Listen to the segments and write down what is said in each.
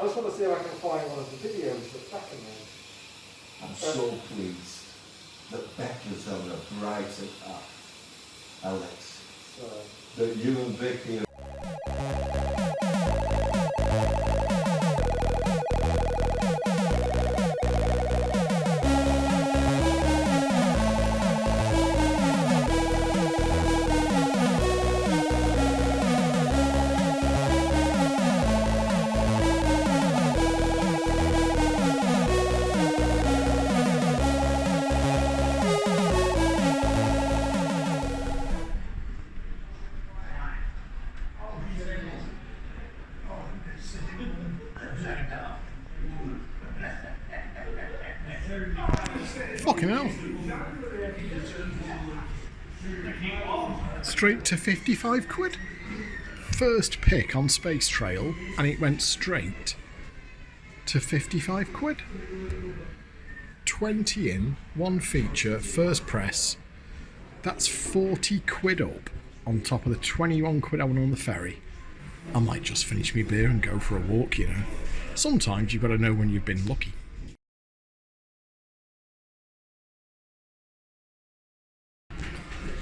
I just want to see if I can find one of the videos that's back in there. I'm so pleased that Becca's on a brighten up, Alex. So, That you and Vicky are... Fucking hell. Straight to 55 quid. First pick on Space Trail and it went straight to 55 quid. 20 in, one feature, first press. That's 40 quid up on top of the 21 quid I won on the ferry. I might just finish my beer and go for a walk, you know. Sometimes you've got to know when you've been lucky.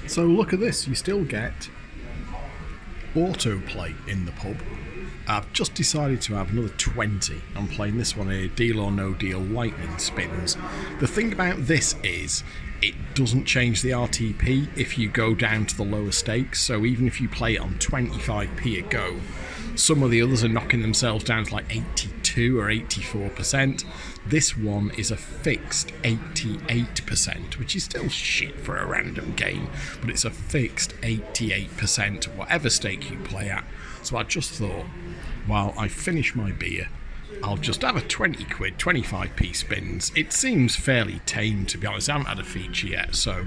So look at this, you still get autoplay in the pub. I've just decided to have another 20. I'm playing this one here, Deal or No Deal Lightning Spins. The thing about this is it doesn't change the RTP if you go down to the lower stakes, so even if you play it on 25p a go, some of the others are knocking themselves down to like 82 or 84%. This one is a fixed 88%, which is still shit for a random game, but it's a fixed 88% whatever stake you play at. So I just thought, while I finish my beer, I'll just have a 20 quid, 25p spins. It seems fairly tame, to be honest. I haven't had a feature yet, so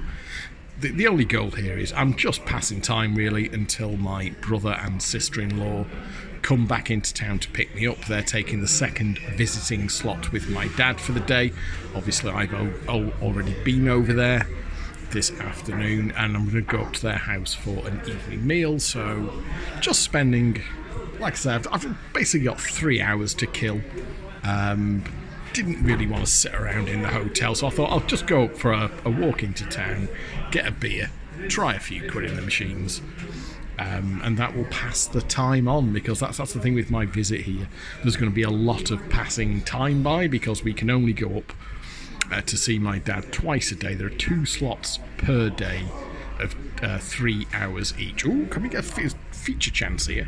the only goal here is I'm just passing time really until my brother and sister-in-law come back into town to pick me up. They're taking the second visiting slot with my dad for the day. Obviously I've already been over there this afternoon and I'm going to go up to their house for an evening meal, so just spending, like I said, I've basically got 3 hours to kill. Didn't really want to sit around in the hotel, so I thought I'll just go up for a walk into town, get a beer, try a few quid in the machines, and that will pass the time on, because that's the thing with my visit here. There's going to be a lot of passing time by because we can only go up to see my dad twice a day. There are 2 slots per day of 3 hours each. Ooh, can we get a feature chance here?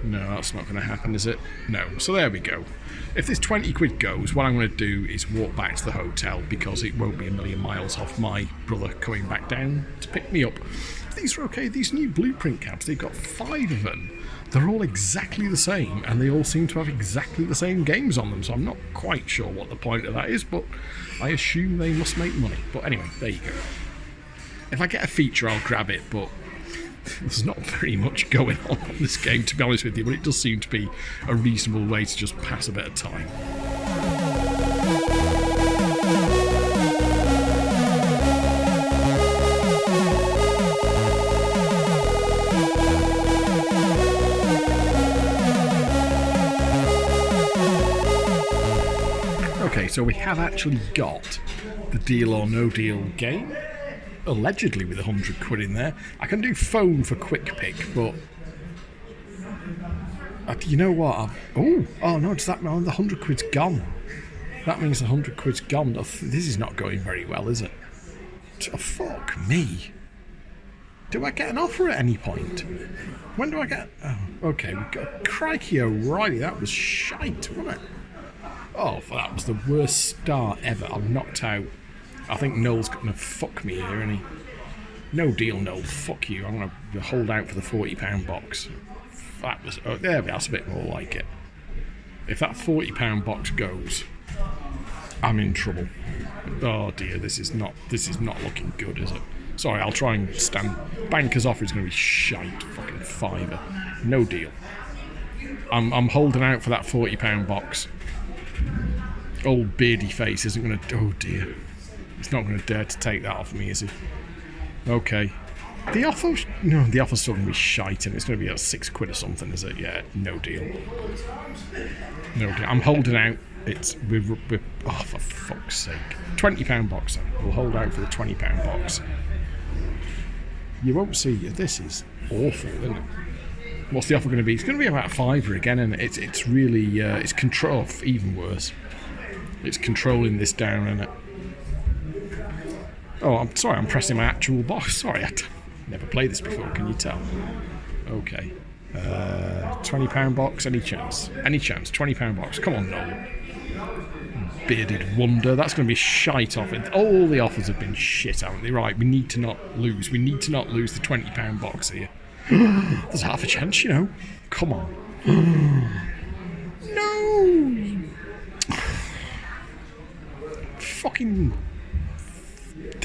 No, that's not going to happen, is it? No. So there we go. If this 20 quid goes, what I'm going to do is walk back to the hotel, because it won't be a million miles off my brother coming back down to pick me up. These are okay. These new blueprint cabs, they've got 5 of them. They're all exactly the same, and they all seem to have exactly the same games on them, so I'm not quite sure what the point of that is, but I assume they must make money. But anyway, there you go. If I get a feature, I'll grab it, but there's not very much going on this game, to be honest with you, but it does seem to be a reasonable way to just pass a bit of time. Okay, so we have actually got the Deal or No Deal game, allegedly with 100 quid in there. I can do phone for quick pick, but you know what? Oh no, does that mean the 100 quid's gone? That means the 100 quid's gone. This is not going very well, is it? Oh, fuck me. Do I get an offer at any point? When do I get... Oh, okay, we've got... Crikey O'Reilly, that was shite, wasn't it? Oh, that was the worst start ever. I'm knocked out. I think Noel's going to fuck me here, isn't he? No deal, Noel. Fuck you. I'm going to hold out for the £40 box. That was... Oh, there we are. That's a bit more like it. If that £40 box goes, I'm in trouble. Oh dear, this is not looking good, is it? Sorry, I'll try and stand... Banker's offer is going to be shite. Fucking fiver. No deal. I'm holding out for that £40 box. Old beardy face isn't going to... Oh dear. He's not going to dare to take that off me, is he? Okay. The offer, no, the offer's still going to be shite, and it's going to be at £6 or something, is it? Yeah, no deal. No deal. I'm holding out. We're oh, for fuck's sake. £20 box then. We'll hold out for the £20 box. You won't see it. This is awful, isn't it? What's the offer going to be? It's going to be about £5 again, and it's really, it's control, even worse. It's controlling this down, isn't it? Oh, I'm sorry, I'm pressing my actual box. Sorry, I've never played this before, can you tell? Okay. £20 box, any chance? Any chance? £20 box. Come on, Noel. Bearded wonder. That's going to be shite off it. All the offers have been shit, haven't they? Right, we need to not lose. We need to not lose the £20 box here. There's half a chance, you know. Come on. No! Fucking...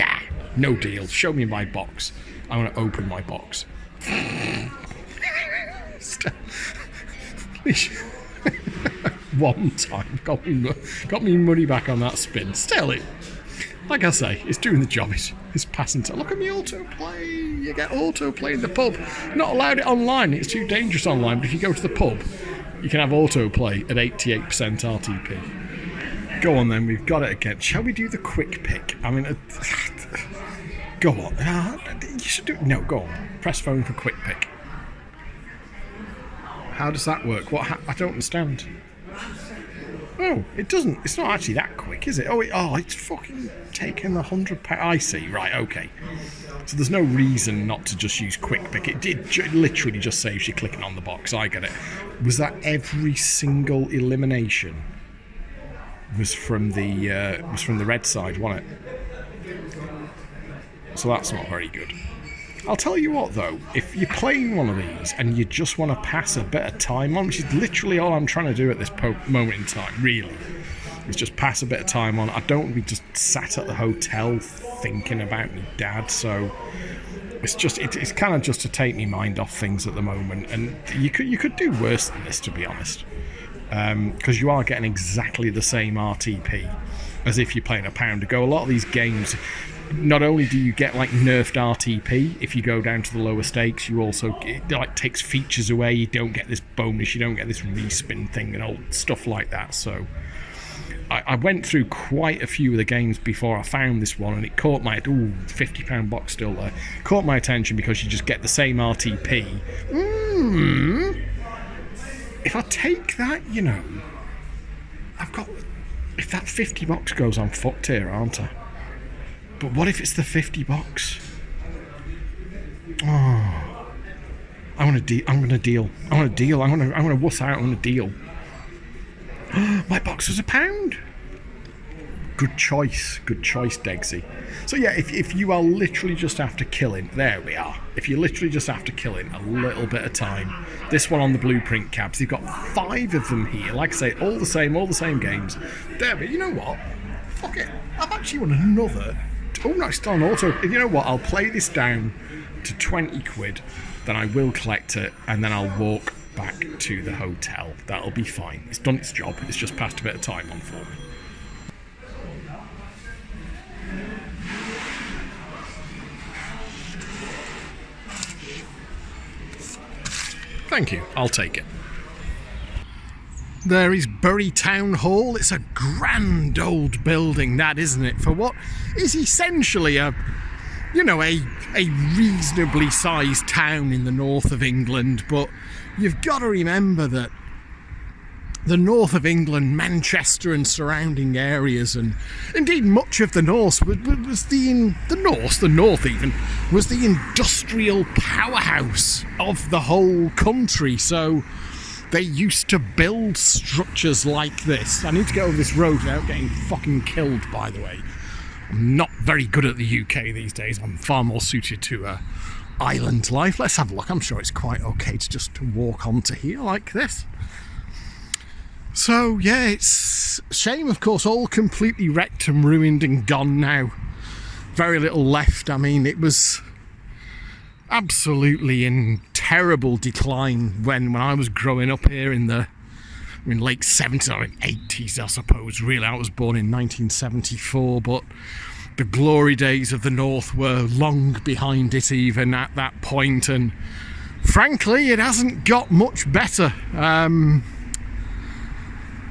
Ah, no deal. Show me my box. I want to open my box. One time got me money back on that spin. Still, like I say, it's doing the job. It's passing to. Look at me autoplay. You get autoplay in the pub. Not allowed it online. It's too dangerous online. But if you go to the pub, you can have autoplay at 88% RTP. Go on then. We've got it again. Shall we do the quick pick? I mean, go on. You should do. No, go on. Press phone for quick pick. How does that work? I don't understand. Oh, it doesn't. It's not actually that quick, is it? It's fucking taken the £100. I see. Right, okay. So there's no reason not to just use quick pick. It literally just saves you clicking on the box. I get it. Was that every single elimination? Was from the red side, wasn't it? So that's not very good. I'll tell you what though, if you're playing one of these and you just want to pass a bit of time on, which is literally all I'm trying to do at this moment in time, really, is just pass a bit of time on. I don't want to be just sat at the hotel thinking about my dad, so it's kind of just to take my mind off things at the moment. And you could do worse than this, to be honest, because you are getting exactly the same RTP as if you're playing a pound to go. A lot of these games, not only do you get like nerfed RTP if you go down to the lower stakes, you also, it like takes features away. You don't get this bonus, you don't get this respin thing and all stuff like that. So I went through quite a few of the games before I found this one, and it caught my £50 box still there. Caught my attention because you just get the same RTP. If I take that, you know, if that 50 box goes, I'm fucked here, aren't I? But what if it's the 50 box? Oh, I'm gonna deal. I'm gonna wuss out. I'm gonna deal. My box was £1. Good choice, Degsy. So yeah, if you are literally just after killing, there we are. If you're literally just after killing a little bit of time, this one on the blueprint cabs, you've got 5 of them here. Like I say, all the same games. There, but you know what? Fuck it. I've actually won another. Oh no, it's still on auto. You know what? I'll play this down to £20, then I will collect it, and then I'll walk back to the hotel. That'll be fine. It's done its job. It's just passed a bit of time on for me. Thank you. I'll take it. There is Bury Town Hall. It's a grand old building, that, isn't it? For what is essentially a reasonably sized town in the north of England. But you've got to remember that the north of England, Manchester and surrounding areas, and indeed much of the north was the north even, was the industrial powerhouse of the whole country. So they used to build structures like this. I need to get over this road without getting fucking killed, by the way. I'm not very good at the UK these days. I'm far more suited to island life. Let's have a look. I'm sure it's quite okay to just walk onto here like this. So yeah, it's a shame, of course, all completely wrecked and ruined and gone now. Very little left. I mean, it was absolutely in terrible decline when I was growing up here in late 70s or 80s, I suppose. Really, I was born in 1974, but the glory days of the North were long behind it even at that point, and frankly it hasn't got much better.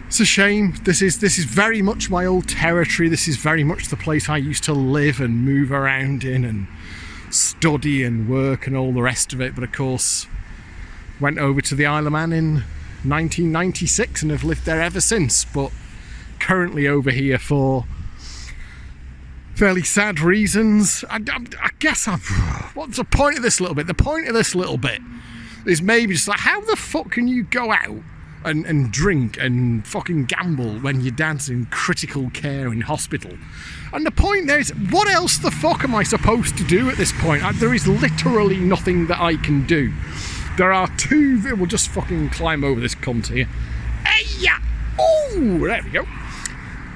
It's a shame. This is very much my old territory. This is very much the place I used to live and move around in and study and work and all the rest of it, but of course went over to the Isle of Man in 1996 and have lived there ever since, but currently over here for fairly sad reasons. I guess what's the point of this little bit? The point of this little bit is maybe just like, how the fuck can you go out and drink and fucking gamble when your dad's in critical care in hospital? And the point there is, what else the fuck am I supposed to do at this point? There is literally nothing that I can do. There are two, we'll just fucking climb over this cunt here. Hey, yeah! Oh, there we go.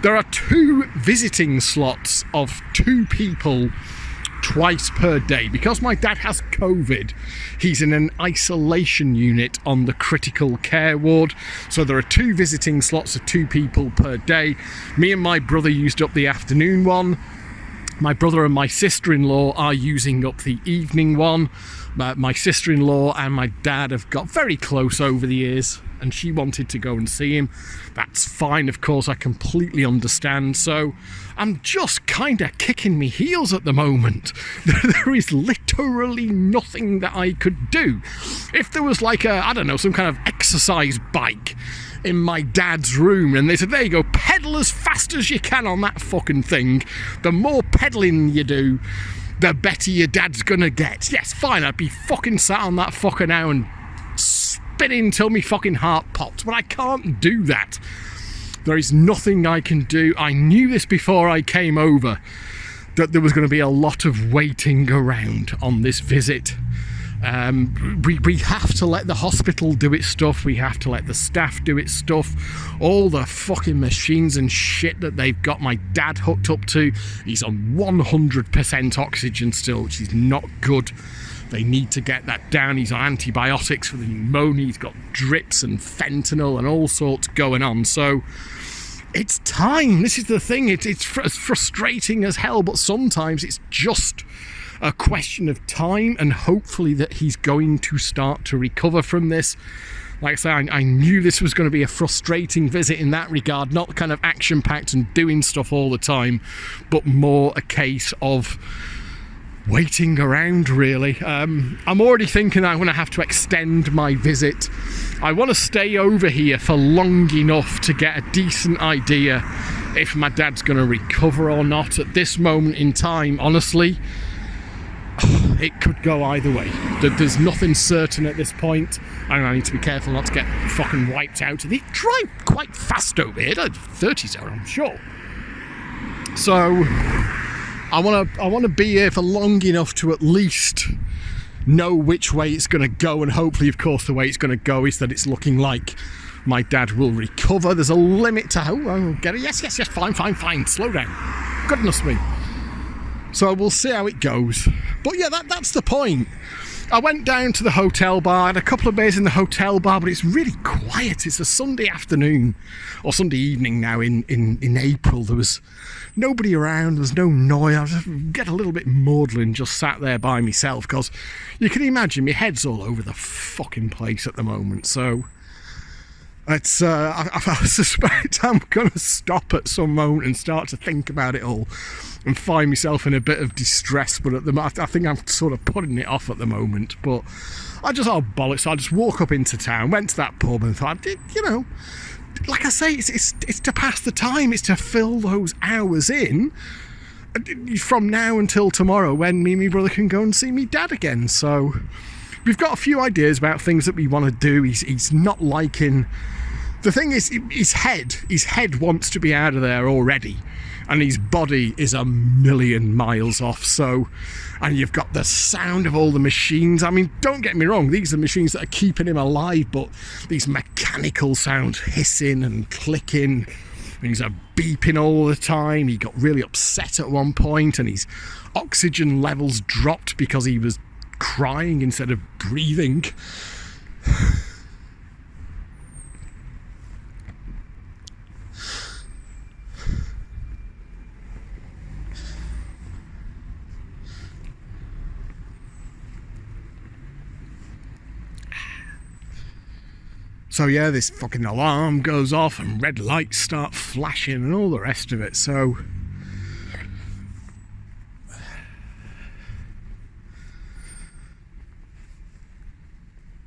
There are 2 visiting slots of 2 people twice per day. Because my dad has COVID, he's in an isolation unit on the critical care ward. So there are 2 visiting slots of 2 people per day. Me and my brother used up the afternoon one. My brother and my sister-in-law are using up the evening one. My sister-in-law and my dad have got very close over the years, and she wanted to go and see him. That's fine, of course, I completely understand. So I'm just kind of kicking me heels at the moment. There is literally nothing that I could do. If there was like I don't know, some kind of exercise bike in my dad's room and they said, there you go, pedal as fast as you can on that fucking thing. The more pedaling you do, the better your dad's gonna get. Yes, fine, I'd be fucking sat on that fucker now and spinning till me fucking heart pops, but I can't do that. There is nothing I can do. I knew this before I came over, that there was going to be a lot of waiting around on this visit. We have to let the hospital do its stuff, we have to let the staff do its stuff. All the fucking machines and shit that they've got my dad hooked up to, he's on 100% oxygen still, which is not good. They need to get that down. He's on antibiotics for the pneumonia, he's got drips and fentanyl and all sorts going on. So it's time. This is the thing, it's frustrating as hell, but sometimes it's just a question of time, and hopefully that he's going to start to recover from this. Like I say, I knew this was going to be a frustrating visit in that regard, not kind of action-packed and doing stuff all the time, but more a case of waiting around, really. I'm already thinking I'm going to have to extend my visit. I want to stay over here for long enough to get a decent idea if my dad's going to recover or not. At this moment in time, honestly, it could go either way. There's nothing certain at this point, and I need to be careful not to get fucking wiped out. They drive quite fast over here, 30s there, I'm sure. So I want to be here for long enough to at least know which way it's going to go, and hopefully, of course, the way it's going to go is that it's looking like my dad will recover. There's a limit to how I'll get it. Yes, fine, slow down. Goodness me. So we'll see how it goes. But yeah, that's the point. I went down to the hotel bar, I had a couple of beers in the hotel bar, but it's really quiet. It's a Sunday afternoon, or Sunday evening now in April. There was nobody around, there was no noise. I was get a little bit maudlin just sat there by myself, because you can imagine my head's all over the fucking place at the moment. So it's I suspect I'm going to stop at some moment and start to think about it all and find myself in a bit of distress, but I think I'm sort of putting it off at the moment. But I just, bollocks, so I just walk up into town, went to that pub and thought, you know, like I say, it's to pass the time, it's to fill those hours in from now until tomorrow when me and my brother can go and see me dad again. So we've got a few ideas about things that we want to do. He's not liking, the thing is, his head wants to be out of there already, and his body is a million miles off. So, and you've got the sound of all the machines. I mean, don't get me wrong, these are machines that are keeping him alive, but these mechanical sounds, hissing and clicking, things are beeping all the time. He got really upset at one point, and his oxygen levels dropped because he was crying instead of breathing. So yeah, this fucking alarm goes off and red lights start flashing and all the rest of it. So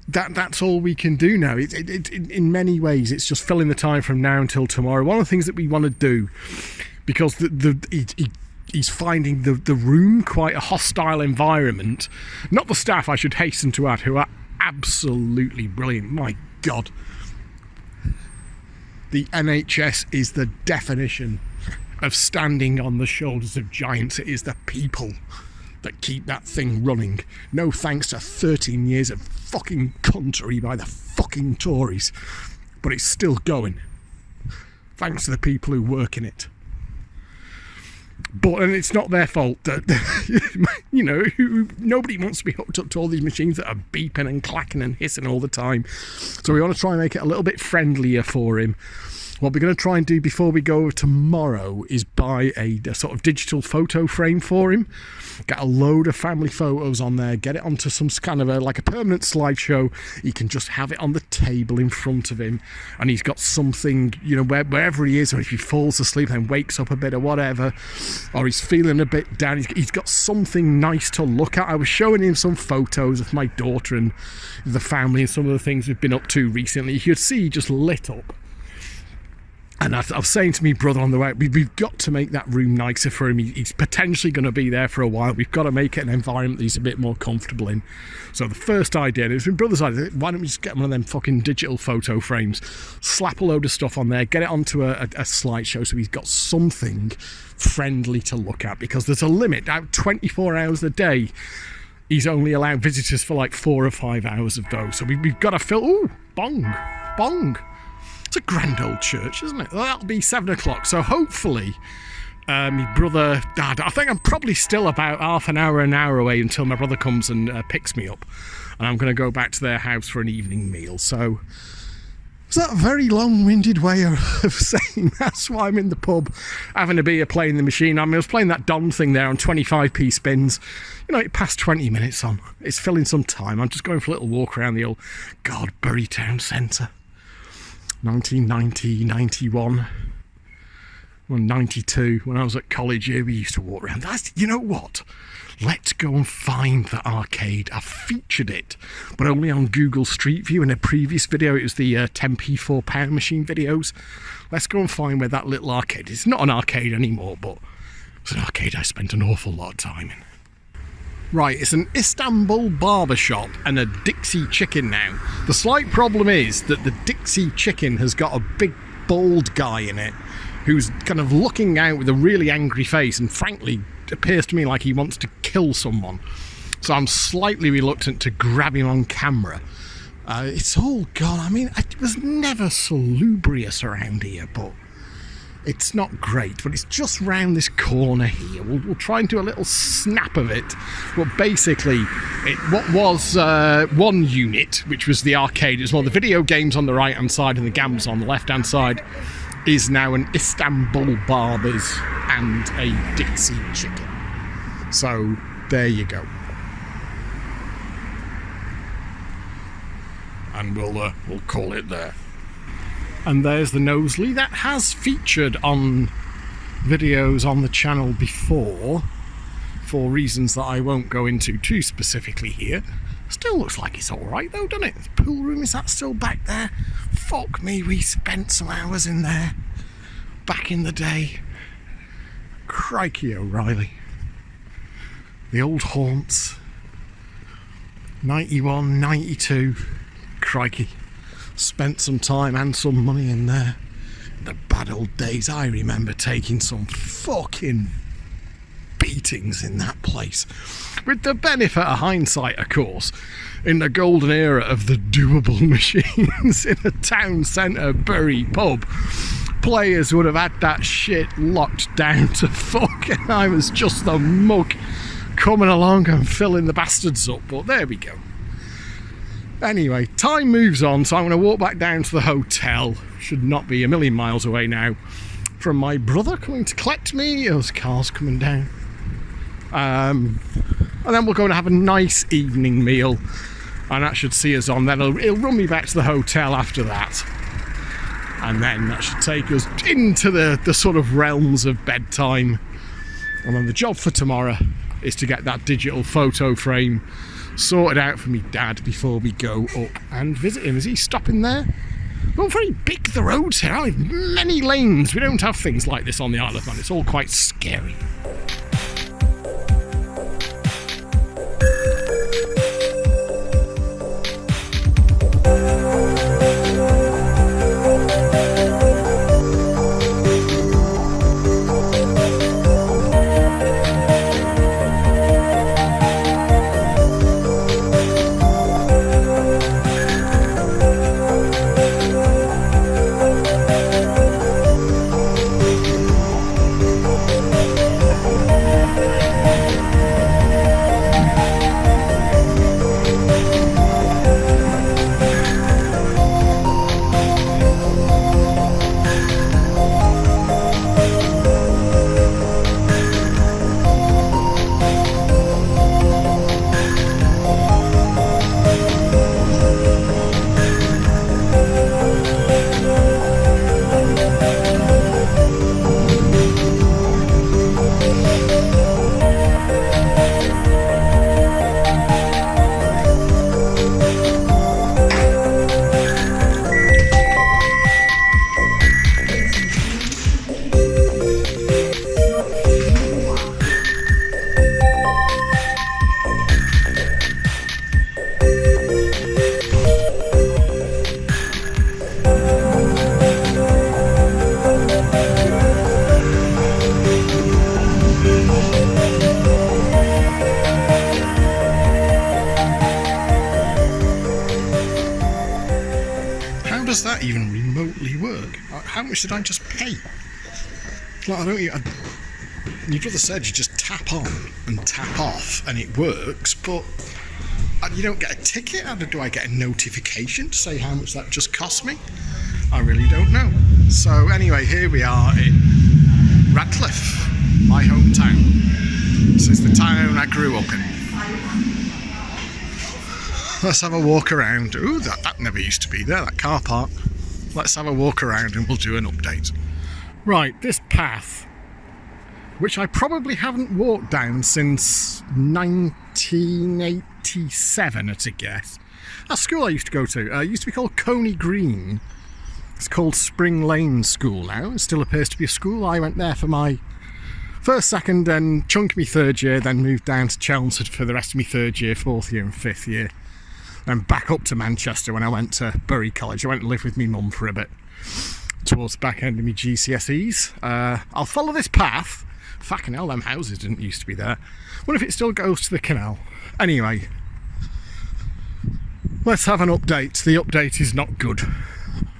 that's all we can do now. In many ways, it's just filling the time from now until tomorrow. One of the things that we want to do, because he's finding the room quite a hostile environment. Not the staff, I should hasten to add, who are absolutely brilliant. My God. The NHS is the definition of standing on the shoulders of giants. It is the people that keep that thing running. No thanks to 13 years of fucking country by the fucking Tories. But it's still going. Thanks to the people who work in it. And it's not their fault that, you know, nobody wants to be hooked up to all these machines that are beeping and clacking and hissing all the time. So we want to try and make it a little bit friendlier for him. What we're going to try and do before we go tomorrow is buy a sort of digital photo frame for him, get a load of family photos on there, get it onto some kind of like a permanent slideshow. He can just have it on the table in front of him, and he's got something, you know, wherever he is, or if he falls asleep and wakes up a bit or whatever, or he's feeling a bit down, he's got something nice to look at. I was showing him some photos of my daughter and the family and some of the things we've been up to recently. You could see he just lit up. And I was saying to my brother on the way, we've got to make that room nicer for him. He's potentially going to be there for a while. We've got to make it an environment that he's a bit more comfortable in. So the first idea, it was my brother's idea, why don't we just get one of them fucking digital photo frames, slap a load of stuff on there, get it onto a slideshow so he's got something friendly to look at, because there's a limit. Out 24 hours a day, he's only allowed visitors for like 4 or 5 hours of those. So we've got to fill... Ooh, bong, bong. It's a grand old church, isn't it? That'll be 7 o'clock. So hopefully, my brother, Dad, I think I'm probably still about half an hour away until my brother comes and picks me up. And I'm going to go back to their house for an evening meal. So, is that a very long-winded way of saying that's why I'm in the pub having a beer playing the machine? I mean, I was playing that Don thing there on 25p spins. You know, it passed 20 minutes on. It's filling some time. I'm just going for a little walk around the old Godbury Town Centre. 1990, 91, well, 92, when I was at college here, we used to walk around. You know what? Let's go and find the arcade. I featured it, but only on Google Street View. In a previous video, it was the 10p £4 machine videos. Let's go and find where that little arcade is. It's not an arcade anymore, but it's an arcade I spent an awful lot of time in. Right, it's an Istanbul barbershop and a Dixie chicken now. The slight problem is that the Dixie chicken has got a big bald guy in it who's kind of looking out with a really angry face, and frankly appears to me like he wants to kill someone. So I'm slightly reluctant to grab him on camera. It's all gone. I mean, it was never salubrious around here, but it's not great. But it's just round this corner here. We'll try and do a little snap of it. But basically, what was one unit, which was the arcade, it was one of the video games on the right hand side and the gams on the left hand side, is now an Istanbul Barbers and a Dixie chicken. So there you go. And we'll call it there. And there's the Knowsley. That has featured on videos on the channel before, for reasons that I won't go into too specifically here. Still looks like it's alright though, doesn't it? The pool room, is that still back there? Fuck me, we spent some hours in there back in the day. Crikey O'Reilly. The old haunts. 91, 92. Crikey. Spent some time and some money in there. The bad old days. I remember taking some fucking beatings in that place. With the benefit of hindsight, of course, in the golden era of the doable machines in a town centre Bury pub, players would have had that shit locked down to fucking... I was just the mug coming along and filling the bastards up, but there we go. Anyway, time moves on, so I'm going to walk back down to the hotel. Should not be a million miles away now from my brother coming to collect me. Those cars coming down. And then we'll go and have a nice evening meal. and that should see us on. Then it'll run me back to the hotel after that, and then that should take us into the sort of realms of bedtime. And then the job for tomorrow is to get that digital photo frame sorted out for me dad before we go up and visit him. Is he stopping there? Not very big, the roads here. I have many lanes. We don't have things like this on the Isle of Man. It's all quite scary. Does that even remotely work? How much did I just pay? Like, I don't even, your brother said you just tap on and tap off and it works, but you don't get a ticket. How do I get a notification to say how much that just cost me? I really don't know. So anyway, here we are in Radcliffe, my hometown. This is the town I grew up in. Let's have a walk around. Ooh, that never used to be there, that car park. Let's have a walk around and we'll do an update. Right, this path, which I probably haven't walked down since 1987 at a guess. That school I used to go to used to be called Coney Green. It's called Spring Lane School now. It still appears to be a school. I went there for my first, second and chunk of my third year, then moved down to Chelmsford for the rest of my third year, fourth year and fifth year. And back up to Manchester when I went to Bury College. I went to live with my mum for a bit towards the back end of my GCSEs. I'll follow this path. Fucking hell, them houses didn't used to be there. Wonder if it still goes to the canal. Anyway, let's have an update. The update is not good.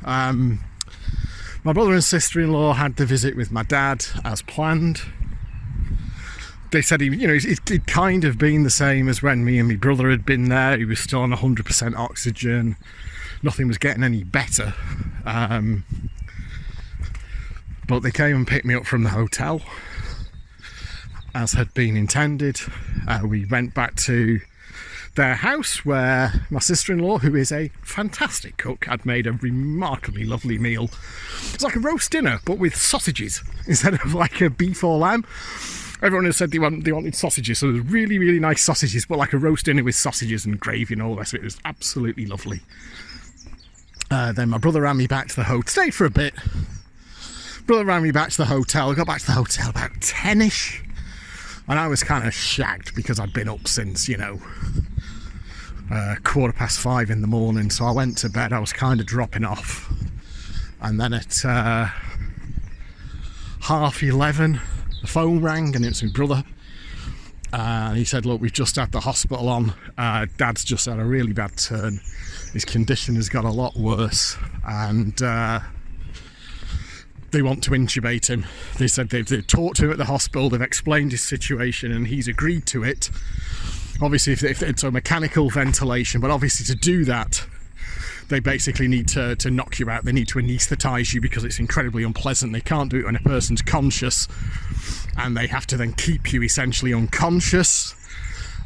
My brother and sister-in-law had the visit with my dad as planned. They said he'd kind of been the same as when me and my brother had been there. He was still on 100% oxygen. Nothing was getting any better. But they came and picked me up from the hotel, as had been intended. We went back to their house where my sister-in-law, who is a fantastic cook, had made a remarkably lovely meal. It's like a roast dinner, but with sausages instead of like a beef or lamb. Everyone had said they wanted sausages, so there was really, really nice sausages, but like a roast dinner with sausages and gravy and all the rest of it. It was absolutely lovely. Then my brother ran me back to the hotel, stayed for a bit. Brother ran me back to the hotel. I got back to the hotel about 10ish, and I was kind of shagged because I'd been up since, 5:15 in the morning, so I went to bed. I was kind of dropping off, and then at 11:30, the phone rang, and it was my brother. And he said, look, we've just had the hospital on. Dad's just had a really bad turn. His condition has got a lot worse, and they want to intubate him. They said they've talked to him at the hospital, they've explained his situation, and he's agreed to it. Obviously, if it's a mechanical ventilation, but obviously to do that, they basically need to knock you out. They need to anaesthetise you because it's incredibly unpleasant. They can't do it when a person's conscious, and they have to then keep you essentially unconscious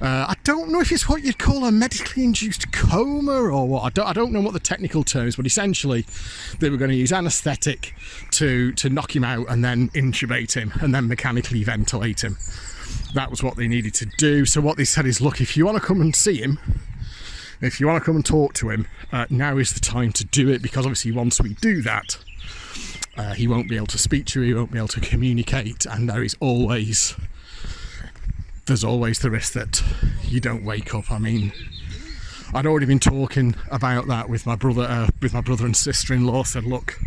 I don't know if it's what you'd call a medically induced coma or what. I don't know what the technical term is, but essentially they were going to use anaesthetic to knock him out and then intubate him and then mechanically ventilate him. That was what they needed to do. So what they said is, look, if you want to come and see him, if you want to come and talk to him, now is the time to do it, because obviously once we do that, he won't be able to speak to you, he won't be able to communicate, and there's always the risk that you don't wake up. I mean, I'd already been talking about that with my brother and sister-in-law. Said, look,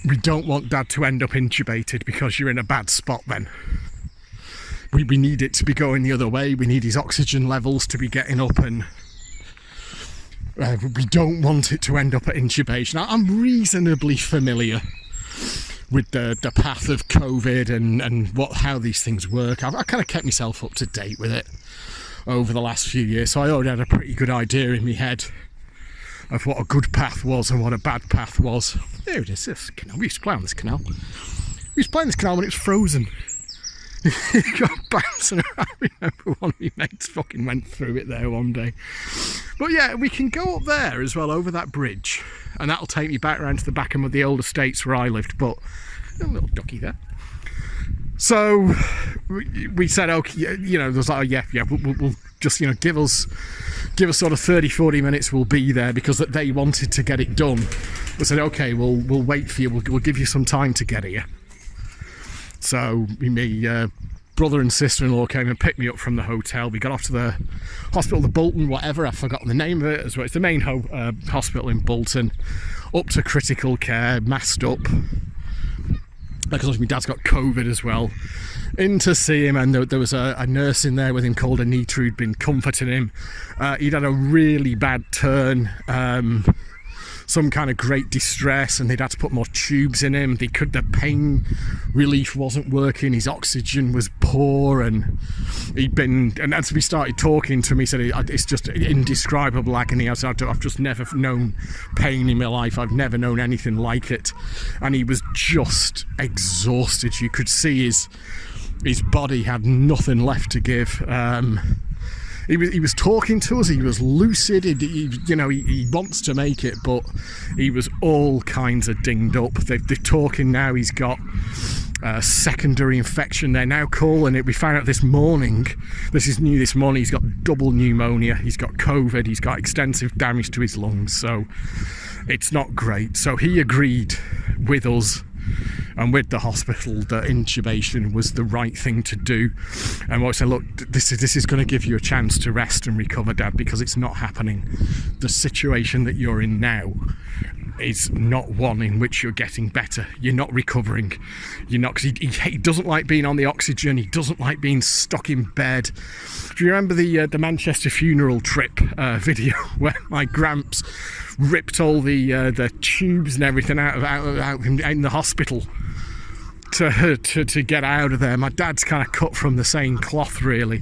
we don't want Dad to end up intubated because you're in a bad spot then. We need it to be going the other way. We need his oxygen levels to be getting up, and we don't want it to end up at intubation. I'm reasonably familiar with the path of COVID and how these things work. I kind of kept myself up to date with it over the last few years, so I already had a pretty good idea in my head of what a good path was and what a bad path was. There it is, this canal. We used to play on this canal. We used to play on this canal when it was frozen. It got bouncing around. I remember one of my mates fucking went through it there one day. But yeah, we can go up there as well, over that bridge, and that'll take me back around to the back of the old estates where I lived. But a little ducky there. So we said, okay, you know, there's like, we'll just, you know, give us sort of 30-40 minutes, we'll be there, because they wanted to get it done. We said, okay, we'll wait for you, we'll give you some time to get here. So my brother and sister-in-law came and picked me up from the hotel. We got off to the hospital, the Bolton, whatever, I've forgotten the name of it as well. It's the main hospital in Bolton. Up to critical care, masked up, because my dad's got COVID as well. In to see him, and there was a nurse in there with him called Anita who'd been comforting him. He'd had a really bad turn, some kind of great distress, and they'd had to put more tubes in him. The pain relief wasn't working, his oxygen was poor, and and as we started talking to him, he said it's just indescribable agony. I said, I've just never known pain in my life, I've never known anything like it. And he was just exhausted. You could see his body had nothing left to give. He was talking to us, he was lucid, he wants to make it, but he was all kinds of dinged up. They're talking now, he's got a secondary infection, they're now calling it. We found out this morning, this is new this morning, he's got double pneumonia, he's got COVID, he's got extensive damage to his lungs, so it's not great. So he agreed with us and with the hospital that intubation was the right thing to do. And what I said, look, this is going to give you a chance to rest and recover, Dad, because it's not happening. The situation that you're in now is not one in which you're getting better. You're not recovering. You're not, because he doesn't like being on the oxygen. He doesn't like being stuck in bed. Do you remember the Manchester funeral trip video where my gramps ripped all the tubes and everything out in the hospital to get out of there? My dad's kind of cut from the same cloth, really.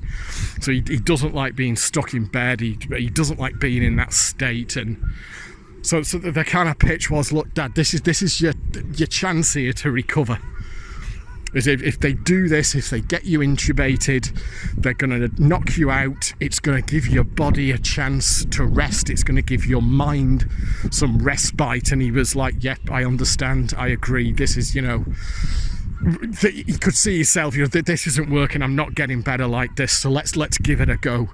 So he doesn't like being stuck in bed. He doesn't like being in that state. And so the kind of pitch was, look, Dad, this is your chance here to recover. Is if they do this, if they get you intubated, they're going to knock you out. It's going to give your body a chance to rest. It's going to give your mind some respite. And he was like, yep, I understand. I agree. This is, he could see himself, this isn't working. I'm not getting better like this. So let's give it a go.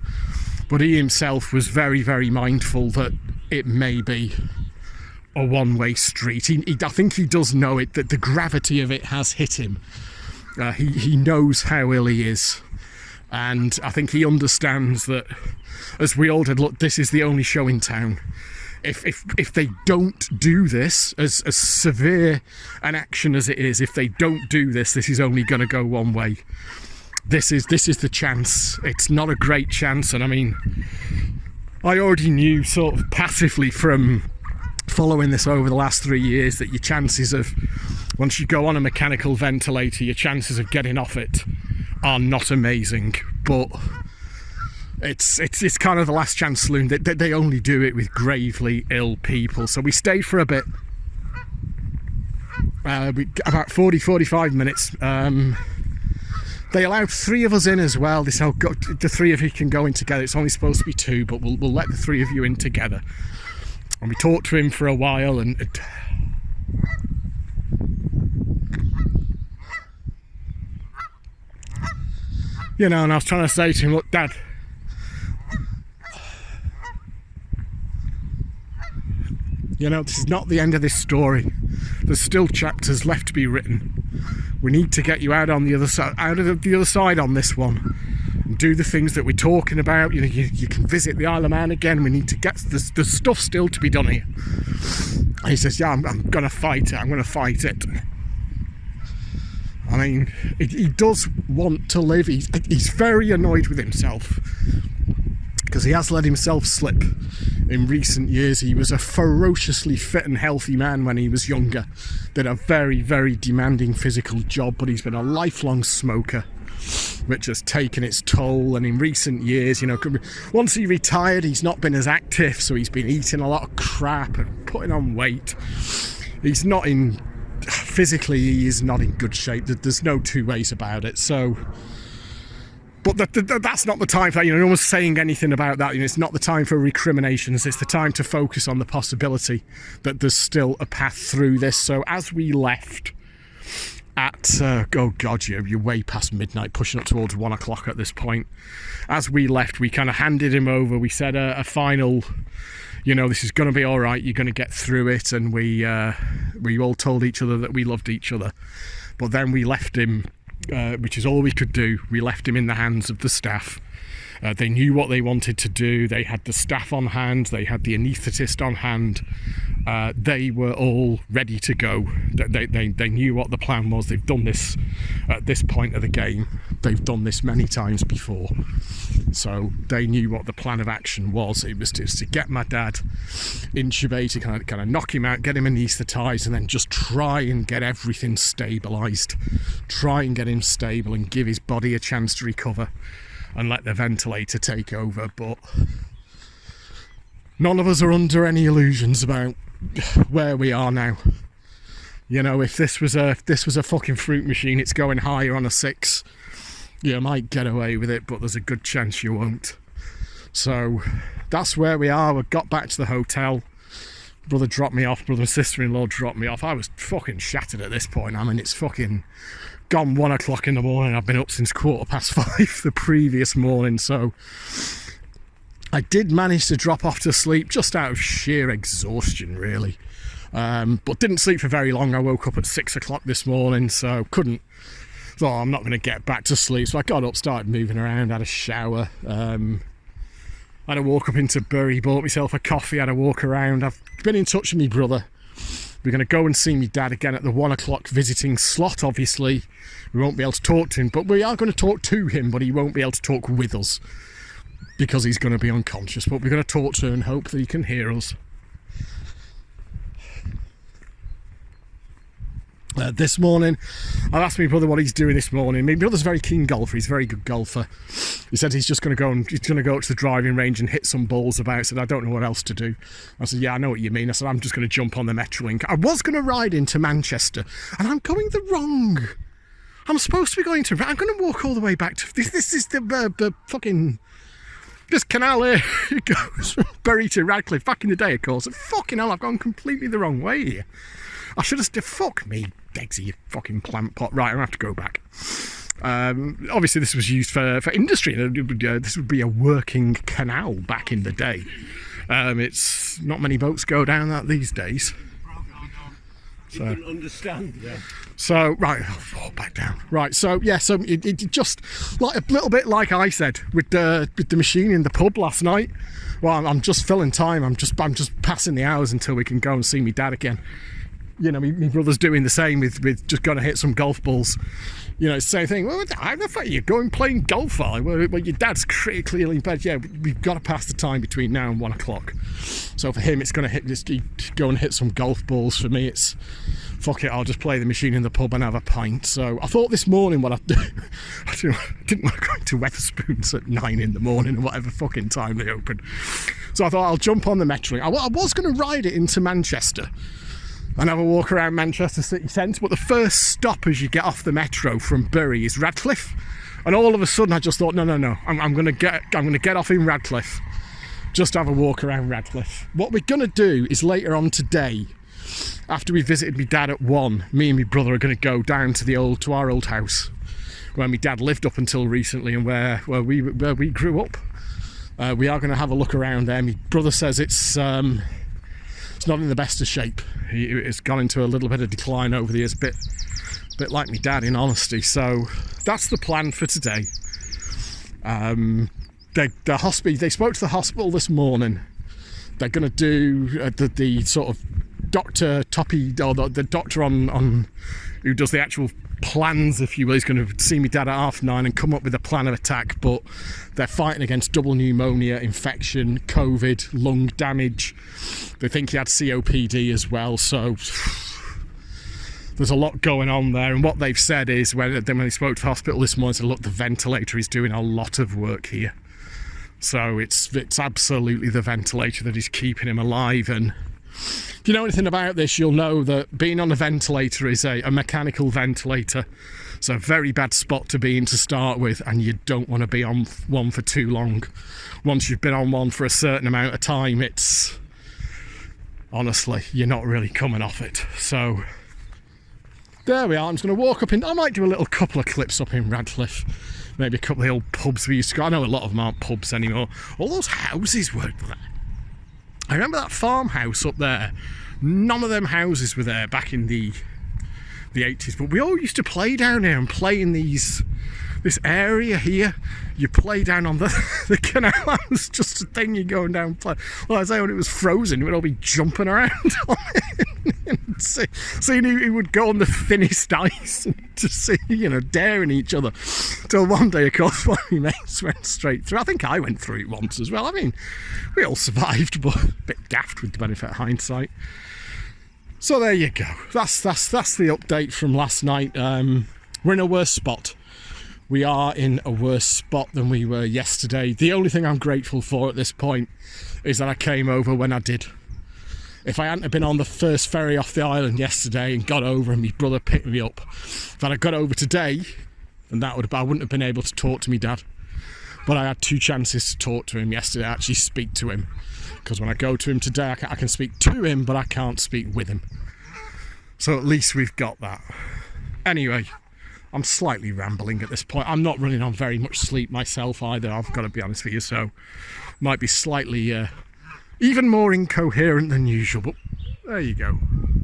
But he himself was very, very mindful that it may be a one-way street. I think he does know it, that the gravity of it has hit him. He knows how ill he is, and I think he understands that, as we all did, look, this is the only show in town. If they don't do this, as severe an action as it is, if they don't do this, this is only going to go one way. This is the chance. It's not a great chance, and I mean, I already knew sort of passively from following this over the last 3 years that your chances of, once you go on a mechanical ventilator, your chances of getting off it are not amazing. But it's kind of the last chance saloon. They only do it with gravely ill people. So we stayed for a bit, about 40-45 minutes. They allowed 3 of us in as well. They said, oh, God, the 3 of you can go in together. It's only supposed to be 2, but we'll let the 3 of you in together. And we talked to him for a while, and you know, and I was trying to say to him, look, Dad, you know, this is not the end of this story. There's still chapters left to be written. We need to get you out on the other side, out of the other side on this one, and do the things that we're talking about. You know, you can visit the Isle of Man again. We need to get the stuff still to be done here. And he says, yeah, I'm going to fight it. I'm going to fight it. I mean, he does want to live. He's very annoyed with himself because he has let himself slip in recent years. He was a ferociously fit and healthy man when he was younger, did a very, very demanding physical job, but he's been a lifelong smoker, which has taken its toll. And in recent years, you know, once he retired, he's not been as active, so he's been eating a lot of crap and putting on weight. He's not in, physically, he is not in good shape. There's no two ways about it. So, but that's not the time for that. You know, no one's saying anything about that. You know, it's not the time for recriminations. It's the time to focus on the possibility that there's still a path through this. So as we left at, oh God, you're way past midnight, pushing up towards 1 o'clock at this point. As we left, we kind of handed him over. We said a final, you know, this is going to be all right. You're going to get through it. And we all told each other that we loved each other. But then we left him, which is all we could do. We left him in the hands of the staff. They knew what they wanted to do. They had the staff on hand. They had the anaesthetist on hand. They were all ready to go. They knew what the plan was. They've done this at this point of the game. They've done this many times before. So they knew what the plan of action was. It was to get my dad intubated, kind of knock him out, get him anaesthetised, and then just try and get everything stabilised. Try and get him stable and give his body a chance to recover and let the ventilator take over. But none of us are under any illusions about where we are now. You know, if this was a fucking fruit machine, it's going higher on a 6. You might get away with it, but there's a good chance you won't. So that's where we are. We got back to the hotel. Brother dropped me off. Brother and sister-in-law dropped me off. I was fucking shattered at this point. I mean, it's fucking gone 1 o'clock in the morning. I've been up since 5:15 the previous morning. So I did manage to drop off to sleep just out of sheer exhaustion, really. But didn't sleep for very long. I woke up at 6 o'clock this morning, so couldn't. Thought, I'm not going to get back to sleep. So I got up, started moving around, had a shower. Had a walk up into Bury, bought myself a coffee, had a walk around. I've been in touch with my brother. We're going to go and see my dad again at the 1 o'clock visiting slot, obviously. We won't be able to talk to him, but we are going to talk to him, but he won't be able to talk with us because he's going to be unconscious. But we're going to talk to him and hope that he can hear us. This morning, I've asked my brother what he's doing this morning. My brother's a very keen golfer. He's a very good golfer. He said he's just going to go to the driving range and hit some balls about. I said, I don't know what else to do. I said, yeah, I know what you mean. I said, I'm just going to jump on the Metrolink. I was going to ride into Manchester, and I'm going the wrong. I'm supposed to be going to. I'm going to walk all the way back to this. Is the fucking. This canal here, it goes from Bury to Radcliffe. Back in the day, of course. Fucking hell, I've gone completely the wrong way here. I should have... Fuck me, Degsy, you fucking plant pot. Right, I'm going to have to go back. Obviously, this was used for industry. This would be a working canal back in the day. It's not many boats go down that these days. So, you can understand, yeah. So, right, I'll fall back down. Right, so, yeah, so it just, like a little bit like I said, with the machine in the pub last night. Well, I'm just filling time. I'm just passing the hours until we can go and see me dad again. You know, my brother's doing the same with just going to hit some golf balls. You know, it's the same thing. Well, how the fuck are you going playing golf? Well, your dad's clearly in bed. Yeah, we've got to pass the time between now and 1 o'clock. So for him, it's going to go and hit some golf balls. For me, it's fuck it. I'll just play the machine in the pub and have a pint. So I thought this morning what I'd do. I didn't want to go into Wetherspoons at 9 in the morning or whatever fucking time they open. So I thought I'll jump on the Metrolink. I was going to ride it into Manchester. and have a walk around Manchester city centre. But the first stop as you get off the metro from Bury is Radcliffe, and all of a sudden I just thought, no, I'm going to get off in Radcliffe, just have a walk around Radcliffe. What we're going to do is later on today, after we visited my dad at 1, me and my brother are going to go down to our old house where my dad lived up until recently, and where we grew up. We are going to have a look around there. My brother says it's not in the best of shape. It's gone into a little bit of decline over the years, a bit like my dad, in honesty. So that's the plan for today. They spoke to the hospital this morning. They're going to do the sort of Dr. Toppy, or the doctor on who does the actual plans, if you will. He's going to see me dad at 9:30 and come up with a plan of attack, but they're fighting against double pneumonia, infection, COVID, lung damage. They think he had COPD as well, so there's a lot going on there. And what they've said is, when they spoke to the hospital this morning, said, look, the ventilator is doing a lot of work here. So it's absolutely the ventilator that is keeping him alive. And if you know anything about this, you'll know that being on a ventilator is a mechanical ventilator. It's a very bad spot to be in to start with, and you don't want to be on one for too long. Once you've been on one for a certain amount of time, it's honestly, you're not really coming off it. So there we are. I'm just going to walk up in. I might do a little couple of clips up in Radcliffe. Maybe a couple of the old pubs we used to go. I know a lot of them aren't pubs anymore. All those houses were there. I remember that farmhouse up there. None of them houses were there back in the 80s, but we all used to play down there and play in this area here. You play down on the canal. It was just a thing, you go down and play. Well, I say, when it was frozen, we'd all be jumping around on it and seeing who would go on the thinnest ice, and to see, daring each other. Till one day, of course, one of my mates went straight through. I think I went through it once as well. I mean, we all survived, but a bit daft with the benefit of hindsight. So there you go. That's the update from last night. We're in a worse spot. We are in a worse spot than we were yesterday. The only thing I'm grateful for at this point is that I came over when I did. If I hadn't have been on the first ferry off the island yesterday and got over, and my brother picked me up, if I'd have got over today, then I wouldn't have been able to talk to me dad. But I had 2 chances to talk to him yesterday, actually speak to him. Because when I go to him today, I can speak to him, but I can't speak with him. So at least we've got that. Anyway, I'm slightly rambling at this point. I'm not running on very much sleep myself either, I've got to be honest with you, so might be slightly even more incoherent than usual. But there you go.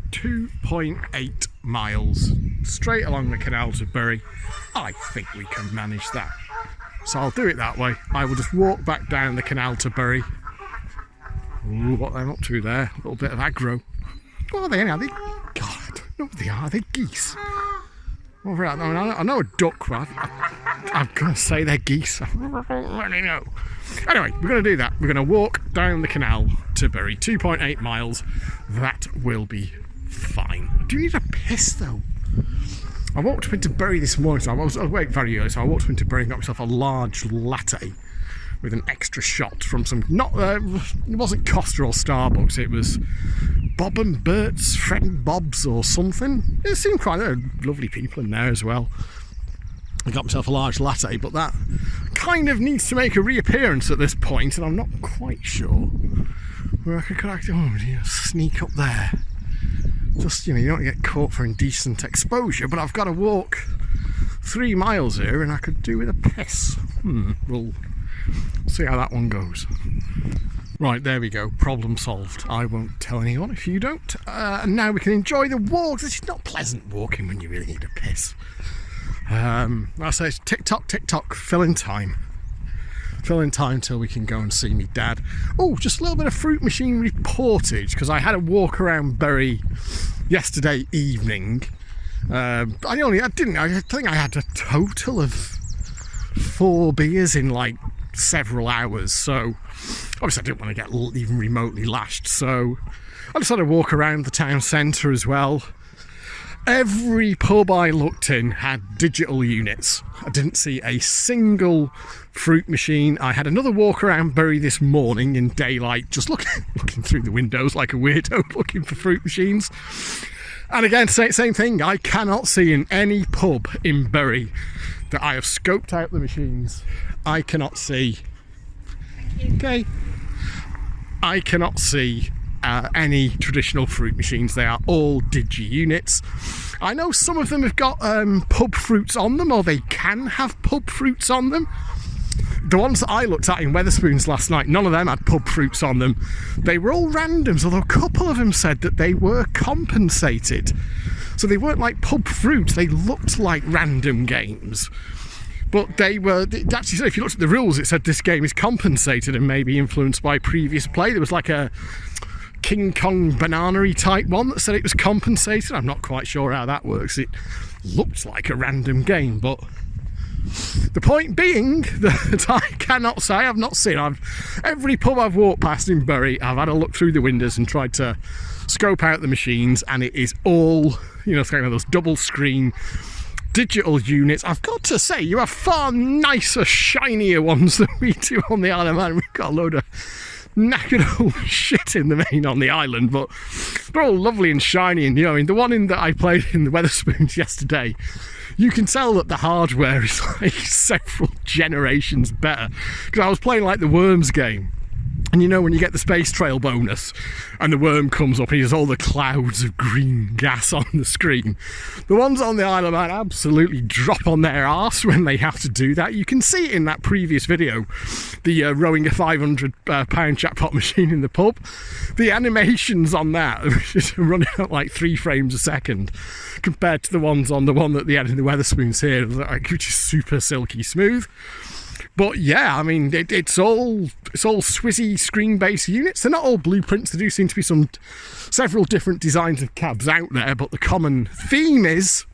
2.8 miles straight along the canal to Bury. I think we can manage that. So I'll do it that way. I will just walk back down the canal to Bury. Ooh, what they're up to there. A little bit of aggro. What are they now? God, I don't know what they are. Are they geese? I know a duck, but I'm going to say they're geese. I don't really know. Anyway, we're going to do that. We're going to walk down the canal to Bury. 2.8 miles. That will be fine. I do need a piss, though. I walked up into Bury this morning. So I was awake very early, so I walked up into Bury and got myself a large latte with an extra shot from some, it wasn't Costa or Starbucks, it was Bob and Bert's, Fred and Bob's or something. It seemed quite lovely people in there as well. I got myself a large latte, but that kind of needs to make a reappearance at this point, and I'm not quite sure where I could sneak up there. Just, you don't get caught for indecent exposure, but I've got to walk 3 miles here and I could do with a piss. We'll see how that one goes. Right, there we go. Problem solved. I won't tell anyone if you don't. And now we can enjoy the walk. This is not pleasant walking when you really need a piss. I say it's tick-tock, tick-tock, fill in time. Fill in time till we can go and see me dad. Oh, just a little bit of fruit machine reportage, because I had a walk around Bury yesterday evening. I think I had a total of 4 beers in like several hours, so obviously I didn't want to get even remotely lashed, so I just had a walk around the town centre as well. Every pub I looked in had digital units. I didn't see a single fruit machine. I had another walk around Bury this morning in daylight, just looking through the windows like a weirdo, looking for fruit machines. And again, same thing. I cannot see in any pub in Bury that I have scoped out the machines. I cannot see. Okay. I cannot see any traditional fruit machines. They are all digi units. I know some of them have got pub fruits on them, or they can have pub fruits on them. The ones that I looked at in Wetherspoons last night, none of them had pub fruits on them. They were all randoms, although a couple of them said that they were compensated. So they weren't like pub fruits, they looked like random games. But they were, actually, if you looked at the rules, it said this game is compensated and may be influenced by previous play. There was like a King Kong banana-y type one that said it was compensated. I'm not quite sure how that works. It looked like a random game, but the point being that I cannot say, I've not seen, every pub I've walked past in Bury, I've had a look through the windows and tried to scope out the machines, and it is all, you know, kind of those double screen digital units. I've got to say, you have far nicer, shinier ones than we do on the Isle of Man. We've got a load of knackered old shit in the main on the island, but they're all lovely and shiny. And, you know, in the one that I played in the Wetherspoons yesterday, you can tell that the hardware is like several generations better, because I was playing like the Worms game, and you know when you get the space trail bonus and the worm comes up and there's all the clouds of green gas on the screen, the ones on the Isle of Man absolutely drop on their arse when they have to do that. You can see it in that previous video, the rowing a £500 jackpot machine in the pub. The animations on that are running at like 3 frames a second compared to the ones on the one that they had in the Wetherspoons here, which is super silky smooth. But yeah, I mean, it's all Swizzy screen-based units. They're not all blueprints. There do seem to be several different designs of cabs out there, but the common theme is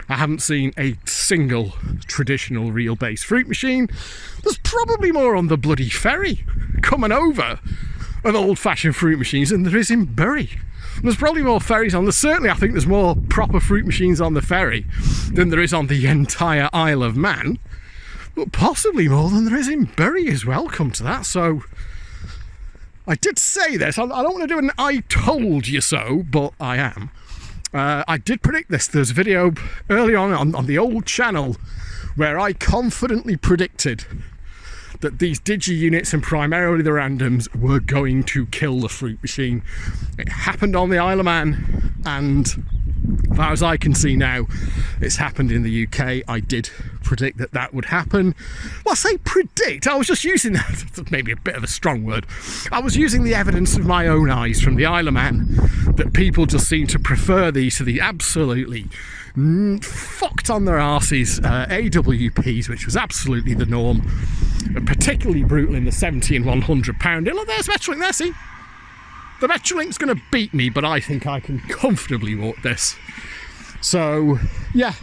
I haven't seen a single traditional reel-based fruit machine. There's probably more on the bloody ferry coming over of old-fashioned fruit machines than there is in Bury. There's probably more ferries on. Certainly, I think there's more proper fruit machines on the ferry than there is on the entire Isle of Man. But possibly more than there is in Bury as well, come to that. So I did say this, I don't want to do an I told you so, but I am. I did predict this. There's a video early on the old channel where I confidently predicted that these digi units and primarily the randoms were going to kill the fruit machine. It happened on the Isle of Man, and as far as I can see now, it's happened in the UK. I did predict that that would happen. Well, I say predict, I was just using that, maybe a bit of a strong word. I was using the evidence of my own eyes from the Isle of Man, that people just seem to prefer these to the absolutely fucked on their arses AWPs, which was absolutely the norm, particularly brutal in the 70 and £100. Look, there's Metrolink there, see? The Metrolink's going to beat me, but I think I can comfortably walk this. So, yeah,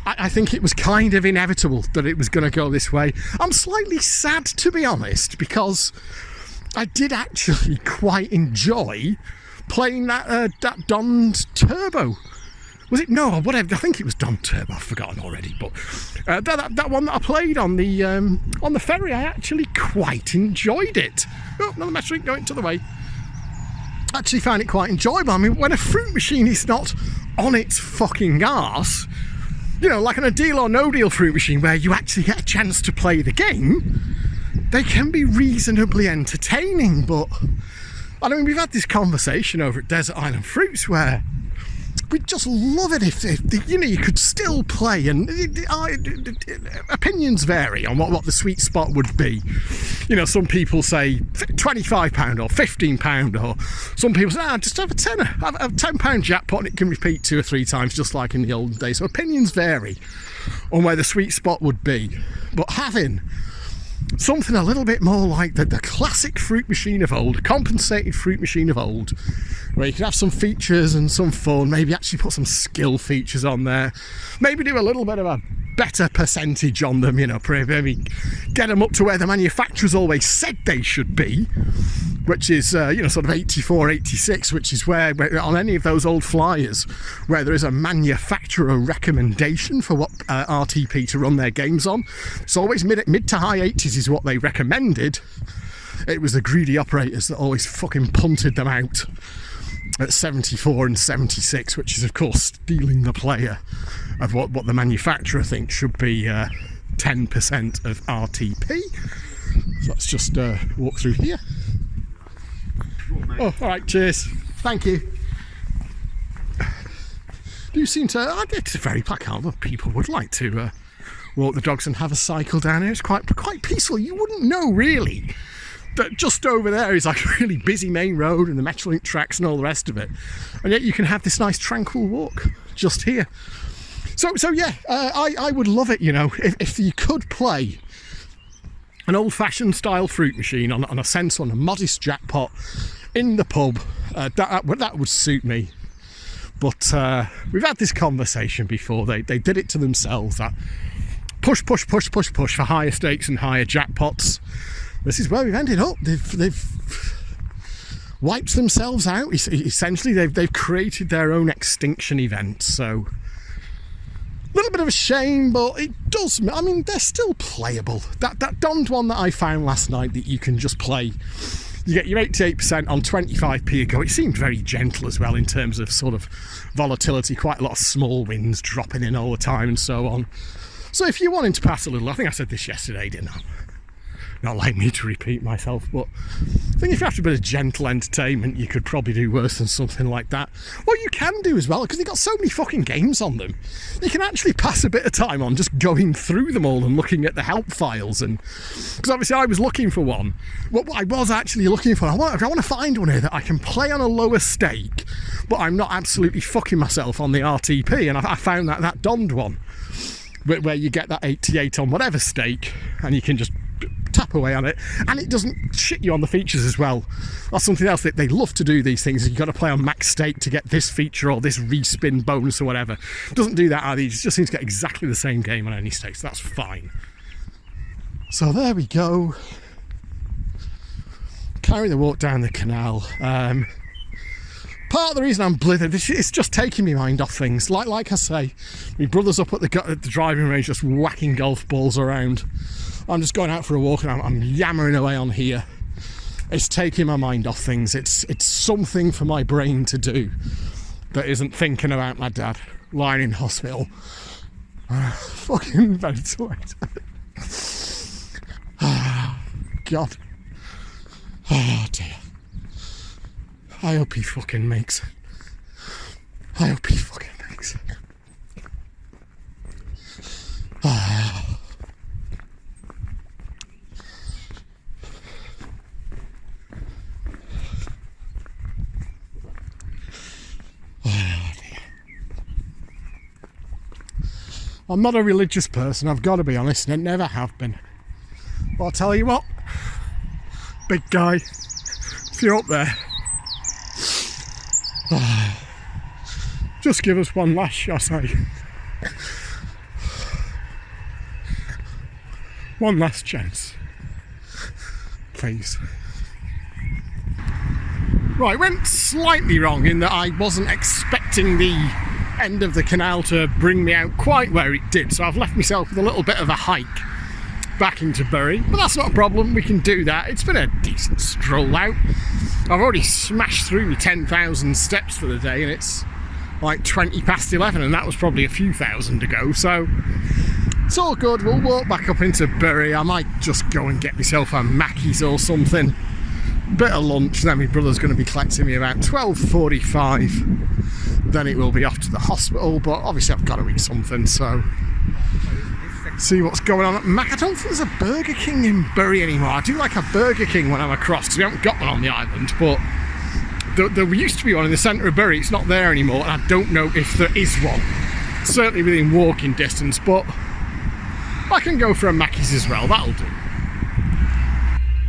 I think it was kind of inevitable that it was going to go this way. I'm slightly sad, to be honest, because I did actually quite enjoy playing that Don Turbo. Was it? No, whatever. I think it was Don Turbo. I've forgotten already. But that one that I played on the ferry, I actually quite enjoyed it. Oh, another Metrolink going to the way. Actually found it quite enjoyable. I mean, when a fruit machine is not on its fucking arse, you know, like on a deal or no deal fruit machine where you actually get a chance to play the game, they can be reasonably entertaining. But I mean, we've had this conversation over at Desert Island Fruits where we'd just love it if you know, you could still play, and opinions vary on what the sweet spot would be. You know, some people say £25 or £15, or some people say, just have a tenner, have a £10 jackpot and it can repeat 2 or 3 times just like in the olden days. So opinions vary on where the sweet spot would be, but having something a little bit more like the classic fruit machine of old, compensated fruit machine of old, where you can have some features and some fun, maybe actually put some skill features on there, maybe do a little bit of a better percentage on them, you know, maybe get them up to where the manufacturers always said they should be. which is you know, sort of 84, 86, which is where on any of those old flyers where there is a manufacturer recommendation for what RTP to run their games on. It's always mid to high 80s is what they recommended. It was the greedy operators that always fucking punted them out at 74 and 76, which is of course stealing the player of what the manufacturer thinks should be 10% of RTP. So let's just walk through here. Oh, all right, cheers. Thank you. Do you seem to? It's a very packed. People would like to walk the dogs and have a cycle down here. It's quite peaceful. You wouldn't know really that just over there is like a really busy main road and the Metrolink tracks and all the rest of it, and yet you can have this nice tranquil walk just here. So yeah, I would love it, you know, if you could play an old-fashioned style fruit machine on a sensor, on a modest jackpot in the pub. That would suit me. But we've had this conversation before. They did it to themselves. That push for higher stakes and higher jackpots. This is where we've ended up. They've wiped themselves out. Essentially, they've created their own extinction event. So a little bit of a shame, but it does. I mean, they're still playable. That Donned one that I found last night that you can just play. You get your 88% on 25p a go. It seemed very gentle as well in terms of sort of volatility. Quite a lot of small wins dropping in all the time and so on. So if you're wanting to pass a little, I think I said this yesterday, didn't I? Not like me to repeat myself, but I think if you're after a bit of gentle entertainment, you could probably do worse than something like that. What you can do as well, because they've got so many fucking games on them, you can actually pass a bit of time on just going through them all and looking at the help files. And because obviously I was looking for one. What I was actually looking for, I want to find one here that I can play on a lower stake, but I'm not absolutely fucking myself on the RTP. And I found that Donned one, where you get that 88 on whatever stake, and you can just tap away on it, and it doesn't shit you on the features as well. That's something else that they love to do, these things. You've got to play on max stake to get this feature or this respin bonus or whatever. It doesn't do that either. You just seem to get exactly the same game on any stake, so that's fine. So there we go. Carry the walk down the canal. Part of the reason I'm blithered, it's just taking my mind off things. Like I say, my brother's up at the driving range just whacking golf balls around. I'm just going out for a walk and I'm yammering away on here. It's taking my mind off things. It's something for my brain to do that isn't thinking about my dad lying in hospital. Fucking ventilator. God. Oh dear. I hope he fucking makes it. I hope he fucking makes it. I'm not a religious person, I've got to be honest, and I never have been. But I'll tell you what, big guy, if you're up there, just give us one last shot, one last chance, please. Right, went slightly wrong in that I wasn't expecting the end of the canal to bring me out quite where it did, so I've left myself with a little bit of a hike back into Bury, but that's not a problem, we can do that. It's been a decent stroll out. I've already smashed through my 10,000 steps for the day and it's like 20 past 11 and that was probably a few thousand to go, so it's all good. We'll walk back up into Bury. I might just go and get myself a Mackey's or something, bit of lunch, then my brother's going to be collecting me about 12:45. Then it will be off to the hospital, but obviously I've got to eat something, so see what's going on at Mac. I don't think there's a Burger King in Bury anymore. I do like a Burger King when I'm across, because we haven't got one on the island, but there used to be one in the centre of Bury. It's not there anymore, and I don't know if there is one. Certainly within walking distance, but I can go for a Mackey's as well, that'll do.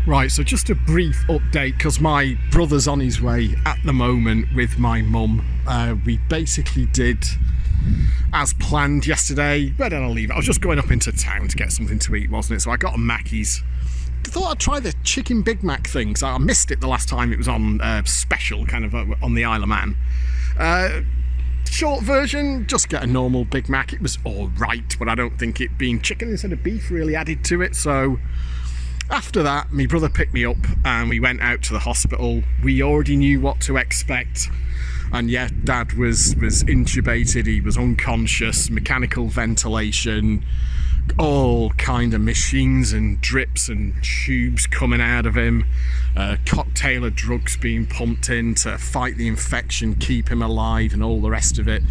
Right, so just a brief update, because my brother's on his way at the moment with my mum. We basically did as planned yesterday. Where did I leave it? I was just going up into town to get something to eat, wasn't it? So I got a Mackey's thought I'd try the chicken Big Mac thing, so I missed it the last time it was on special, kind of on the Isle of Man. Short version, just get a normal Big Mac. It was alright, but I don't think it being chicken instead of beef really added to it, so after that, my brother picked me up and we went out to the hospital. We already knew what to expect. And yeah, Dad was intubated, he was unconscious, mechanical ventilation, all kind of machines and drips and tubes coming out of him, cocktail of drugs being pumped in to fight the infection, keep him alive and all the rest of it.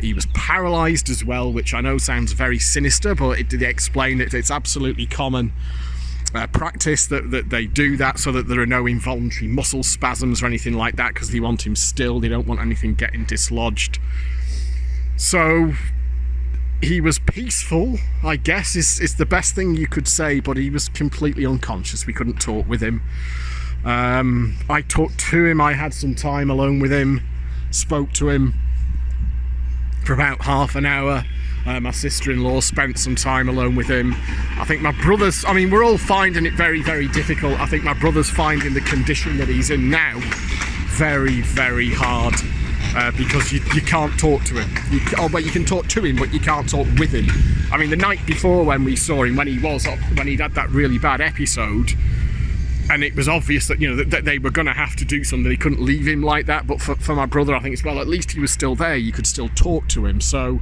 He was paralysed as well, which I know sounds very sinister, but they explain it. It's absolutely common practice that they do that so that there are no involuntary muscle spasms or anything like that, because they want him still, they don't want anything getting dislodged. So he was peaceful, I guess is the best thing you could say, but he was completely unconscious. We couldn't talk with him. I talked to him, I had some time alone with him, spoke to him for about half an hour. My sister-in-law spent some time alone with him. I think my brother's, I mean, we're all finding it very, very difficult. I think my brother's finding the condition that he's in now very, very hard, because you can't talk to him. You can talk to him, but you can't talk with him. I mean, the night before when we saw him, when he'd had that really bad episode, and it was obvious that, you know, that they were going to have to do something. They couldn't leave him like that. But for my brother, I think it's, well, at least he was still there. You could still talk to him. So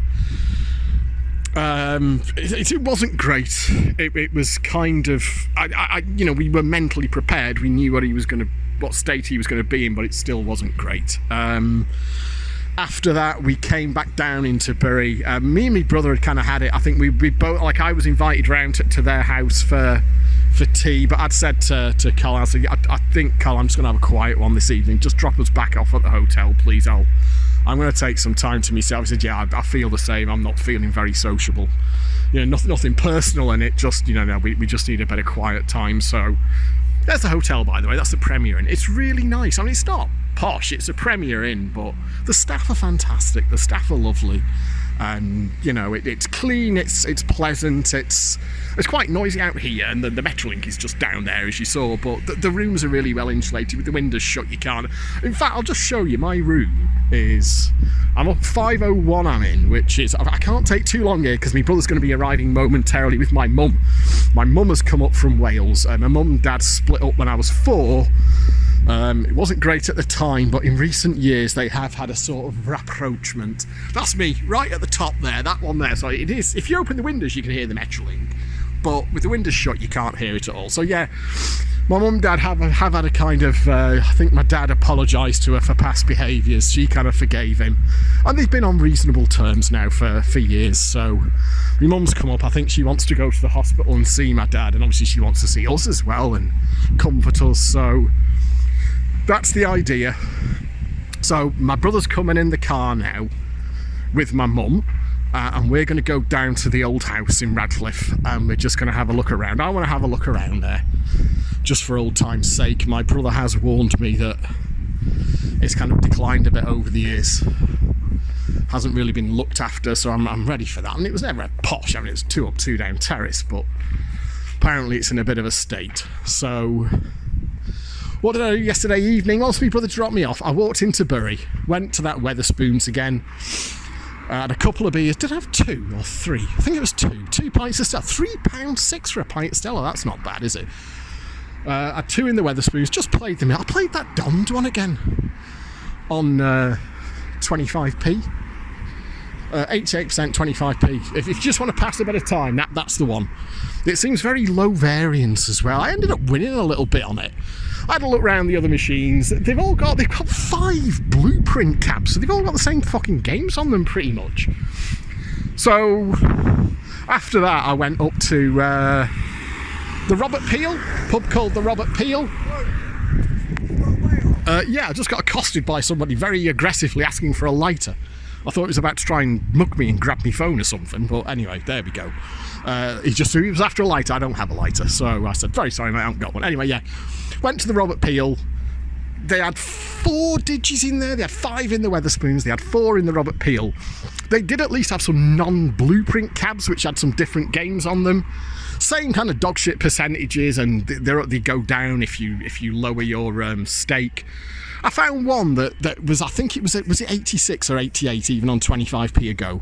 it wasn't great. It was kind of, you know, we were mentally prepared. We knew what state he was going to be in, but it still wasn't great. After that, we came back down into Bury. Me and my brother had kind of had it. I think we both, like, I was invited round to their house for tea, but I'd said to Carl, I said, I think, Carl, I'm just going to have a quiet one this evening. Just drop us back off at the hotel, please. I'm going to take some time to myself. He said, yeah, I feel the same. I'm not feeling very sociable. You know, nothing personal in it. Just, you know, we just need a bit of quiet time. So there's the hotel, by the way. That's the Premier Inn. It's really nice. I mean, it's not posh. It's a Premier Inn, but the staff are fantastic. The staff are lovely. And, you know, it's clean, it's pleasant, it's quite noisy out here, and the Metrolink is just down there, as you saw, but the rooms are really well insulated. With the windows shut, you can't. In fact, I'll just show you. My room is, I'm up 501 I'm in, which is, I can't take too long here because my brother's going to be arriving momentarily with my mum. My mum has come up from Wales. My mum and dad split up when I was 4. It wasn't great at the time, but in recent years they have had a sort of rapprochement. That's me, right at the top there, that one there. So it is, if you open the windows you can hear the Metrolink, but with the windows shut you can't hear it at all. So yeah, my mum and dad have had a kind of, I think my dad apologised to her for past behaviours. She kind of forgave him. And they've been on reasonable terms now for years. So my mum's come up. I think she wants to go to the hospital and see my dad. And obviously she wants to see us as well and comfort us. So that's the idea. So my brother's coming in the car now with my mum. And we're going to go down to the old house in Radcliffe and we're just going to have a look around. I want to have a look around there, just for old time's sake. My brother has warned me that it's kind of declined a bit over the years. Hasn't really been looked after, so I'm ready for that. And it was never a posh, I mean, it was 2 up, 2 down terrace, but apparently it's in a bit of a state. So what did I do yesterday evening? Once my brother dropped me off, I walked into Bury, went to that Wetherspoons again. Had a couple of beers. Did I have 2 or 3? I think it was 2. 2 pints of Stella. £3.6 for a pint of Stella. That's not bad, is it? I had 2 in the Wetherspoons. Just played them. I played that Dond one again on 25p. 88%, 25p. If you just want to pass a bit of time, that's the one. It seems very low variance as well. I ended up winning a little bit on it. I had a look around the other machines. They've got 5 blueprint cabs, so they've all got the same fucking games on them pretty much. So after that I went up to the Robert Peel, pub called the Robert Peel. Yeah, I just got accosted by somebody very aggressively asking for a lighter. I thought he was about to try and muck me and grab my phone or something, but anyway, there we go. He was after a lighter. I don't have a lighter, so I said, very sorry mate, I haven't got one. Anyway, yeah, went to the Robert Peel, They had 4 digis in there. They had 5 in the Wetherspoons. They had 4 in the Robert Peel. They did at least have some non-blueprint cabs, which had some different games on them. Same kind of dog shit percentages, and they go down if you lower your stake. I found one that was, I think was it 86 or 88 even on 25p a go.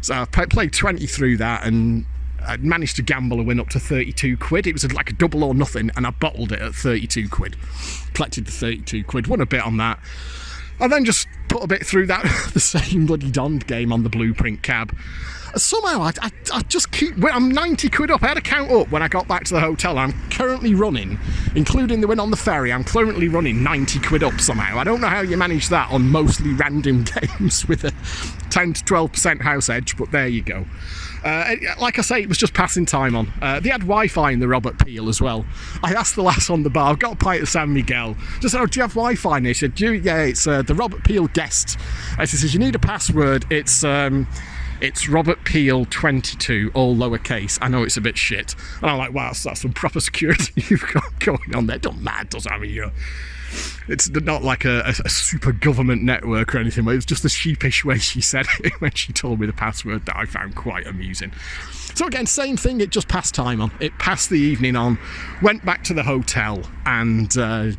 So I played 20 through that, and I managed to gamble a win up to 32 quid. It was like a double or nothing, and I bottled it at 32 quid. Collected the 32 quid, won a bit on that. I then just put a bit through that, the same bloody Donned game on the blueprint cab. Somehow I just keep, I'm 90 quid up. I had to count up when I got back to the hotel. I'm currently running, including the win on the ferry, I'm currently running 90 quid up somehow. I don't know how you manage that on mostly random games with a 10 to 12% house edge, but there you go. Like I say, it was just passing time on. They had Wi-Fi in the Robert Peel as well. I asked the lass on the bar, I've got a pint of San Miguel. Just said, oh, do you have Wi-Fi? And they said, yeah, it's the Robert Peel guest. And she says, you need a password. It's Robert Peel 22, all lowercase. I know it's a bit shit. And I'm like, wow, that's some proper security you've got going on there. Don't mad, does it? I mean, it's not like a super government network or anything, but it was just the sheepish way she said it when she told me the password that I found quite amusing. So again, same thing, it just passed time on. It passed the evening on, went back to the hotel, and I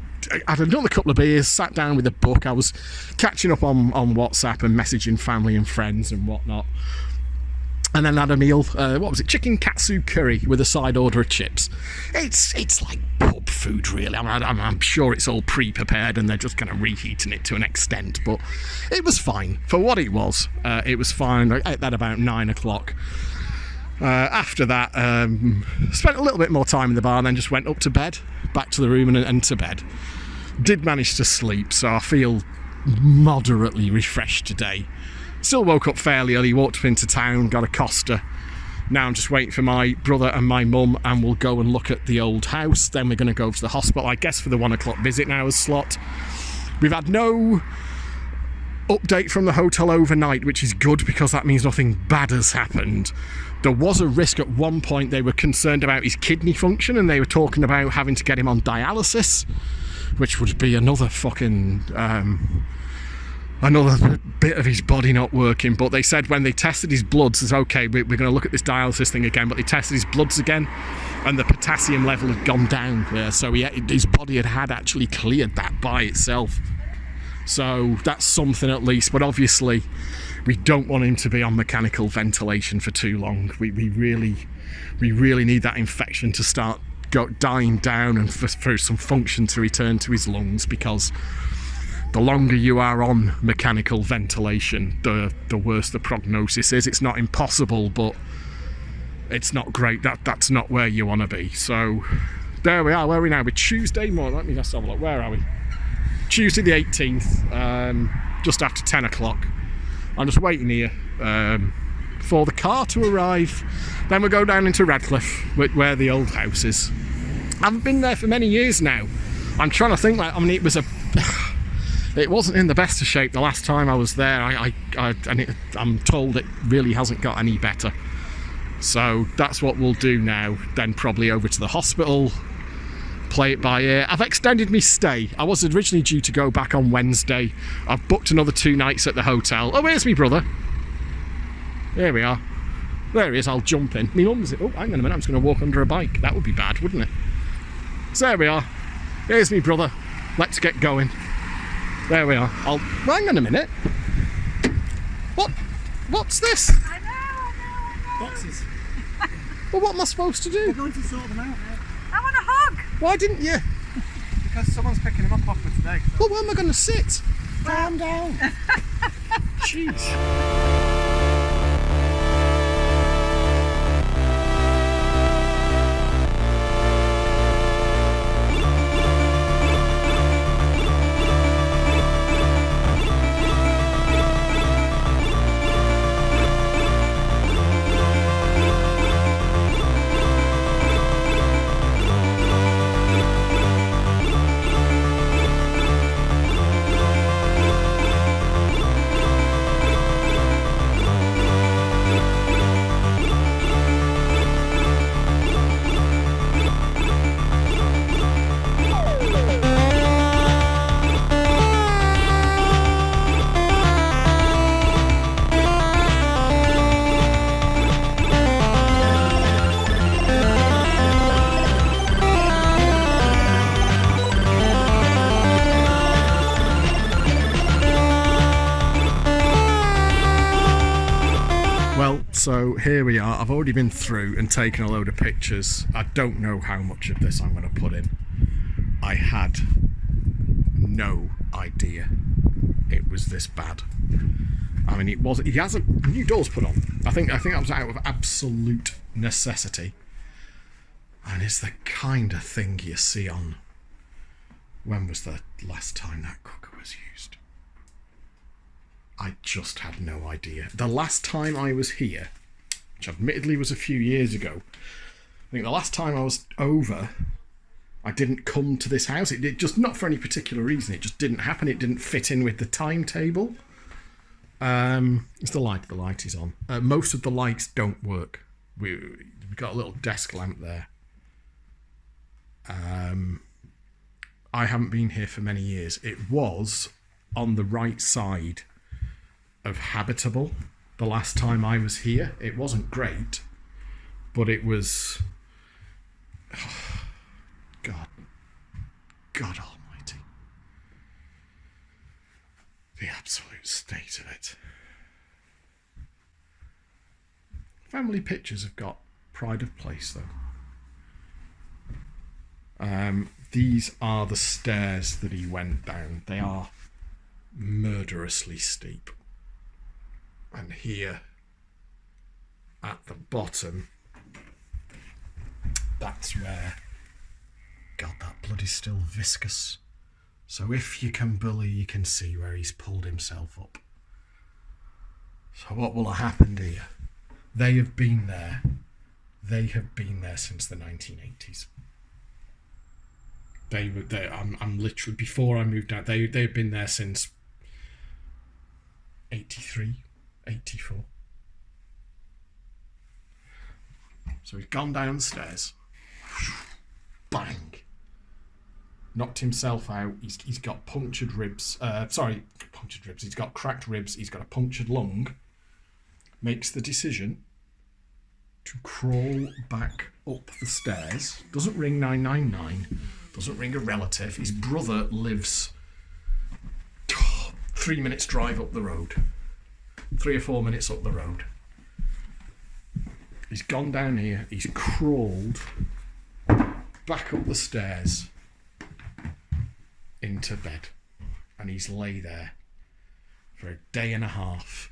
had another couple of beers, sat down with a book. I was catching up on WhatsApp and messaging family and friends and whatnot. And then had a meal, what was it, chicken katsu curry with a side order of chips. It's like pub food, really. I'm sure it's all pre-prepared and they're just kind of reheating it to an extent, but it was fine. For what it was fine. I ate that about 9 o'clock. After that, spent a little bit more time in the bar and then just went up to bed, back to the room and to bed. Did manage to sleep, so I feel moderately refreshed today. Still woke up fairly early, walked up into town, got a Costa. Now I'm just waiting for my brother and my mum, and we'll go and look at the old house. Then we're going to go to the hospital, I guess, for the 1 o'clock visit hours slot. We've had no update from the hotel overnight, which is good because that means nothing bad has happened. There was a risk at one point. They were concerned about his kidney function, and they were talking about having to get him on dialysis, which would be another fucking another bit of his body not working. But they said when they tested his bloods, it's okay, we're going to look at this dialysis thing again. But they tested his bloods again, and the potassium level had gone down. Yeah, so his body had actually cleared that by itself. So that's something at least. But obviously, we don't want him to be on mechanical ventilation for too long. We really need that infection to start dying down and for some function to return to his lungs, because the longer you are on mechanical ventilation, the worse the prognosis is. It's not impossible, but it's not great. That's not where you want to be. So there we are. Where are we now? We're Tuesday morning. Let me just have a look. Where are we? Tuesday the 18th, just after 10 o'clock. I'm just waiting here for the car to arrive. Then we'll go down into Radcliffe, where the old house is. I haven't been there for many years now. I'm trying to think, like, I mean, it wasn't in the best of shape the last time I was there. I'm told it really hasn't got any better. So that's what we'll do now. Then probably over to the hospital, play it by ear. I've extended my stay. I was originally due to go back on Wednesday. I've booked another 2 nights at the hotel. Oh, here's me brother. There we are. There he is. I'll jump in. My mum's... Oh, hang on a minute. I'm just going to walk under a bike. That would be bad, wouldn't it? So there we are. Here's me brother. Let's get going. There we are. Hang on a minute. What's this? I know. Boxes. Well, what am I supposed to do? We're going to sort them out now. I want a hug. Why didn't you? Because someone's picking them up off me today. Well, where am I going to sit? Calm down. Jeez. So here we are. I've already been through and taken a load of pictures. I don't know how much of this I'm going to put in. I had no idea it was this bad. I mean, it was. He has a new doors put on. I think that was out of absolute necessity, and it's the kind of thing you see on. When was the last time that cooker was used? I just had no idea. The last time I was here, which admittedly was a few years ago, I think the last time I was over, I didn't come to this house. It just, not for any particular reason, it just didn't happen. It didn't fit in with the timetable. It's the light is on. Most of the lights don't work. We've got a little desk lamp there. I haven't been here for many years. It was on the right side of habitable the last time I was here. It wasn't great, but it was... God almighty. The absolute state of it. Family pictures have got pride of place, though. These are the stairs that he went down. They are murderously steep. And here, at the bottom, that's where... God, that blood is still viscous. So if you can bully, you can see where he's pulled himself up. So what will have happened here? They have been there. They have been there since the 1980s. They were there. I'm literally, before I moved out, they've been there since 83, 84. So he's gone downstairs. Bang. Knocked himself out. He's got punctured ribs. Punctured ribs. He's got cracked ribs. He's got a punctured lung. Makes the decision to crawl back up the stairs. Doesn't ring 999. Doesn't ring a relative. His brother lives 3 minutes drive up the road. 3 or 4 minutes up the road. He's gone down here. He's crawled back up the stairs into bed, and he's lay there for a day and a half.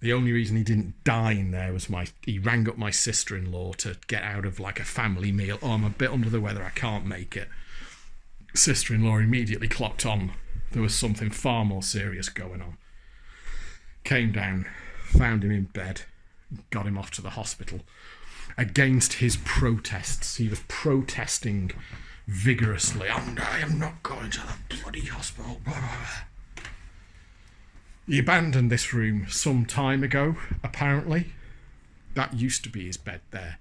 The only reason he didn't die in there was he rang up my sister-in-law to get out of like a family meal. Oh, I'm a bit under the weather, I can't make it. Sister-in-law immediately clocked on there was something far more serious going on. Came down, found him in bed, got him off to the hospital. Against his protests, he was protesting vigorously. I am not going to the bloody hospital. He abandoned this room some time ago, apparently. That used to be his bed there.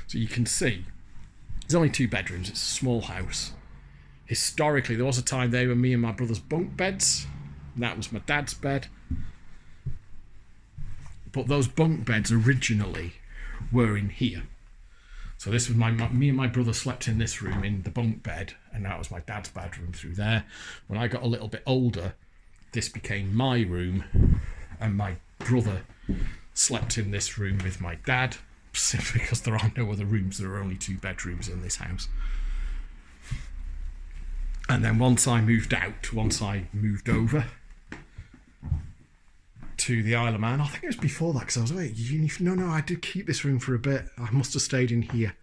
So you can see, there's only 2 bedrooms, it's a small house. Historically, there was a time they were me and my brother's bunk beds. And that was my dad's bed. But those bunk beds originally were in here. So this was me and my brother slept in this room in the bunk bed, and that was my dad's bedroom through there. When I got a little bit older, this became my room, and my brother slept in this room with my dad, simply because there are no other rooms. There are only 2 bedrooms in this house. And then once I moved over to the Isle of Man, I think it was before that, because I was away. No, I did keep this room for a bit. I must have stayed in here.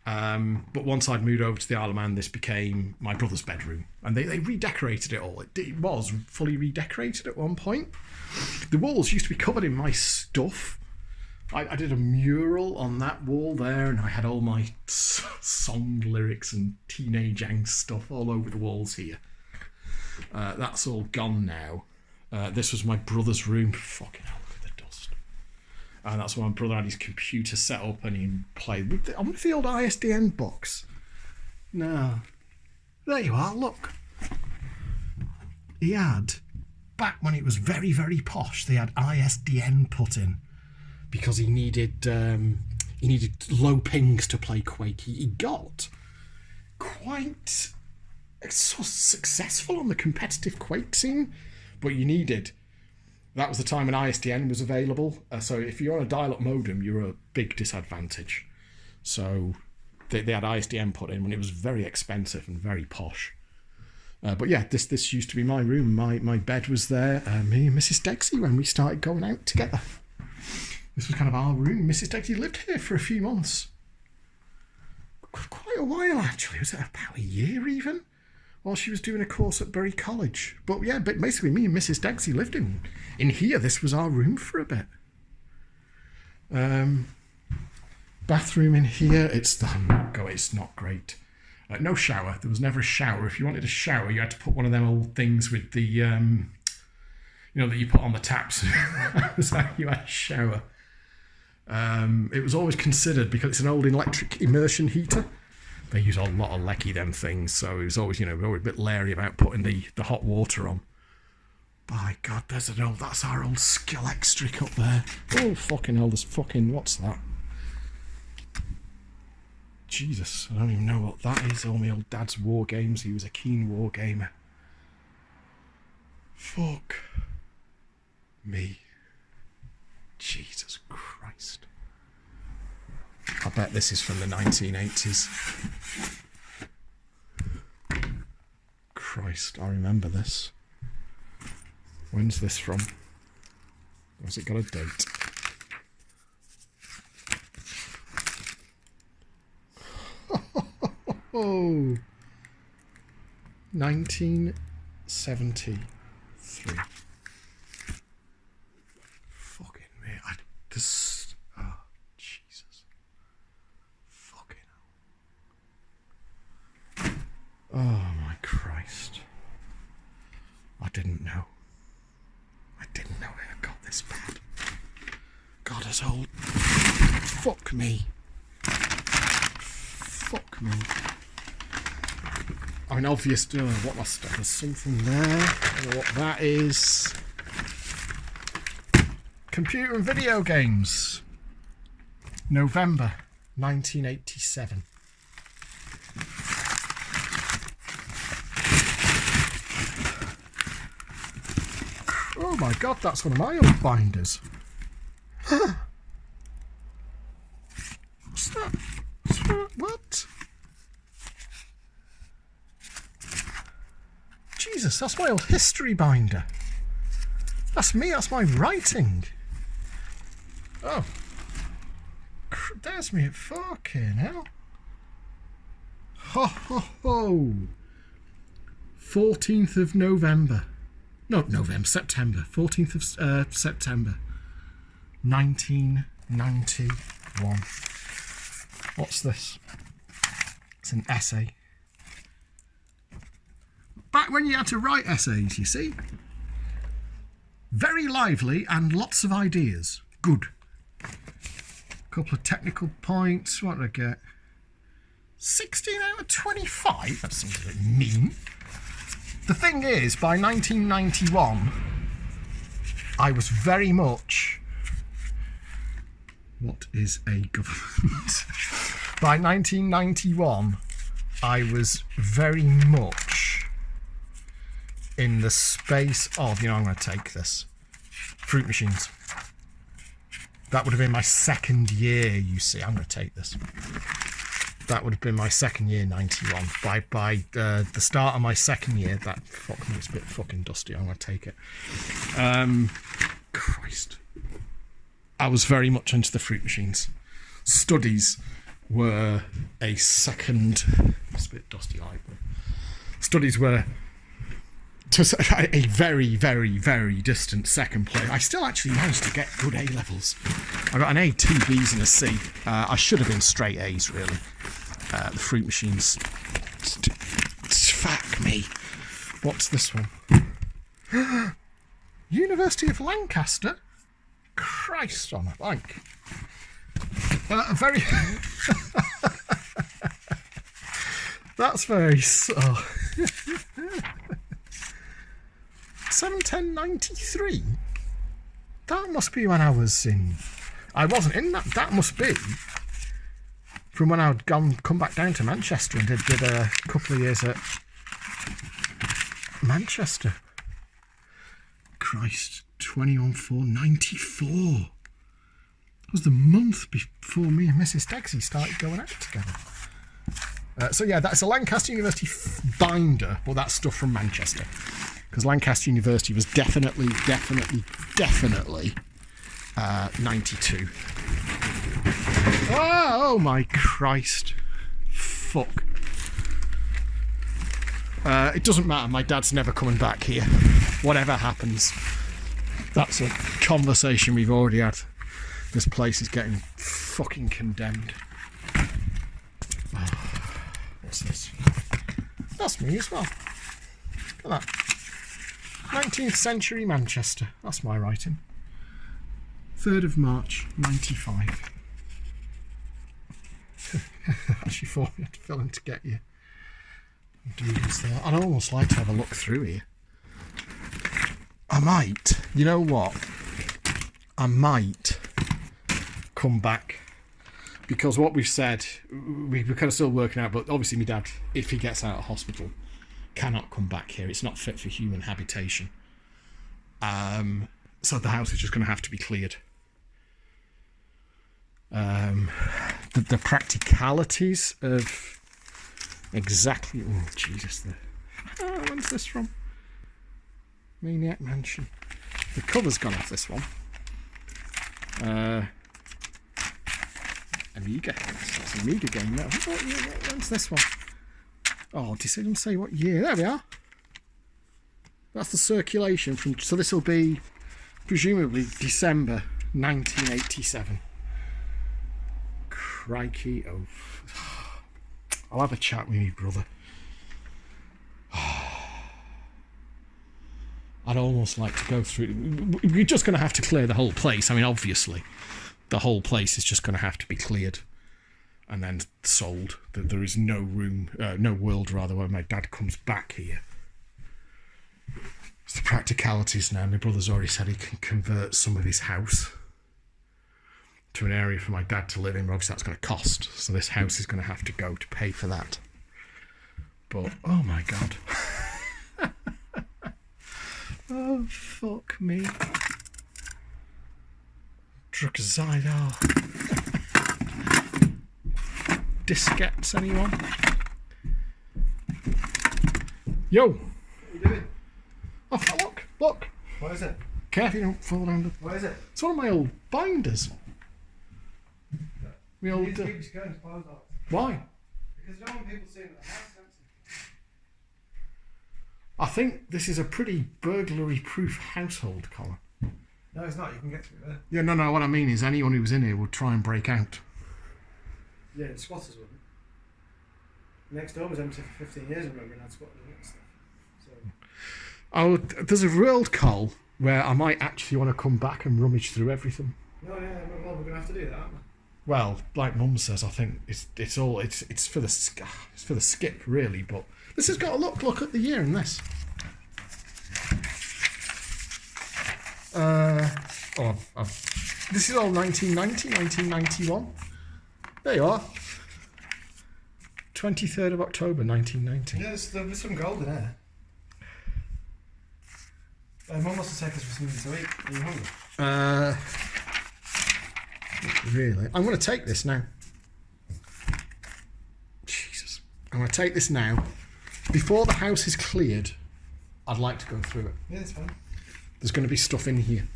But once I'd moved over to the Isle of Man, this became my brother's bedroom. And they redecorated it all. It was fully redecorated at one point. The walls used to be covered in my stuff. I did a mural on that wall there, and I had all my song lyrics and teenage angst stuff all over the walls here. That's all gone now. This was my brother's room. Fucking hell, look at the dust. And that's where my brother had his computer set up, and he played with the old ISDN box. No. There you are, look. He had, back when it was very, very posh, they had ISDN put in. Because he needed low pings to play Quake. He got quite so successful on the competitive Quake scene, but you needed That was the time when ISDN was available. So if you're on a dial-up modem, you're a big disadvantage. So they had ISDN put in when it was very expensive and very posh. But yeah, this used to be my room. My bed was there. Me and Mrs. Dexy when we started going out together. This was kind of our room. Mrs. Dexy lived here for a few months. Quite a while, actually. Was it about a year even? While she was doing a course at Bury College. But yeah, basically me and Mrs. Dexy lived in here. This was our room for a bit. Bathroom in here. It's not great. No shower. There was never a shower. If you wanted a shower, you had to put one of them old things with the, you know, that you put on the taps. That was how you had a shower. It was always considered, because it's an old electric immersion heater, they use a lot of lecky them things, so it was always, you know, always a bit leery about putting the hot water on. By God, that's our old Skelestric up there. Oh, fucking hell, there's fucking, what's that? Jesus, I don't even know what that is. All my old dad's war games. He was a keen war gamer. Fuck me. Jesus Christ. I bet this is from the 1980s. Christ, I remember this. When's this from? Has it got a date? Oh, 1973. Fucking me. Oh, Jesus. Fucking hell. Oh, my Christ. I didn't know. It had got this bad. God, it's old. Fuck me. Fuck me. I mean, obvious. What my stuff? There's something there. I don't know what that is. Computer and video games. November 1987. Oh my God, that's one of my old binders. What's that? What? Jesus, that's my old history binder. That's me, that's my writing. Oh. There's me, fucking hell. Ho ho ho. 14th of November. No, September. 14th of September. 1991. What's this? It's an essay. Back when you had to write essays, you see. Very lively and lots of ideas. Good. Couple of technical points. What did I get? 16 out of 25? That seems a bit mean. The thing is, by 1991, I was very much... What is a government? By 1991, I was very much in the space of, you know, I'm going to take this. Fruit machines. That would have been my second year, you see. I'm going to take this. That would have been my second year, 91. By the start of my second year, that fucking was a bit fucking dusty. I'm going to take it. Christ. I was very much into the fruit machines. Studies were a second... It's a bit dusty light, but... Studies were to a very, very, very distant second place. I still actually managed to get good A-levels. I got an A, 2 Bs and a C. I should have been straight A's, really. The fruit machines. Fuck me. What's this one? University of Lancaster? Christ on a bike. Very... That's very... 7/10/93? That must be when I was in... I wasn't in that. That must be from when I'd come back down to Manchester and did a couple of years at Manchester. Christ. 21/4/94. That was the month before me and Mrs. Deggsy started going out together. So yeah, that's a Lancaster University binder, but that's stuff from Manchester. Because Lancaster University was definitely 92. Oh my Christ. Fuck. It doesn't matter, my dad's never coming back here. Whatever happens. That's a conversation we've already had. This place is getting fucking condemned. Oh, what's this? That's me as well. Look at that. 19th century Manchester. That's my writing. 3rd of March, 95. Actually thought we had to fill in to get you. I'd almost like to have a look through here. I might. You know what? I might come back. Because what we've said, we're kind of still working out, but obviously my dad, if he gets out of hospital, cannot come back here. It's not fit for human habitation. So the house is just going to have to be cleared. The practicalities of exactly... Oh, Jesus. When's this from? Maniac Mansion. The cover's gone off this one. Amiga. That's an Amiga game now. When's this one? Oh, did it even say what year? There we are. That's the circulation from... So this will be presumably December 1987. Crikey. Oh. I'll have a chat with my brother. I'd almost like to go through... We're just going to have to clear the whole place. I mean, obviously, the whole place is just going to have to be cleared and then sold. There is no room, no world rather, where my dad comes back here. It's the practicalities now. My brother's already said he can convert some of his house to an area for my dad to live in. Obviously, that's going to cost. So this house is going to have to go to pay for that. But, oh my God. Oh, fuck me. Druxidar. Diskettes, anyone? Yo! What are you doing? Oh, look! What is it? Careful you don't fall down the... What is it? It's one of my old binders. My You old... need to keep your curtains closed off. Why? Because you don't want people seeing it at the house, don't you? I think this is a pretty burglary-proof household, Colin. No, it's not. You can get through there. Yeah, no, what I mean is anyone who was in here would try and break out. Yeah, the squatters wouldn't. Next door was empty for 15 years, I remember, and had squatters in it and stuff. So. There's a world, Col, where I might actually want to come back and rummage through everything. No, yeah, well, we're going to have to do that, aren't we? Well, like Mum says, I think it's for the skip really. But this has got a look at the year in this. This is all 1990, 1991. There you are. 23rd of October, 1990. Yeah, there's some gold in there. Mum wants to take us for something to eat. Are you hungry? Really? I'm going to take this now. Jesus. I'm going to take this now. Before the house is cleared, I'd like to go through it. Yeah, it's fine. There's going to be stuff in here.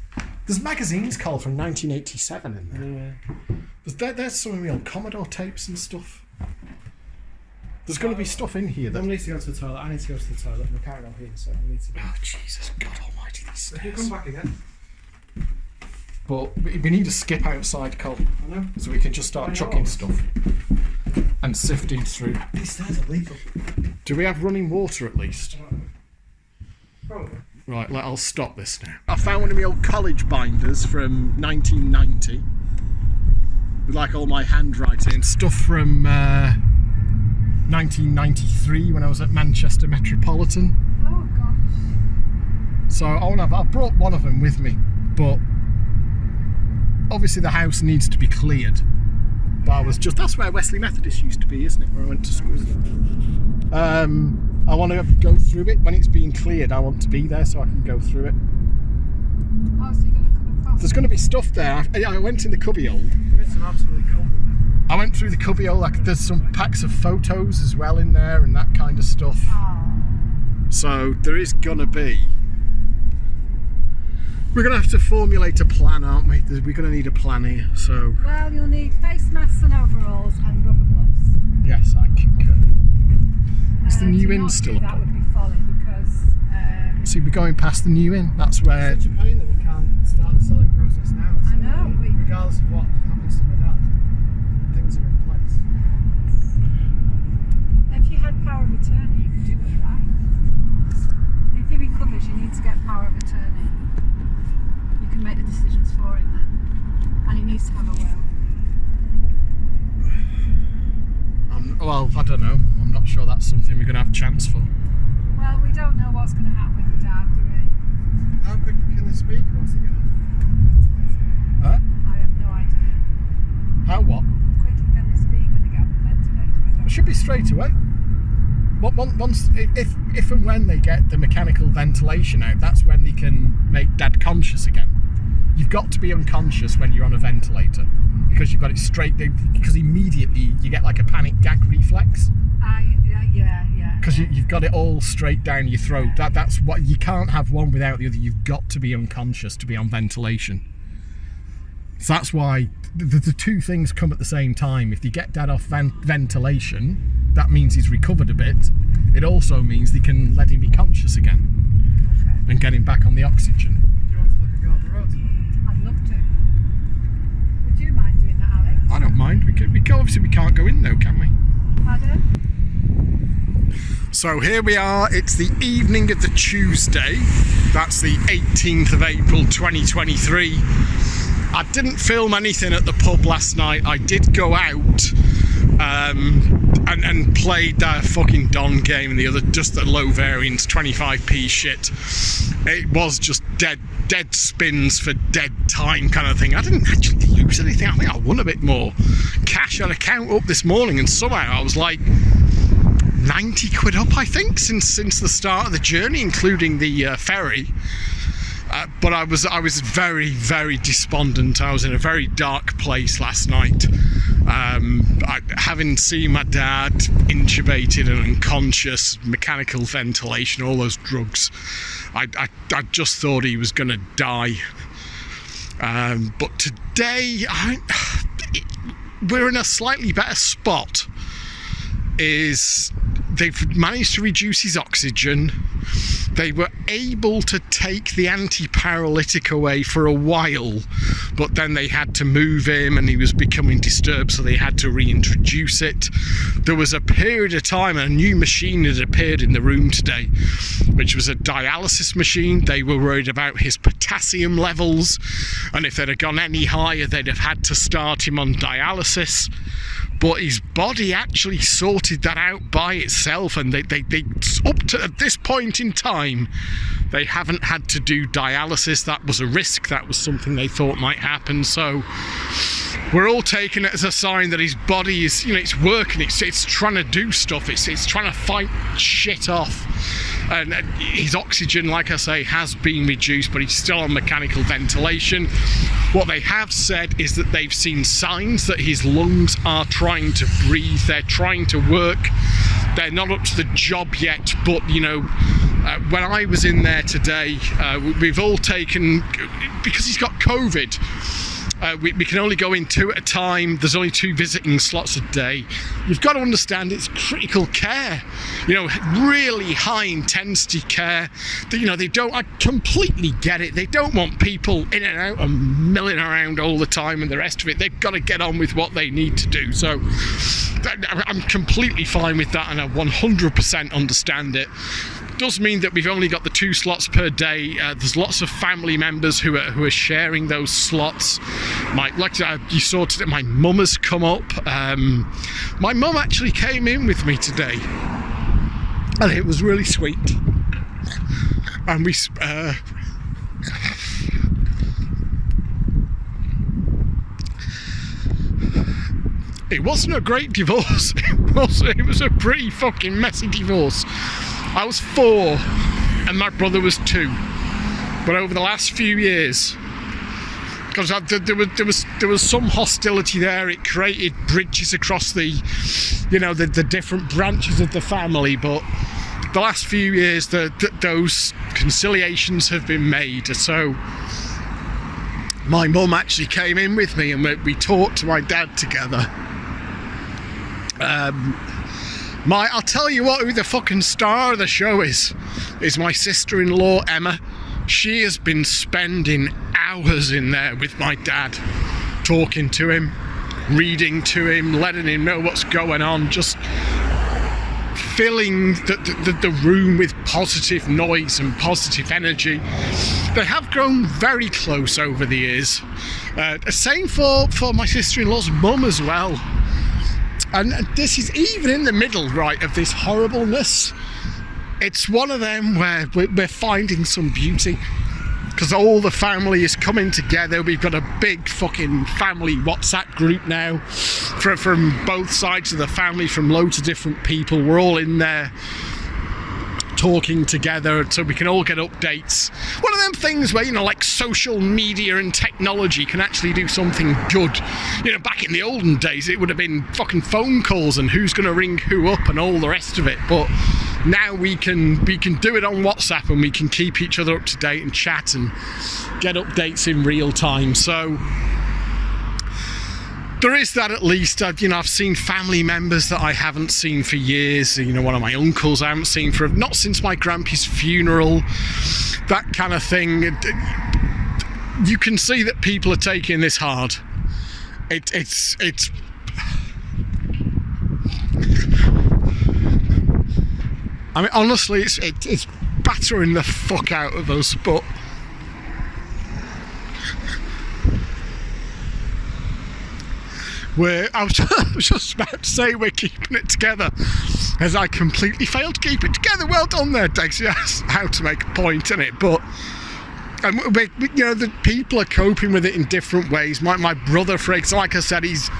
There's magazines, Carl, from 1987 in there. Yeah. There's some of my old Commodore tapes and stuff. There's going to be stuff in here. Mum needs to go to the toilet. I need to go to the toilet. We can't go here, so I need to... Oh, Jesus. God almighty, these If you stairs. come back again. But we need to skip outside, Col, I know. so we can just start chucking stuff and sifting through. These stairs are legal. Do we have running water at least? Probably. Right, I'll stop this now. I found one of my old college binders from 1990 with like all my handwriting and stuff from 1993 when I was at Manchester Metropolitan. Oh gosh. So I brought one of them with me, but obviously the house needs to be cleared. But that's where Wesley Methodist used to be, isn't it? Where I went to school. I want to go through it when it's being cleared. I want to be there so I can go through it. Oh there's going to be stuff there. I went in the cubbyhole. There's some absolute gold in I went through the cubbyhole. Like, there's some packs of photos as well in there and that kind of stuff. So there is going to be. We're going to have to formulate a plan, aren't we? We're going to need a plan here. So. Well, you'll need face masks and overalls and rubber gloves. Yes, I concur. Is the new inn still That up? would be folly because. See, we're going past the new inn. That's where. It's such a pain that we can't start the selling process now. So I know. regardless of what happens to my dad, things are in place. If you had power of attorney, you could do it, right? If he recovers, you need to get power of attorney. You can make the decisions for him then. And he needs to have a will. Well, I don't know. I'm not sure that's something we're going to have a chance for. Well, we don't know what's going to happen with your dad, do we? How quick can they speak once they get off? Huh? I have no idea. How what? Quickly can they speak when they get off the ventilator? I don't It should be straight away. Once, if and when they get the mechanical ventilation out, that's when they can make Dad conscious again. You've got to be unconscious when you're on a ventilator because you've got it straight. Because immediately you get like a panic gag reflex. Yeah. Because you've got it all straight down your throat. That's what you can't have one without the other. You've got to be unconscious to be on ventilation. So that's why the two things come at the same time. If you get Dad off ventilation, that means he's recovered a bit. It also means they can let him be conscious again and get him back on the oxygen. Do you want to look at Garden Road? I'd love to. Would you mind doing that, Alex? I don't mind. Obviously we can't go in though, can we? Pardon? So here we are, it's the evening of the Tuesday, that's the 18th of April 2023. I didn't film anything at the pub last night. I did go out and played that fucking Don game and just the low variance 25p shit. It was just dead spins for dead time kind of thing. I didn't actually lose anything. I think I won a bit more cash on account up this morning, and somehow I was like 90 quid up, I think, since the start of the journey, including the ferry. But I was very, very despondent. I was in a very dark place last night. Having seen my dad intubated and unconscious, mechanical ventilation, all those drugs, I just thought he was going to die. But today, we're in a slightly better spot. They've managed to reduce his oxygen. They were able to take the anti-paralytic away for a while, but then they had to move him and he was becoming disturbed, so they had to reintroduce it. There was a period of time a new machine had appeared in the room today, which was a dialysis machine. They were worried about his potassium levels, and if they'd have gone any higher, they'd have had to start him on dialysis. But his body actually sorted that out by itself, and they up to at this point in time, they haven't had to do dialysis. That was a risk. That was something they thought might happen. So we're all taking it as a sign that his body is, it's working. It's trying to do stuff. It's trying to fight shit off. And his oxygen, like I say, has been reduced, but he's still on mechanical ventilation. What they have said is that they've seen signs that his lungs are trying to breathe, they're trying to work. They're not up to the job yet, but when I was in there today, we've all taken, because he's got COVID, we can only go in 2 at a time. There's only 2 visiting slots a day. You've got to understand it's critical care, really high intensity care. They don't, I completely get it. They don't want people in and out and milling around all the time and the rest of it. They've got to get on with what they need to do. So I'm completely fine with that, and I 100% understand it. Does mean that we've only got the 2 slots per day. There's lots of family members who are sharing those slots. You saw today, my mum has come up. My mum actually came in with me today, and it was really sweet. And we it wasn't a great divorce. It was a pretty fucking messy divorce. I was 4 and my brother was 2. But over the last few years, because there was some hostility there. It created bridges across the different branches of the family, but the last few years those conciliations have been made. So my mum actually came in with me and we talked to my dad together. I'll tell you what, who the fucking star of the show is my sister-in-law Emma. She has been spending hours in there with my dad, talking to him, reading to him, letting him know what's going on, just filling the room with positive noise and positive energy. They have grown very close over the years. Same for my sister-in-law's mum as well. And this is even in the middle, right, of this horribleness. It's one of them where we're finding some beauty, because all the family is coming together. We've got a big fucking family WhatsApp group now from both sides of the family, from loads of different people. We're all in there talking together so we can all get updates. One of them things where, like social media and technology can actually do something good. Back in the olden days it would have been fucking phone calls and who's going to ring who up and all the rest of it, but now we can do it on WhatsApp and we can keep each other up to date and chat and get updates in real time. So there is that at least. I've seen family members that I haven't seen for years. One of my uncles I haven't seen for not since my grandpa's funeral. That kind of thing. You can see that people are taking this hard. It's. I mean, honestly, it's battering the fuck out of us, but I was just about to say we're keeping it together, as I completely failed to keep it together. Well done there, Daisy. That's how to make a point in it, but the people are coping with it in different ways. My brother, for example, like I said, he's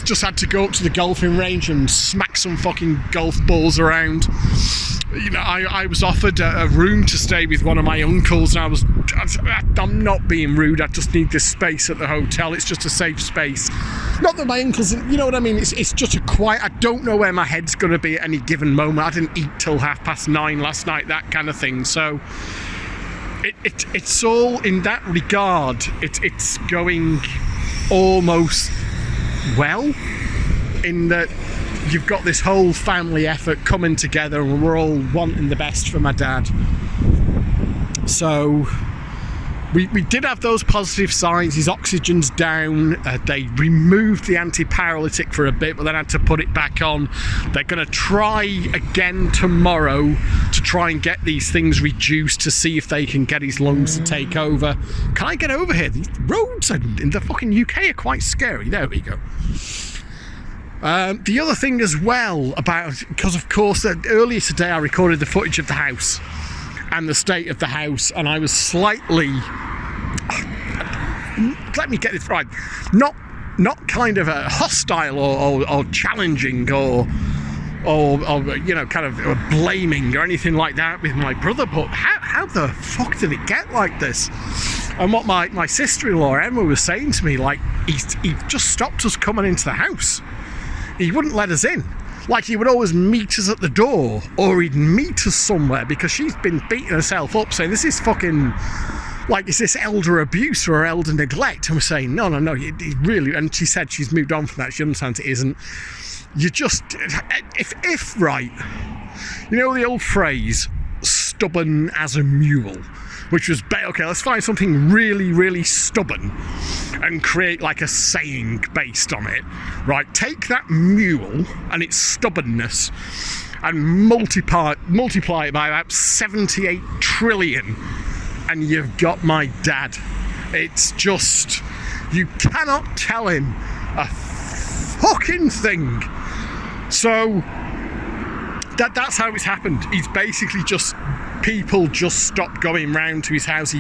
just had to go up to the golfing range and smack some fucking golf balls around. I was offered a room to stay with one of my uncles, and I'm not being rude, I just need this space at the hotel. It's just a safe space. Not that my uncle's, you know what I mean, it's just a quiet, I don't know where my head's going to be at any given moment. I didn't eat till 9:30 last night, that kind of thing. So it's all, in that regard, it's going almost well, in that you've got this whole family effort coming together and we're all wanting the best for my dad. So we did have those positive signs. His oxygen's down. They removed the anti-paralytic for a bit, but then had to put it back on. They're going to try again tomorrow to try and get these things reduced to see if they can get his lungs to take over. Can I get over here? These roads in the fucking UK are quite scary. There we go. The other thing as well because of course earlier today I recorded the footage of the house and the state of the house, and I was slightly, let me get this right, not kind of a hostile or challenging or kind of blaming or anything like that with my brother, but how the fuck did it get like this? And what my sister-in-law Emma was saying to me, like, he just stopped us coming into the house. He wouldn't let us in. Like, he would always meet us at the door, or he'd meet us somewhere, because she's been beating herself up saying this is fucking, like, is this elder abuse or elder neglect? And we're saying no, he really, and she said she's moved on from that. She understands it isn't. You just, if right, the old phrase, stubborn as a mule, which was, okay, let's find something really, really stubborn and create like a saying based on it, right? Take that mule and its stubbornness and multiply it by about 78 trillion, and you've got my dad. It's just, you cannot tell him a fucking thing. So that's how it's happened. He's basically just, people just stopped going round to his house.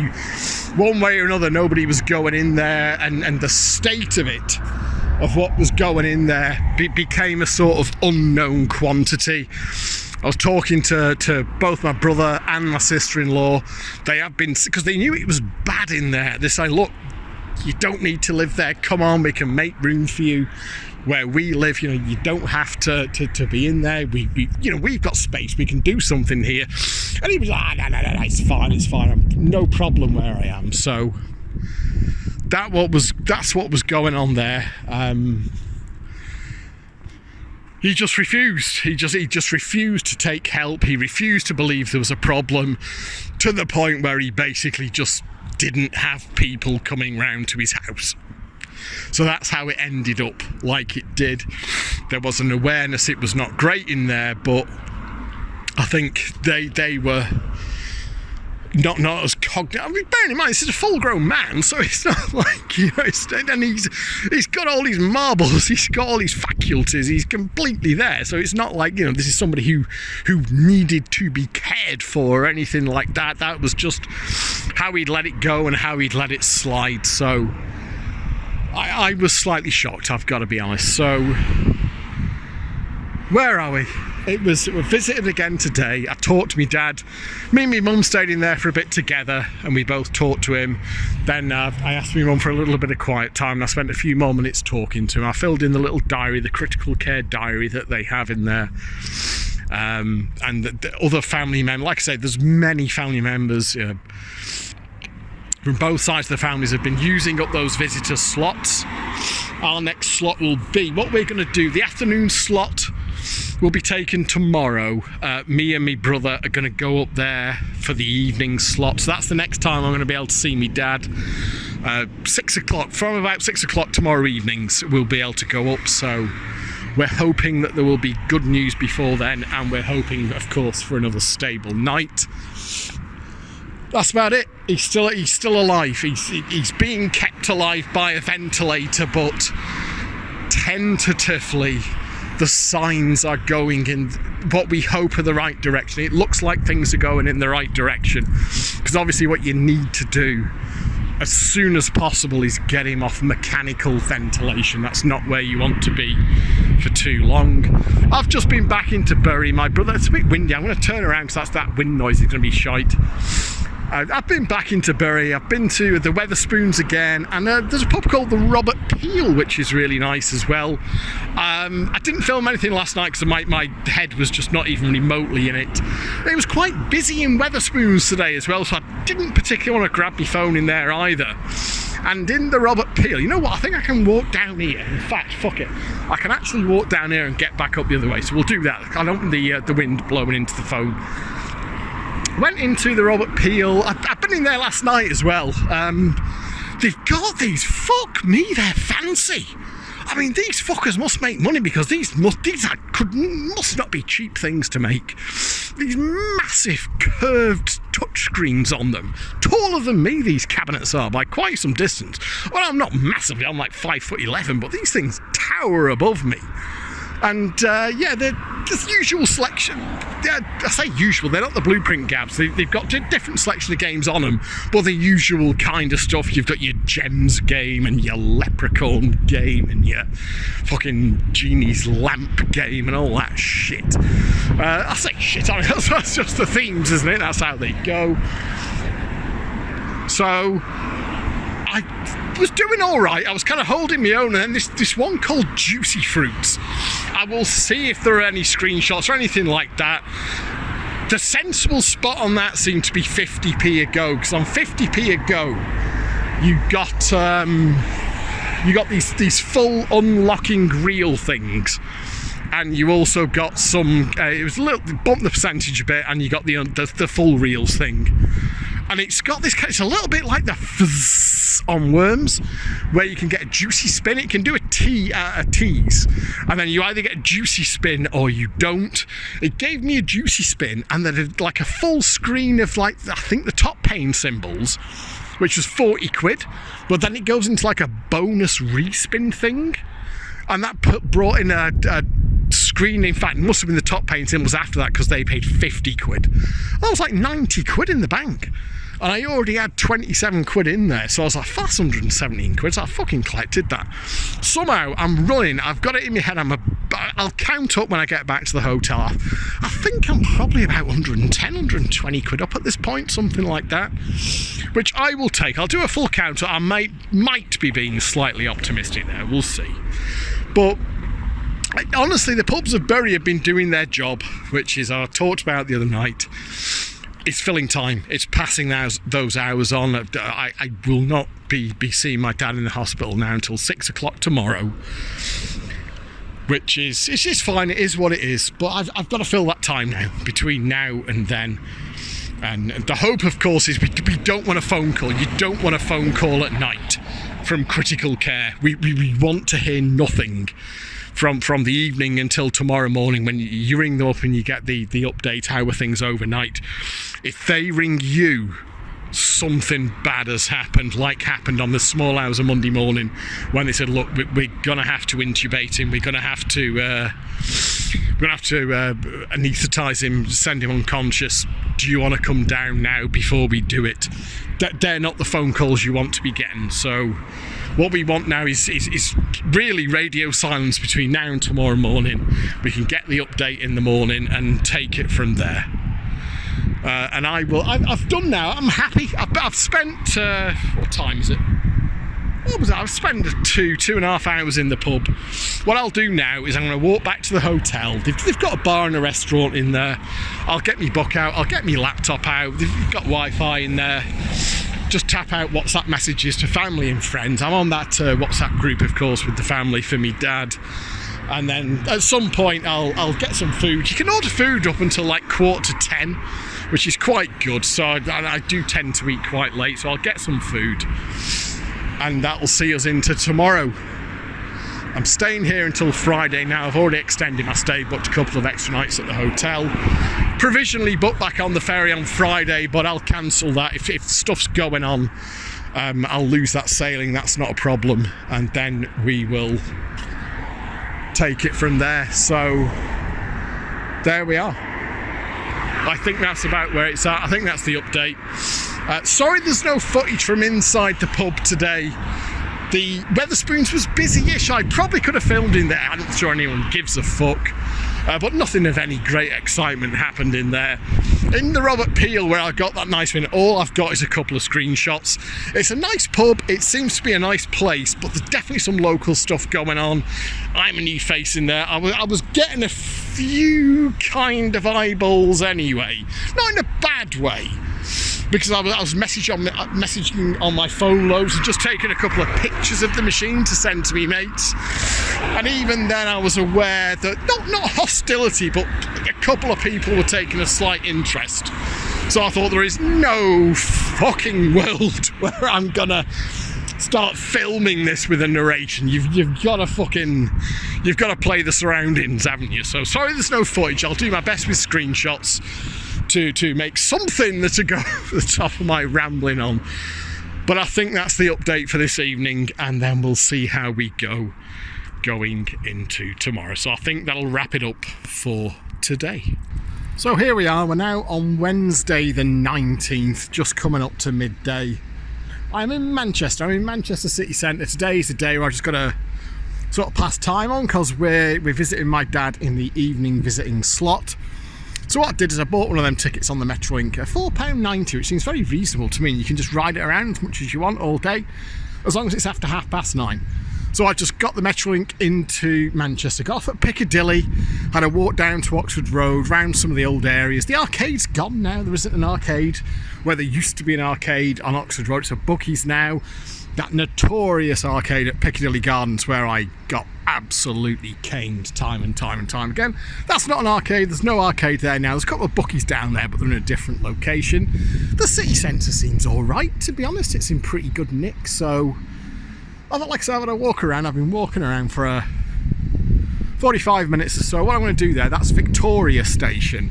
One way or another, nobody was going in there, and the state of it, of what was going in there, became a sort of unknown quantity. I was talking to both my brother and my sister-in-law. They have been, because they knew it was bad in there. They say, look, you don't need to live there. Come on, we can make room for you where we live. You know, you don't have to be in there. We you know, we've got space. We can do something here. And he was like, no, it's fine. No problem where I am. So that's what was going on there. He just refused. He just refused to take help. He refused to believe there was a problem, to the point where he basically just didn't have people coming round to his house. So that's how it ended up like it did. There was an awareness it was not great in there, but I think they were not as cognitive. I mean, bearing in mind, this is a full-grown man, so it's not like, you know, and he's got all these marbles, he's got all these faculties, he's completely there. So it's not like, you know, this is somebody who needed to be cared for or anything like that. That was just how he'd let it go and how he'd let it slide. So I was slightly shocked, I've got to be honest. So where are we? We visited again today. I talked to my dad. Me and my mum stayed in there for a bit together, and we both talked to him. Then I asked my mum for a little bit of quiet time, and I spent a few more minutes talking to him. I filled in the little diary, the critical care diary that they have in there. And the other family members, like I say, there's many family members from both sides of the families have been using up those visitor slots. Our next slot will be, what we're going to do, the afternoon slot will be taken tomorrow. Me and my brother are going to go up there for the evening slot. So that's the next time I'm going to be able to see me dad. 6 o'clock, from about 6 o'clock tomorrow evenings, we'll be able to go up. So we're hoping that there will be good news before then, and we're hoping, of course, for another stable night. That's about it. He's still alive. He's being kept alive by a ventilator, but tentatively the signs are going in what we hope are the right direction. It looks like things are going in the right direction, because obviously what you need to do as soon as possible is get him off mechanical ventilation. That's not where you want to be for too long. I've just been back into Bury. My brother, it's a bit windy. I'm going to turn around because that wind noise is going to be shite. I've been back into Bury. I've been to the Wetherspoons again, and there's a pub called the Robert Peel, which is really nice as well. I didn't film anything last night because my head was just not even remotely in it. It was quite busy in Wetherspoons today as well, so I didn't particularly want to grab my phone in there either. And in the Robert Peel, you know what, I think I can walk down here. In fact, fuck it, I can actually walk down here and get back up the other way, so we'll do that. I don't want the wind blowing into the phone. Went into the Robert Peel. I've been in there last night as well. They've got these, fuck me, they're fancy. I mean, these fuckers must make money, because these must not be cheap things to make. These massive curved touchscreens on them. Taller than me, these cabinets are, by quite some distance. Well, I'm not massively, I'm like 5'11", but these things tower above me. And yeah, they're the usual selection. I say usual, they're not the Blueprint Gabs. They've got a different selection of games on them, but the usual kind of stuff. You've got your Gems game and your Leprechaun game and your fucking Genie's Lamp game and all that shit. I say shit, I mean, that's just the themes, isn't it? That's how they go. So I was doing all right. I was kind of holding my own, and then this one called Juicy Fruits. I will see if there are any screenshots or anything like that. The sensible spot on that seemed to be 50p a go, because on 50p a go, you got these full unlocking reel things, and you also got some. It was a little bump the percentage a bit, and you got the full reels thing. And it's got this, it's a little bit like the fizz on Worms, where you can get a juicy spin. It can do a tease, and then you either get a juicy spin or you don't. It gave me a juicy spin, and then like a full screen of, like, I think the top pane symbols, which was 40 quid, but then it goes into like a bonus respin thing, and that brought in a screen. In fact, it must have been the top pane symbols after that, because they paid 50 quid. That was like 90 quid in the bank. And I already had 27 quid in there, so I was like, that's 117 quid, so I fucking collected that. Somehow, I'm running, I've got it in my head, I'll count up when I get back to the hotel. I think I'm probably about 110, 120 quid up at this point, something like that, which I will take. I'll do a full count. I might be being slightly optimistic there, we'll see. But honestly, the pubs of Bury have been doing their job, which is, I talked about the other night, it's filling time. It's passing those hours on. I will not be seeing my dad in the hospital now until 6 o'clock tomorrow, which is, it's just fine. It is what it is. But I've got to fill that time now, between now and then. And the hope, of course, is we don't want a phone call. You don't want a phone call at night from critical care. We want to hear nothing from the evening until tomorrow morning when you ring them up and you get the update, how are things overnight. If they ring you, something bad has happened, like happened on the small hours of Monday morning when they said, look, we're gonna have to intubate him, we're gonna have to anaesthetize him, send him unconscious. Do you want to come down now before we do it? They're not the phone calls you want to be getting. So what we want now is really radio silence between now and tomorrow morning. We can get the update in the morning and take it from there. And I've done now. I'm happy. I've spent what time is it? What was it? I've spent 2.5 hours in the pub. What I'll do now is I'm going to walk back to the hotel. They've got a bar and a restaurant in there. I'll get my book out. I'll get my laptop out. They've got Wi-Fi in there. Just tap out WhatsApp messages to family and friends. I'm on that WhatsApp group, of course, with the family for me dad. And then at some point I'll get some food. You can order food up until like 9:45, which is quite good. So I do tend to eat quite late, so I'll get some food. And that will see us into tomorrow. I'm staying here until Friday now. I've already extended my stay, booked a couple of extra nights at the hotel. Provisionally booked back on the ferry on Friday, but I'll cancel that. If stuff's going on, I'll lose that sailing, that's not a problem. And then we will take it from there. So there we are. I think that's about where it's at. I think that's the update. Sorry there's no footage from inside the pub today. The Wetherspoons was busy-ish. I probably could have filmed in there. I'm not sure anyone gives a fuck. But nothing of any great excitement happened in there. In the Robert Peel, where I got that nice win, all I've got is a couple of screenshots. It's a nice pub. It seems to be a nice place, but there's definitely some local stuff going on. I'm a new face in there. I was getting a few kind of eyeballs anyway. Not in a bad way, because I was messaging on my phone loads and just taking a couple of pictures of the machine to send to me mates. And even then I was aware that, not hostility, but a couple of people were taking a slight interest. So I thought there is no fucking world where I'm gonna start filming this with a narration. You've got to play the surroundings, haven't you? So sorry there's no footage. I'll do my best with screenshots to make something that to go at the top of my rambling on. But I think that's the update for this evening, and then we'll see how we go going into tomorrow. So I think that'll wrap it up for today. So here we are. We're now on Wednesday the 19th, just coming up to midday. I'm in Manchester. I'm in Manchester city centre. Today is the day where I've just got to sort of pass time on, because we're visiting my dad in the evening visiting slot. So what I did is I bought one of them tickets on the Metrolink, £4.90, which seems very reasonable to me. You can just ride it around as much as you want all day, as long as it's after 9:30. So I just got the Metrolink into Manchester, got off at Piccadilly, had a walk down to Oxford Road, round some of the old areas. The arcade's gone now. There isn't an arcade where there used to be an arcade on Oxford Road. It's a Bookies now. That notorious arcade at Piccadilly Gardens where I got absolutely caned time and time again. That's not an arcade. There's no arcade there now. There's a couple of Bookies down there, but they're in a different location. The city centre seems all right, to be honest. It's in pretty good nick. So I thought, like I said, when I walk around, I've been walking around for 45 minutes or so. What I'm going to do there, that's Victoria Station.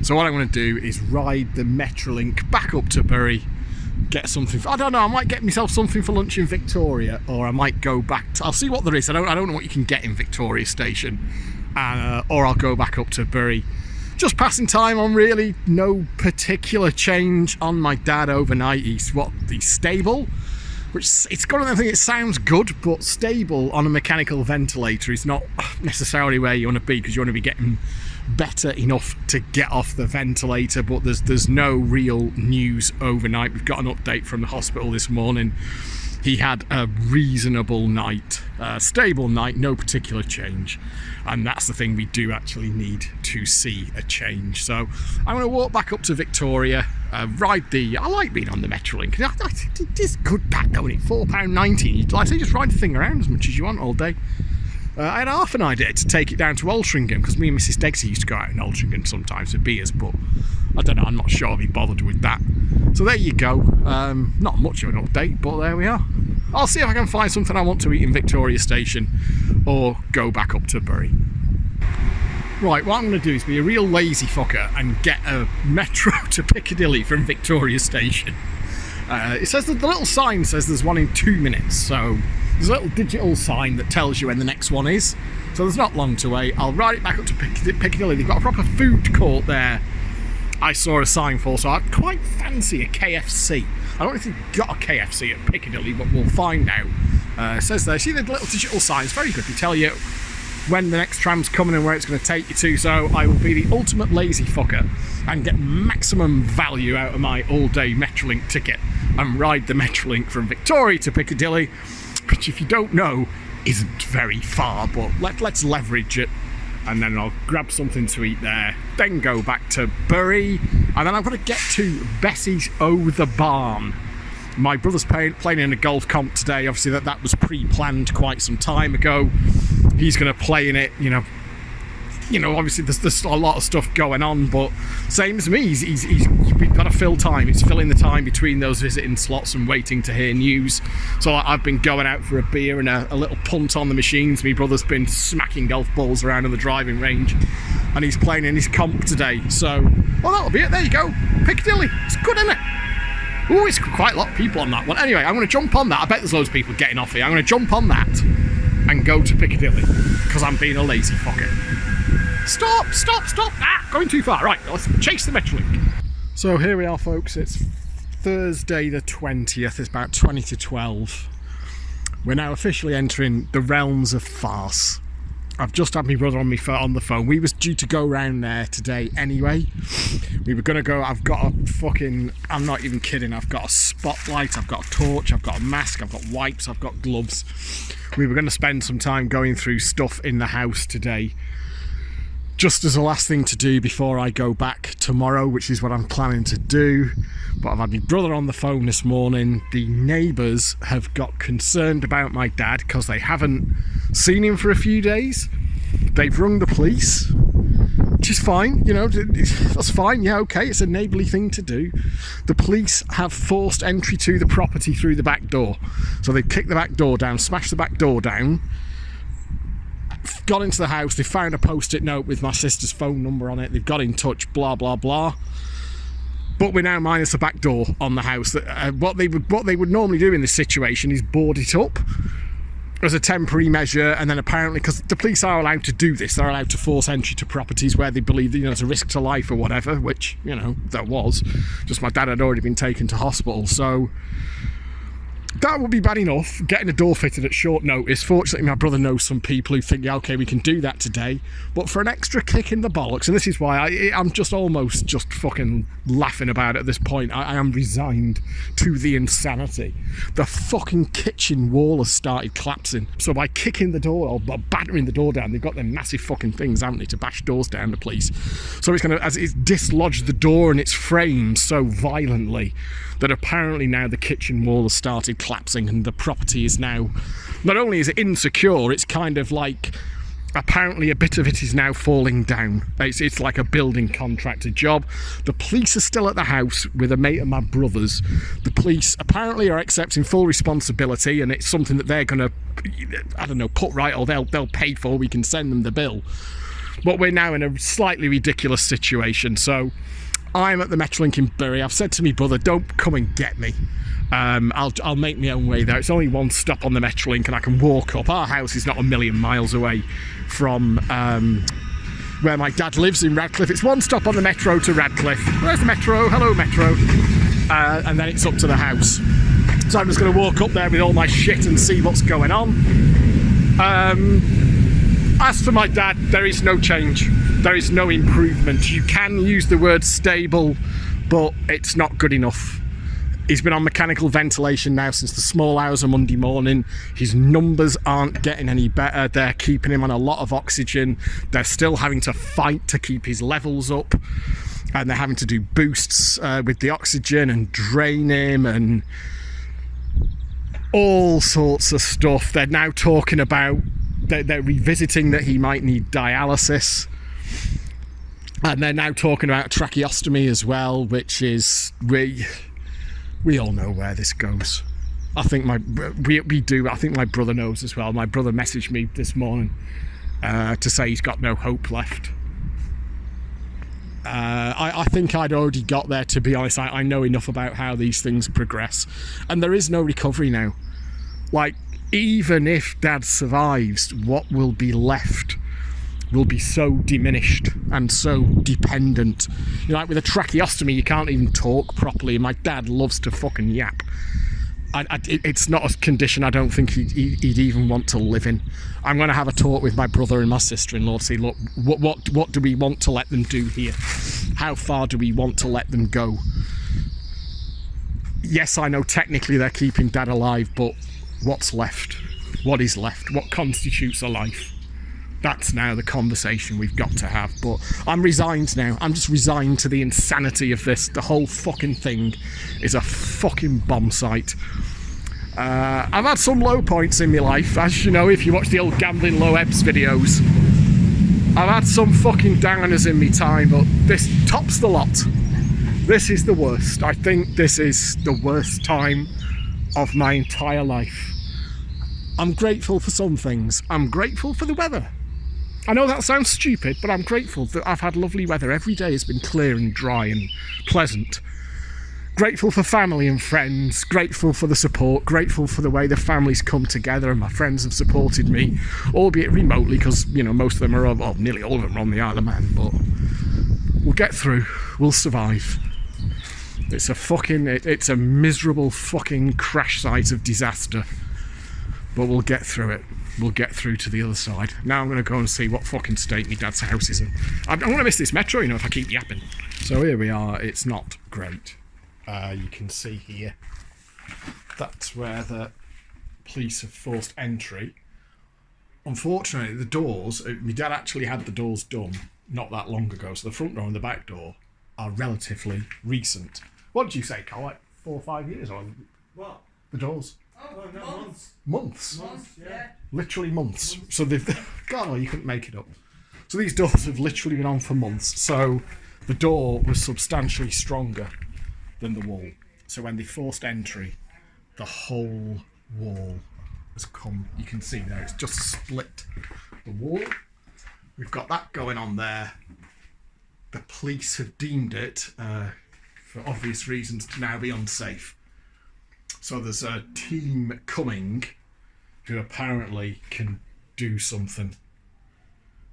So what I'm going to do is ride the Metrolink back up to Bury, get something. I don't know, I might get myself something for lunch in Victoria, or I might go back to, I'll see what there is. I don't know what you can get in Victoria Station, or I'll go back up to Bury. Just passing time on, really. No particular change on my dad overnight. He's stable. which it's got another thing. It sounds good, but stable on a mechanical ventilator is not necessarily where you want to be, because you want to be getting better enough to get off the ventilator. But there's no real news overnight. We've got an update from the hospital this morning. He had a reasonable night, stable night, no particular change, and that's the thing, we do actually need to see a change. So I'm going to walk back up to Victoria, ride the, I like being on the Metrolink, it is good back though, isn't it? £4.90, like I say, just ride the thing around as much as you want all day. I had half an idea to take it down to Altrincham, because me and Mrs Dexter used to go out in Altrincham sometimes for beers, but I don't know, I'm not sure I'll be bothered with that. So there you go, not much of an update, but there we are. I'll see if I can find something I want to eat in Victoria Station, or go back up to Bury. Right, what I'm going to do is be a real lazy fucker and get a metro to Piccadilly from Victoria Station. It says that the little sign says there's one in 2 minutes, so there's a little digital sign that tells you when the next one is, so there's not long to wait. I'll ride it back up to Piccadilly. They've got a proper food court there, I saw a sign for, so I'd quite fancy a KFC. I don't know if they've got a KFC at Piccadilly, but we'll find out. It says there, see the little digital signs, very good, they tell you when the next tram's coming and where it's going to take you to, so I will be the ultimate lazy fucker and get maximum value out of my all-day Metrolink ticket and ride the Metrolink from Victoria to Piccadilly, which, if you don't know, isn't very far, but let's leverage it, and then I'll grab something to eat there, then go back to Bury, and then I've got to get to Bessie's O' the Barn. My brother's playing in a golf comp today. Obviously that was pre-planned quite some time ago. He's going to play in it, you know, obviously there's a lot of stuff going on, but same as me, we've got to fill time. It's filling the time between those visiting slots and waiting to hear news. So I've been going out for a beer and a little punt on the machines. My brother's been smacking golf balls around on the driving range, and he's playing in his comp today. So, well, that'll be it. There you go, Piccadilly. It's good, isn't it? Oh, it's quite a lot of people on that one. Anyway, I'm going to jump on that. I bet there's loads of people getting off here. I'm going to jump on that and go to Piccadilly, because I'm being a lazy fucker. Stop! Ah, going too far. Right, let's chase the Metrolink. So here we are, folks. It's Thursday the 20th. It's about 20 to 12. We're now officially entering the realms of farce. I've just had my brother on the phone. We was due to go round there today anyway. We were going to go, I've got a fucking, I'm not even kidding, I've got a spotlight, I've got a torch, I've got a mask, I've got wipes, I've got gloves. We were going to spend some time going through stuff in the house today, just as a last thing to do before I go back tomorrow, which is what I'm planning to do. But I've had my brother on the phone this morning. The neighbours have got concerned about my dad because they haven't seen him for a few days. They've rung the police, which is fine, you know, that's fine, yeah, okay, it's a neighbourly thing to do. The police have forced entry to the property through the back door. So they've kicked the back door down, smashed the back door down, got into the house, they found a post-it note with my sister's phone number on it, they've got in touch, blah, blah, blah. But we're now minus the back door on the house. What they would normally do in this situation is board it up as a temporary measure, and then apparently, because the police are allowed to do this, they're allowed to force entry to properties where they believe that, you know, it's a risk to life or whatever, which, you know, there was. Just my dad had already been taken to hospital, so that would be bad enough, getting a door fitted at short notice. Fortunately, my brother knows some people who think, yeah, okay, we can do that today. But for an extra kick in the bollocks, and this is why I'm just almost just fucking laughing about it at this point. I am resigned to the insanity. The fucking kitchen wall has started collapsing. So by kicking the door or battering the door down, they've got them massive fucking things, haven't they, to bash doors down, the police. So it's going to, as it's dislodged the door and its frame so violently that apparently now the kitchen wall has started collapsing, and the property is now, not only is it insecure, it's kind of like, apparently a bit of it is now falling down. It's like a building contractor job. The police are still at the house with a mate of my brother's. The police apparently are accepting full responsibility, and it's something that they're going to, I don't know, put right, or they'll pay for. We can send them the bill. But we're now in a slightly ridiculous situation. So I'm at the Metrolink in Bury. I've said to my brother, don't come and get me. I'll make my own way there. It's only one stop on the Metrolink and I can walk up. Our house is not a million miles away from where my dad lives in Radcliffe. It's one stop on the metro to Radcliffe. Where's the metro? Hello, metro. And then it's up to the house. So I'm just going to walk up there with all my shit and see what's going on. As for my dad, there is no change. There is no improvement. You can use the word stable, but it's not good enough. He's been on mechanical ventilation now since the small hours of Monday morning. His numbers aren't getting any better. They're keeping him on a lot of oxygen. They're still having to fight to keep his levels up. And they're having to do boosts with the oxygen and drain him and all sorts of stuff. They're now talking about, they're revisiting that he might need dialysis. And they're now talking about tracheostomy as well, which is, we all know where this goes. I think we do. I think my brother knows as well. My brother messaged me this morning to say he's got no hope left. I think I'd already got there, to be honest. I know enough about how these things progress. And there is no recovery now. Like, even if Dad survives, what will be left will be so diminished and so dependent. You know, like with a tracheostomy, you can't even talk properly. My dad loves to fucking yap. It's not a condition I don't think he'd even want to live in. I'm going to have a talk with my brother and my sister-in-law to see, look, what do we want to let them do here? How far do we want to let them go? Yes, I know technically they're keeping Dad alive, but what's left? What is left? What constitutes a life? That's now the conversation we've got to have. But I'm resigned now. I'm just resigned to the insanity of this. The whole fucking thing is a fucking bomb site. I've had some low points in my life, as you know if you watch the old Gambling Low Ebbs videos. I've had some fucking downers in my time, but this tops the lot. This is the worst. I think this is the worst time of my entire life. I'm grateful for some things. I'm grateful for the weather. I know that sounds stupid, but I'm grateful that I've had lovely weather. Every day has been clear and dry and pleasant. Grateful for family and friends, grateful for the support, grateful for the way the family's come together and my friends have supported me, albeit remotely, because, you know, most of them are, well, nearly all of them are on the Isle of Man, but we'll get through, we'll survive. It's a miserable fucking crash site of disaster, but we'll get through it. We'll get through to the other side. Now I'm going to go and see what fucking state my dad's house is in. I'm going to miss this metro, you know, if I keep yapping. So here we are. It's not great. You can see here. That's where the police have forced entry. Unfortunately, the doors, my dad actually had the doors done not that long ago. So the front door and the back door are relatively recent. What did you say, Carl? Like 4 or 5 years on? What? The doors? Oh, no, months. Months? Months, yeah. Literally months. So they've... God, you couldn't make it up. So these doors have literally been on for months. So the door was substantially stronger than the wall. So when they forced entry, the whole wall has come... You can see there, it's just split the wall. We've got that going on there. The police have deemed it, for obvious reasons, to now be unsafe. So there's a team coming who apparently can do something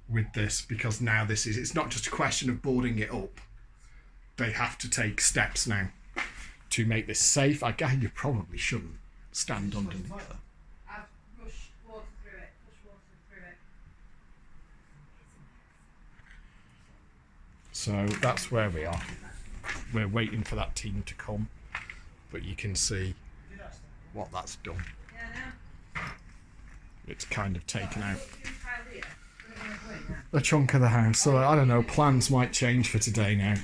with this, because now it's not just a question of boarding it up. They have to take steps now to make this safe. I guess you probably shouldn't stand underneath it. I've rushed water through it, pushed water through it. So that's where we are. We're waiting for that team to come, but you can see what that's done. It's kind of taken out a chunk of the house. So I don't know, plans might change for today now.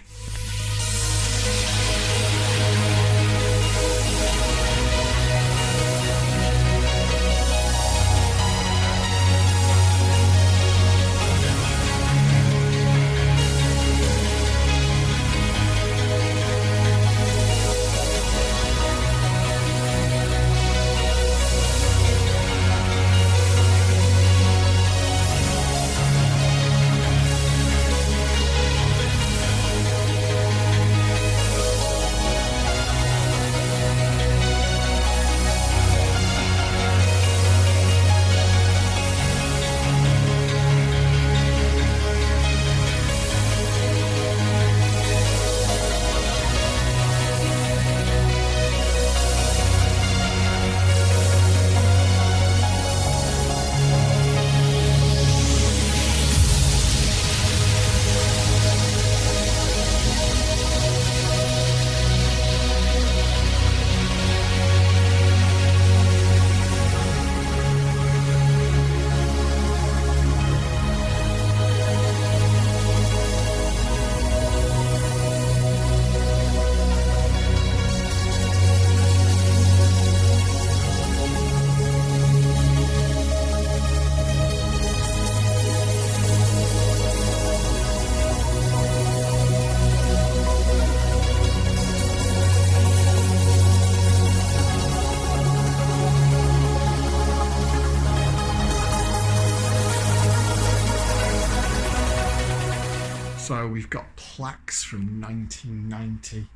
also we've got plaques from 1990.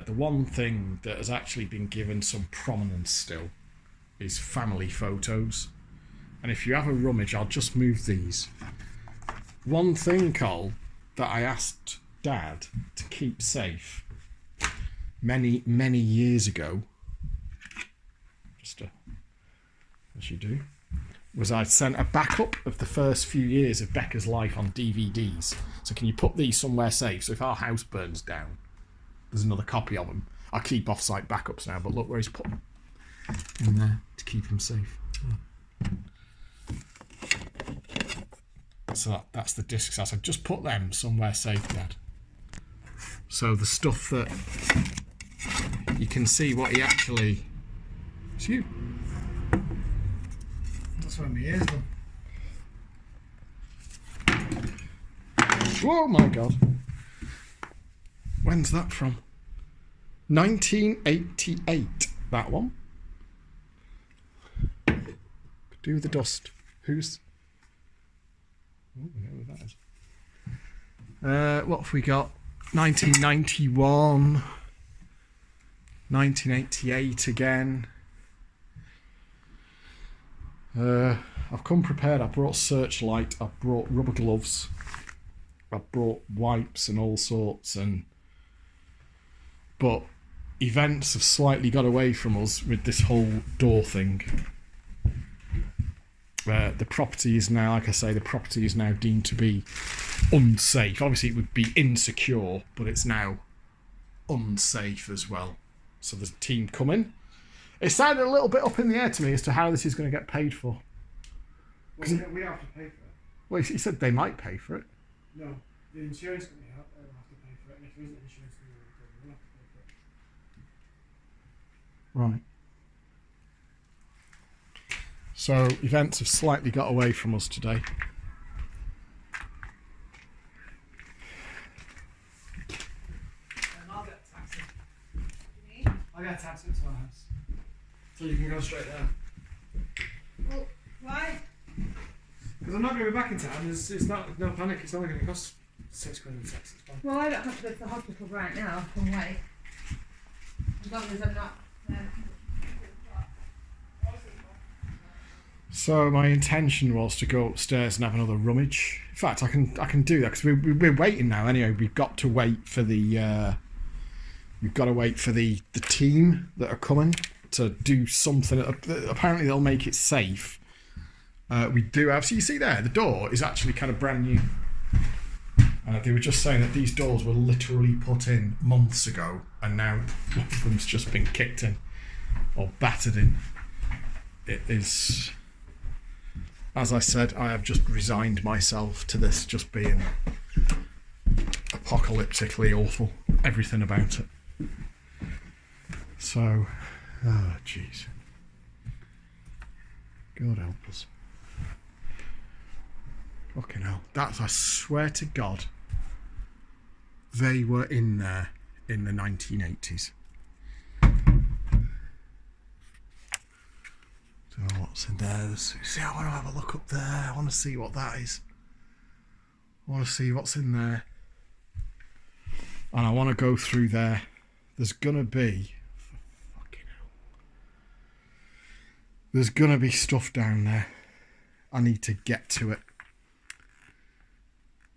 The one thing that has actually been given some prominence still is family photos. And if you have a rummage, I'll just move these. One thing, Cole, that I asked Dad to keep safe many, many years ago, as you do, was I sent a backup of the first few years of Becca's life on DVDs. So can you put these somewhere safe? So if our house burns down, there's another copy of them. I keep off-site backups now, but look where he's put them. In there to keep him safe. So that's the discs. I said, just put them somewhere safe, Dad. So the stuff that you can see what he actually... It's you. That's when my ears done. Whoa, my God. When's that from? 1988, that one. Do with the dust. Who's... Ooh, I know who that is. What have we got? 1991. 1988 again. I've come prepared. I brought searchlight. I brought rubber gloves. I brought wipes and all sorts. But events have slightly got away from us with this whole door thing. The property is now, like I say, the property is now deemed to be unsafe. Obviously, it would be insecure, but it's now unsafe as well. So there's a team coming. It sounded a little bit up in the air to me as to how this is going to get paid for. Well, we have to pay for it. Well, he said they might pay for it. No, the insurance company have to pay for it, and if there isn't an insurance company, we'll have to pay for it. Right. So events have slightly got away from us today. And I'll get a taxi. I'll get a taxi to our house. So you can go straight there. Well, why? Because I'm not going to be back in town. It's not, no panic. It's only going to cost £6 in tax. It's fine. Well, I don't have to go to the hospital right now. I can wait. As long as I'm not... So my intention was to go upstairs and have another rummage. In fact, I can do that because we're waiting now. Anyway, we've got to wait for the team that are coming to do something. Apparently, they'll make it safe. We do have. So you see there, the door is actually kind of brand new. They were just saying that these doors were literally put in months ago, and now one of them's just been kicked in or battered in. It is. As I said, I have just resigned myself to this just being apocalyptically awful. Everything about it. So, oh jeez. God help us. Fucking hell. That's, I swear to God, they were in there in the 1980s. So what's in there? See, I want to have a look up there. I want to see what that is. I want to see what's in there. And I want to go through there. There's going to be... Fucking hell. There's going to be stuff down there. I need to get to it.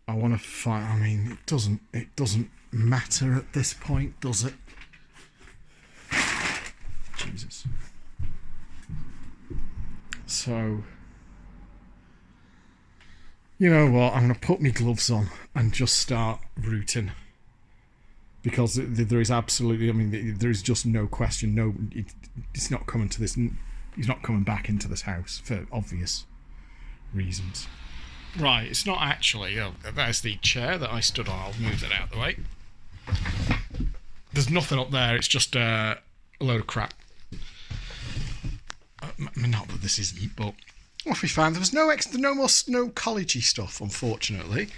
I want to find... I mean, it doesn't matter at this point, does it? Jesus. So, you know what, I'm going to put my gloves on and just start rooting. Because there is absolutely, I mean, there is just no question, it's not coming to this, he's not coming back into this house for obvious reasons. Right, it's not actually, there's the chair that I stood on, I'll move that out of the way. There's nothing up there, it's just a load of crap. Not that this isn't, but what we found, there was no collegey stuff, unfortunately.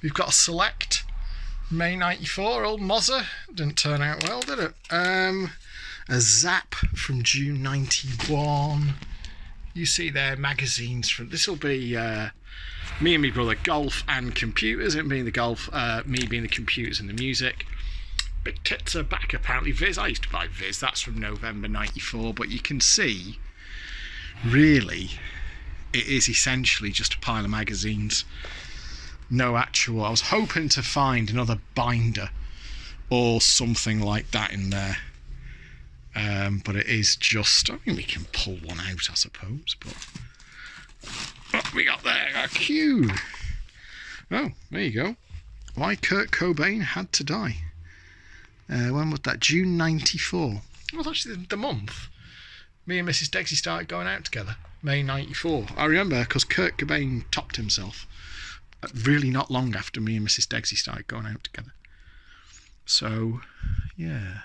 We've got a Select May 94, old Mozza, didn't turn out well, did it? A Zap from June 91. You see there magazines from, this will be Me and my brother, golf and computers. It being the golf, me being the computers and the music. Big tits are back apparently. Viz, I used to buy Viz. That's from November '94. But you can see, really, it is essentially just a pile of magazines. No actual. I was hoping to find another binder or something like that in there. But it is just, I mean, we can pull one out, I suppose, but what we got there? A Q. Oh, there you go. Why Kurt Cobain had to die. When was that? June '94. It was actually the month me and Mrs. Dexy started going out together. May '94. I remember because Kurt Cobain topped himself really not long after me and Mrs. Dexy started going out together. So, yeah.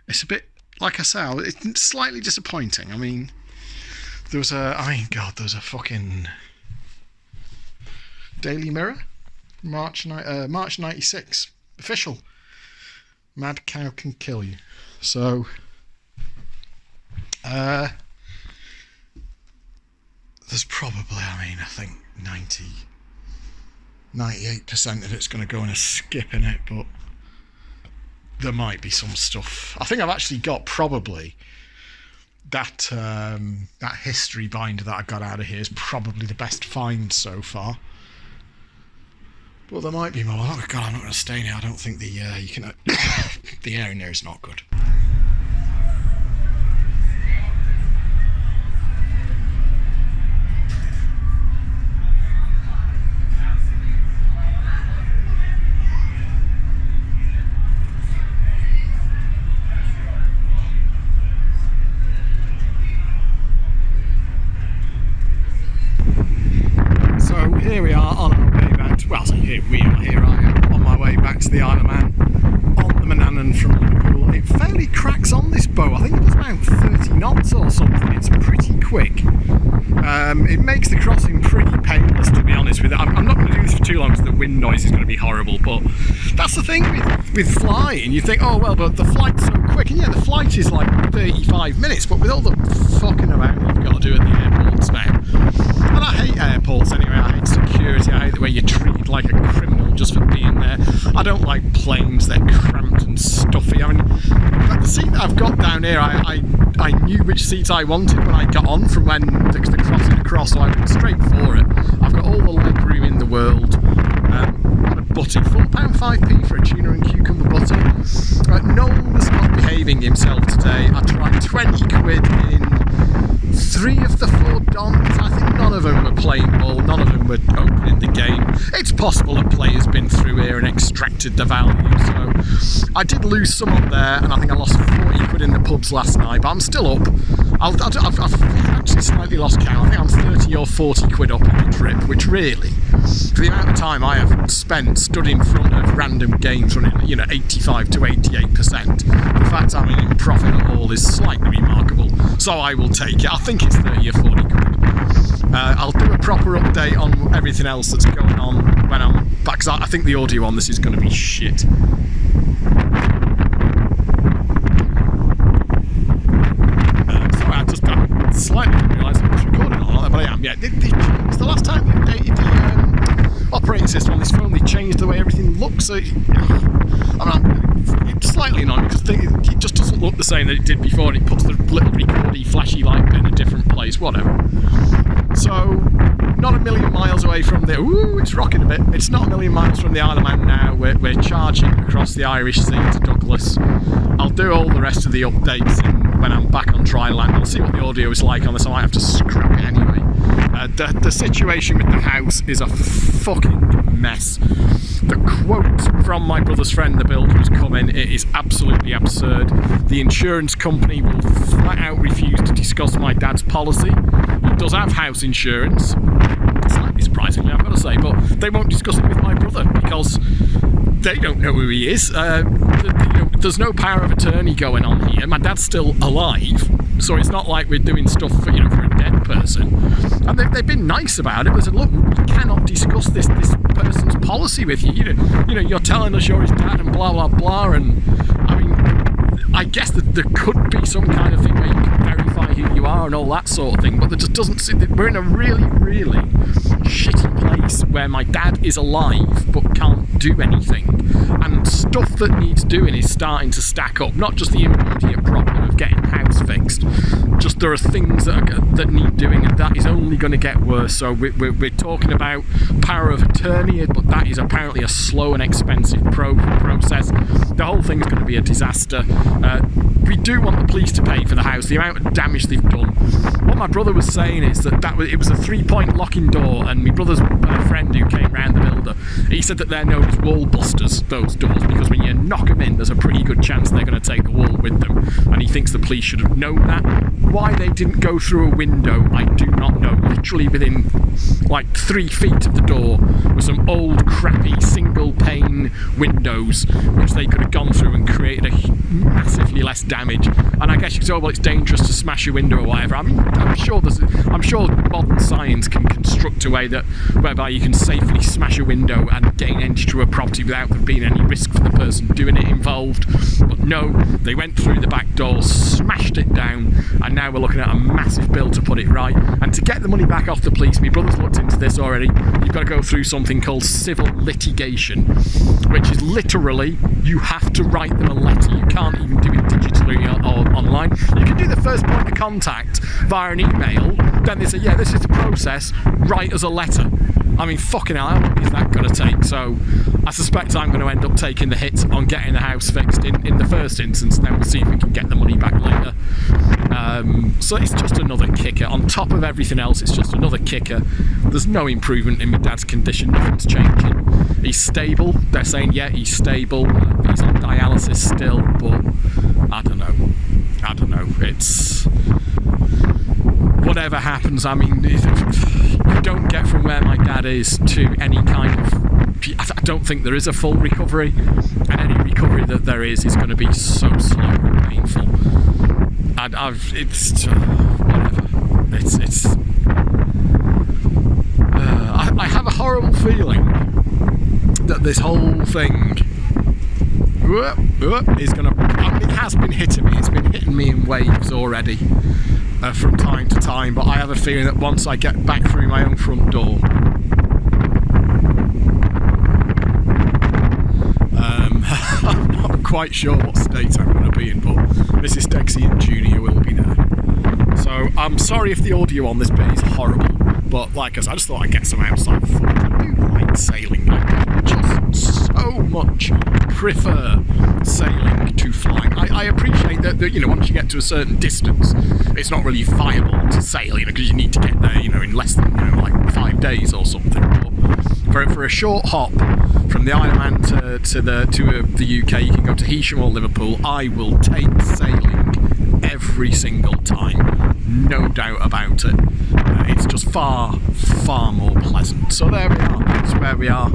It's a bit, like I say, it's slightly disappointing. I mean, there was a fucking Daily Mirror, March '96, official. Mad cow can kill you. So, there's probably, I think 98% of it's going to go in a skip in it, but there might be some stuff. I think I've actually got probably that that history binder that I got out of here is probably the best find so far. But there might be more. Oh God, I'm not going to stay in here. I don't think the the air in there is not good. Here we are on our way back to, well, so here I am on my way back to the Isle of Man on the Manannan from Liverpool. It fairly cracks on this boat. I think it was about 30 knots or something. It's pretty quick. It makes the crossing pretty painless, to be honest with it. I'm not going to do this for too long because the wind noise is going to be horrible, but that's the thing with flying. You think, oh well, but the flight's so quick, and yeah, the flight is like 35 minutes, but with all the fucking around you've got to do at the airports now. And I hate airports anyway. I hate security. I hate the way you're treated like a criminal just for being there. I don't like planes. They're cramped and stuffy. I mean, the seat that I've got down here, I knew which seat I wanted when I got on from when the crossing across, so I went straight for it. I've got all the leg room in the world. Got a butty, £4.5p for a tuna and cucumber butter. Noel was not behaving himself today. I tried 20 quid in 3 of the 4 dons. I think none of them were playing ball, none of them were opening the game. It's possible a player's been through here and extracted the value, so I did lose some up there, and I think I lost 40 quid in the pubs last night, but I'm still up. I've actually slightly lost count. I think I'm 30 or 40 quid up on the trip, which really, for the amount of time I have spent stood in front of random games running, 85 to 88%, the fact I'm in profit at all is slightly remarkable, so I will take it. I think it's 30 or 40 quid. I'll do a proper update on everything else that's going on when I'm back, because I think the audio on this is going to be shit. Sorry, I slightly didn't realise I was recording all that, but I am. Yeah, it's the last time they updated the operating system on this phone. They changed the way everything looks. So, it's slightly annoying because it just doesn't look the same that it did before, and it puts the little recordy flashy light bit in a different place, whatever. So, not a million miles away from the... Ooh, it's rocking a bit. It's not a million miles from the Isle of Man now. We're charging across the Irish Sea to Douglas. I'll do all the rest of the updates when I'm back on dry land. I'll see what the audio is like on this. I might have to scrap it anyway. The situation with the house is a fucking mess. The quote from my brother's friend, the builder, has come in. It is absolutely absurd. The insurance company will flat out refuse to discuss my dad's policy. He does have house insurance, slightly surprisingly, I've got to say, but they won't discuss it with my brother because they don't know who he is. There's no power of attorney going on here. My dad's still alive, so it's not like we're doing stuff for a dead person. And they've been nice about it. They said, look, we cannot discuss this person's policy with you. You're telling us you're his dad and blah blah blah. And I mean, I guess that there could be some kind of thing where you can verify who you are and all that sort of thing, but there just doesn't seem, we're in a really, really shitty place where my dad is alive but can't do anything, and stuff that needs doing is starting to stack up. Not just the immediate problem of getting the house fixed, just there are things that need doing, and that is only going to get worse. So we're talking about power of attorney, but that is apparently a slow and expensive process. The whole thing's going to be a disaster. We do want the police to pay for the house, the amount of damage they've done. What my brother was saying is that it was a 3-point locking door, and my brother's friend who came round the builder, he said that they're known as wall busters, those doors, because when you knock them in, there's a pretty good chance they're going to take the wall with them, and he thinks the police should have known that. Why they didn't go through a window, I do not know. Literally within like 3 feet of the door were some old crappy single pane windows which they could have gone through and created a massively less damage. And I guess you could say, oh, well, it's dangerous to smash a window or whatever. I mean, I'm sure modern science can construct a way whereby you can safely smash a window and gain entry to a property without there being any risk for the person doing it involved. But no, they went through the back door, smashed it down, and now we're looking at a massive bill to put it right. And to get the money back off the police, my brother's looked into this already, you've got to go through something called civil litigation, which is literally, you have to write them a letter. You can't even do it digitally or online. You can do the first point of contact via an email, then they say, yeah, this is the process, write us a letter. I mean, fucking hell, how long is that going to take? So I suspect I'm going to end up taking the hit on getting the house fixed in the first instance, and then we'll see if we can get the money back later. So it's just another kicker. On top of everything else, it's just another kicker. There's no improvement in my dad's condition, nothing's changing. He's stable. They're saying, yeah, he's stable. He's on dialysis still, but I don't know. It's... whatever happens, I mean, you don't get from where my dad is to any kind of... I don't think there is a full recovery, and any recovery that there is going to be so slow and painful. And it's whatever. I have a horrible feeling that this whole thing is going to... I mean, it has been hitting me. It's been hitting me in waves already from time to time, but I have a feeling that once I get back through my own front door, I'm not quite sure what state I'm going to be in, but Mrs. Dexian Jr. will be there. So I'm sorry if the audio on this bit is horrible, but like I said, I just thought I'd get some outside footage. I do like sailing. I just so much prefer sailing to flying. I appreciate that, you know, once you get to a certain distance, it's not really viable to sail, you know, because you need to get there, you know, in less than, you know, like 5 days or something. But for a short hop from the Isle of Man to the UK, you can go to Heysham or Liverpool. I will take sailing every single time, no doubt about it. It's just far, far more pleasant. So there we are. That's where we are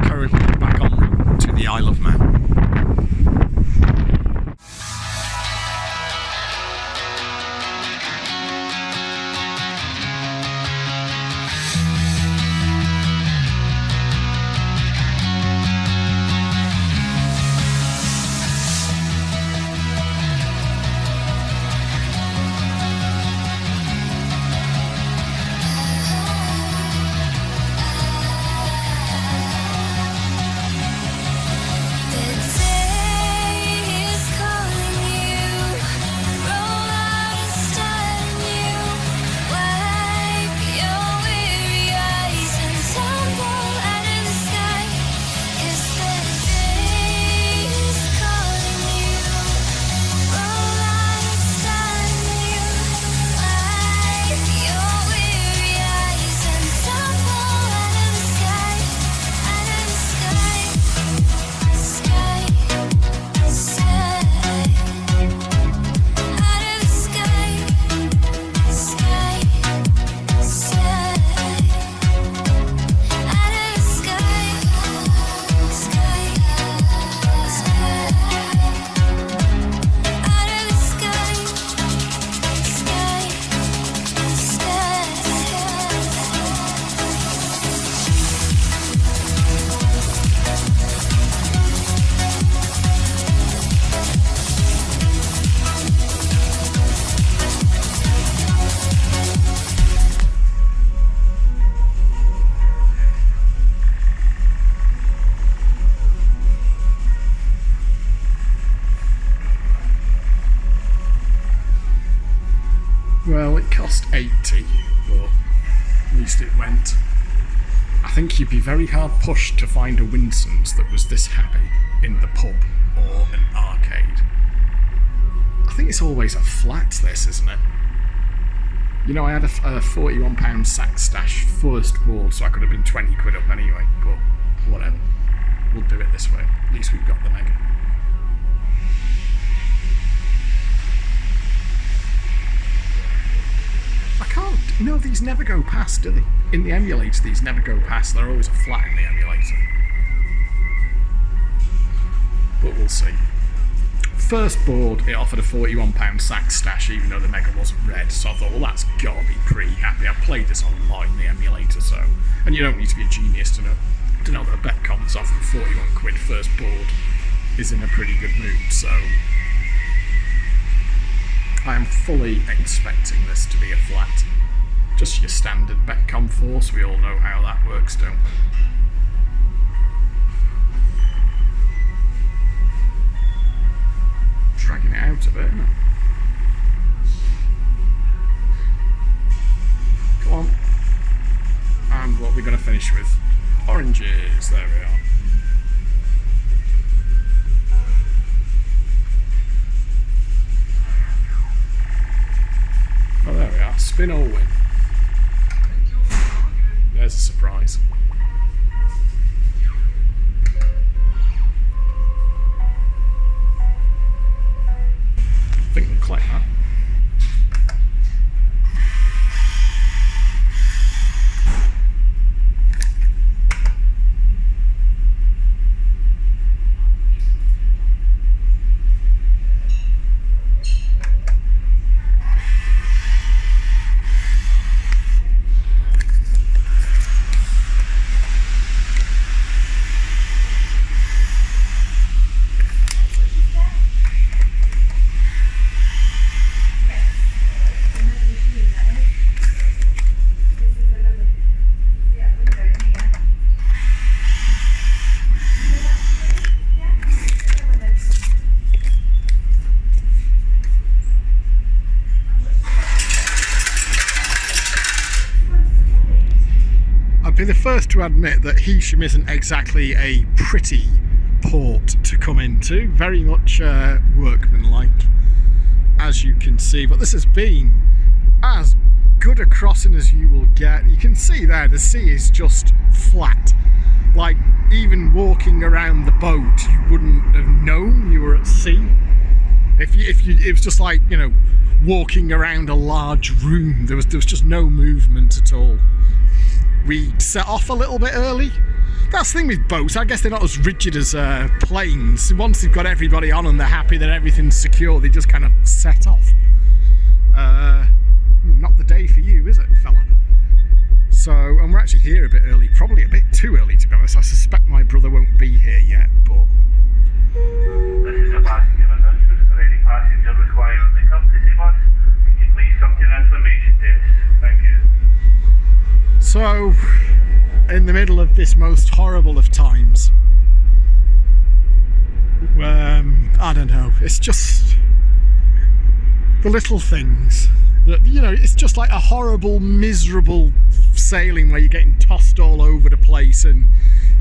currently, back en route to the Isle of Man. There Well, it cost 80, but at least it went. I think you'd be very hard pushed to find a Winsons that was this happy in the pub or an arcade. I think it's always a flat, this, isn't it? You know, I had a £41 sack stash first board, so I could have been 20 quid up anyway, but whatever. We'll do it this way. At least we've got the mega. I can't... No, these never go past, do they? In the emulator, these never go past. They're always a flat in the emulator. But we'll see. First board, it offered a £41 sack stash, even though the mega wasn't red, so I thought, well, that's gotta be pretty happy. I played this online, the emulator, so... And you don't need to be a genius to know that a Betcom that's offering 41 quid first board is in a pretty good mood, so... I am fully expecting this to be a flat. Just your standard Betcom force, we all know how that works, don't we? Dragging it out a bit, isn't it? Come on. And what we're going to finish with? Oranges, there we are. Oh, there we are. Spin or win. There's a surprise. I think we'll collect that. Be the first to admit that Heysham isn't exactly a pretty port to come into, very much workmanlike, as you can see, but this has been as good a crossing as you will get. You can see there the sea is just flat, like even walking around the boat you wouldn't have known you were at sea. If you it was just like, you know, walking around a large room. There was just no movement at all. We set off a little bit early. That's the thing with boats, I guess they're not as rigid as planes. Once they've got everybody on and they're happy that everything's secure, they just kind of set off. Not the day for you, is it, fella? So, and we're actually here a bit early, probably a bit too early to be honest. I suspect my brother won't be here yet, but... This is a passenger announcement for any passenger requiring the courtesy bus. Can you please come to an information desk? Thank you. So, in the middle of this most horrible of times, I don't know, it's just the little things that, you know, it's just like a horrible, miserable sailing where you're getting tossed all over the place and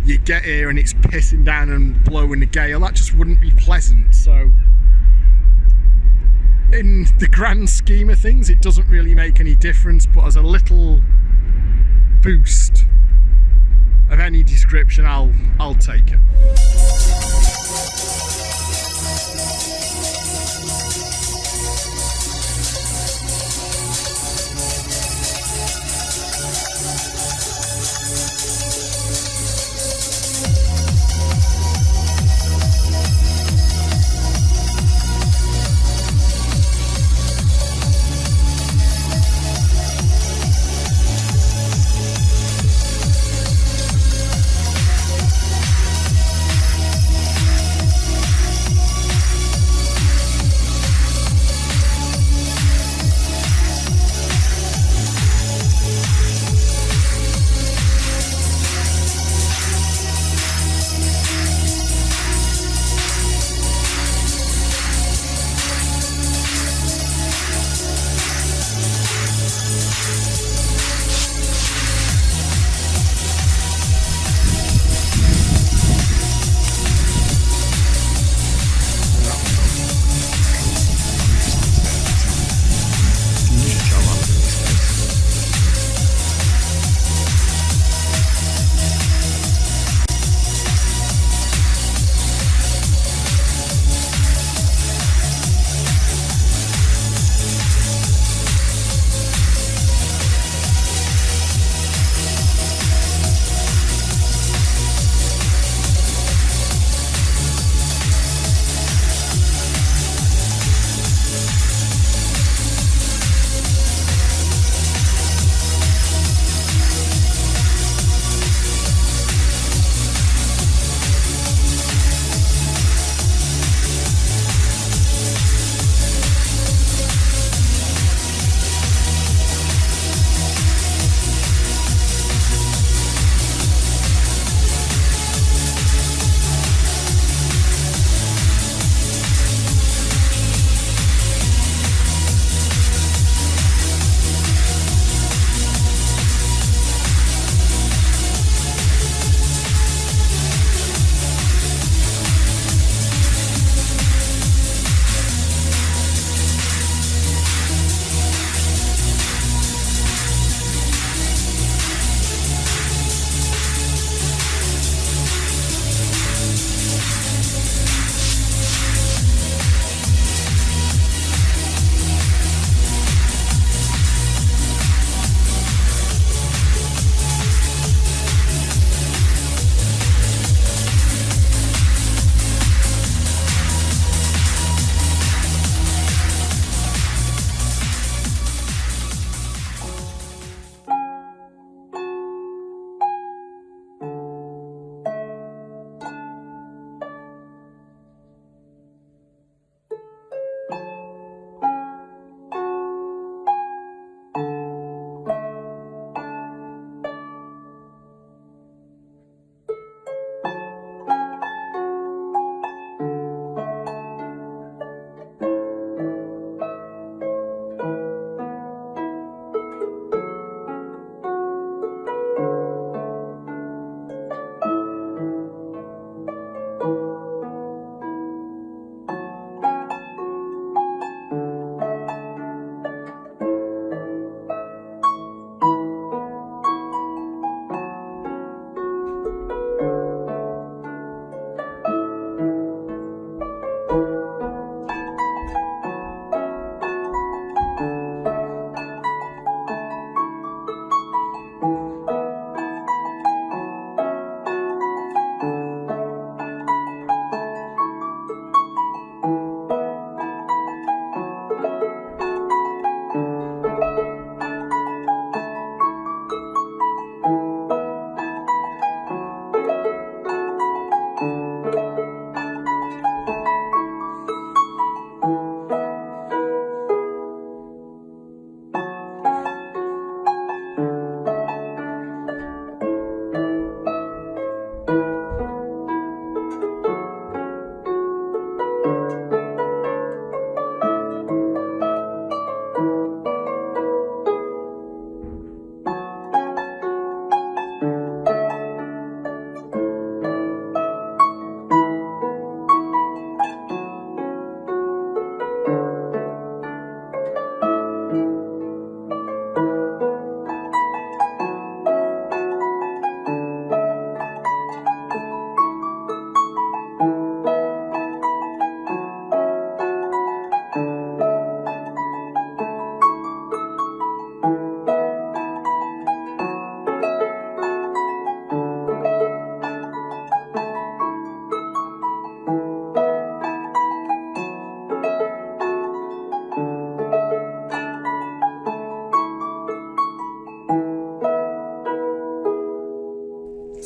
you get here and it's pissing down and blowing a gale. That just wouldn't be pleasant. So in the grand scheme of things, it doesn't really make any difference, but as a little boost of any description, I'll take it.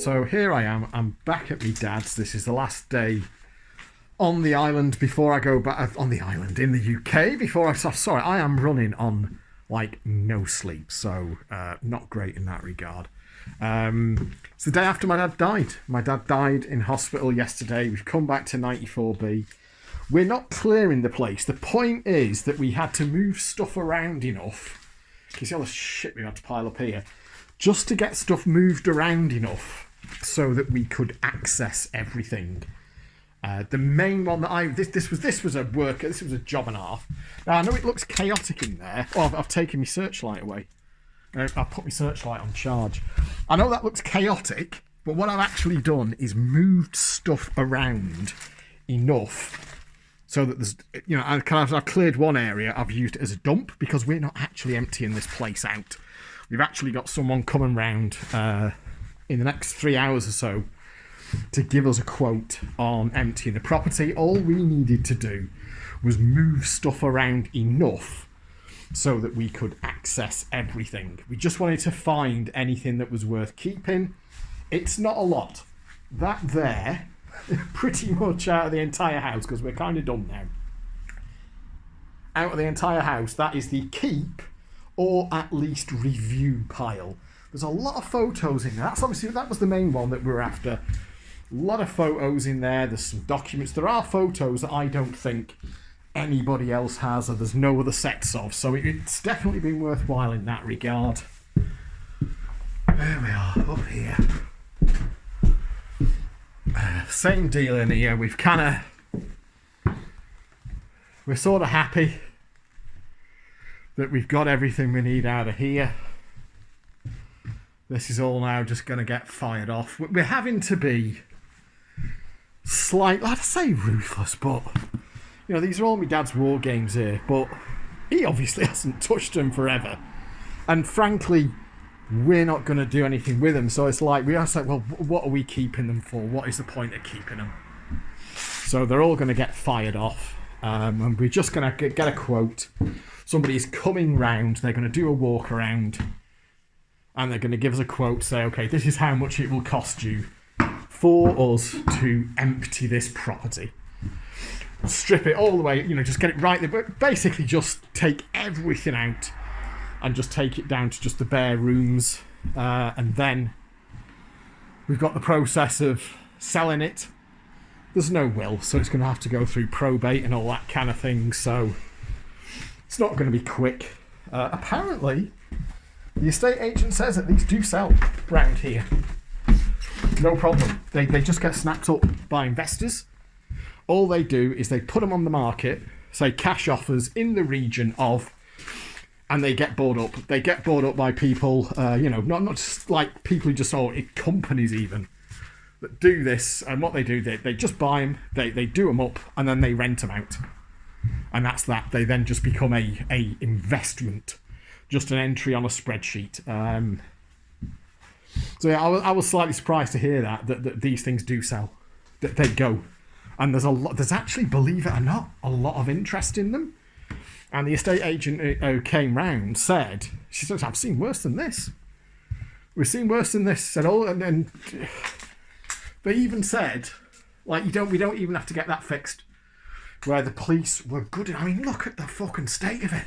So here I am. I'm back at my dad's. This is the last day on the island before I go back on the island in the UK. Before I sorry, I am running on like no sleep, so not great in that regard. It's the day after my dad died. My dad died in hospital yesterday. We've come back to 94B. We're not clearing the place. The point is that we had to move stuff around enough. You see all the shit we had to pile up here, just to get stuff moved around enough so that we could access everything. The main one that this was a worker. This was a job and a half. Now I know it looks chaotic in there. Oh, I've taken my searchlight away. I've put my searchlight on charge. I know that looks chaotic, but what I've actually done is moved stuff around enough so that there's, you know, I've cleared one area. I've used it as a dump because we're not actually emptying this place out. We've actually got someone coming round in the next 3 hours or so to give us a quote on emptying the property. All we needed to do was move stuff around enough so that we could access everything. We just wanted to find anything that was worth keeping. It's not a lot. That there, pretty much out of the entire house, because we're kind of done now. Out of the entire house, that is the keep or at least review pile. There's a lot of photos in there. That's obviously, that was the main one that we were after. A lot of photos in there. There's some documents. There are photos that I don't think anybody else has, or there's no other sets of, so it's definitely been worthwhile in that regard. There we are, up here. Same deal in here. We're sort of happy that we've got everything we need out of here. This is all now just going to get fired off. We're having to be slightly, I'd say ruthless, but you know, these are all my dad's war games here, but he obviously hasn't touched them forever. And frankly, we're not going to do anything with them. So it's like, we are like, well, what are we keeping them for? What is the point of keeping them? So they're all going to get fired off. And we're just going to get a quote. Somebody's coming round. They're going to do a walk around. And they're going to give us a quote. Say, okay, this is how much it will cost you for us to empty this property. Strip it all the way, you know, just get it right there, but basically just take everything out and just take it down to just the bare rooms, and then we've got the process of selling it. There's no will, so it's going to have to go through probate and all that kind of thing, so it's not going to be quick. Apparently the estate agent says that these do sell round here, no problem. They just get snapped up by investors. All they do is they put them on the market, say cash offers in the region of, and they get bought up. They get bought up by people, you know, not just like people who just sold it, companies even, that do this. And what they do, they just buy them, they do them up, and then they rent them out. And that's that. They then just become a investment, just an entry on a spreadsheet. So yeah, I was slightly surprised to hear that these things do sell, that they go. And there's actually, believe it or not, a lot of interest in them. And the estate agent who came round said, she said, I've seen worse than this. We've seen worse than this. Said, oh, and then they even said, like, we don't even have to get that fixed. Where the police were good. I mean, look at the fucking state of it.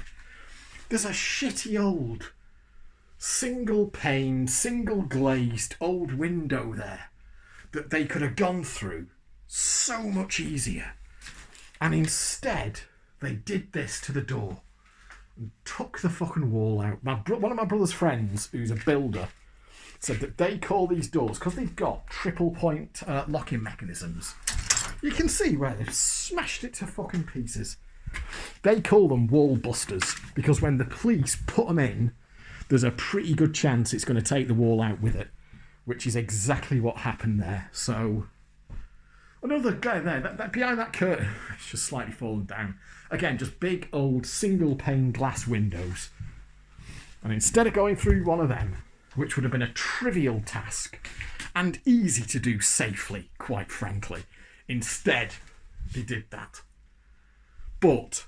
There's a shitty old single pane, single glazed old window there that they could have gone through so much easier, and instead they did this to the door and took the fucking wall out. One of my brother's friends, who's a builder, said that they call these doors, because they've got triple point locking mechanisms, you can see where they've smashed it to fucking pieces. They call them wall busters, because when the police put them in, there's a pretty good chance it's going to take the wall out with it, which is exactly what happened there. So another guy there, that behind that curtain, it's just slightly fallen down. Again, just big old single pane glass windows. And instead of going through one of them, which would have been a trivial task and easy to do safely, quite frankly, instead they did that. But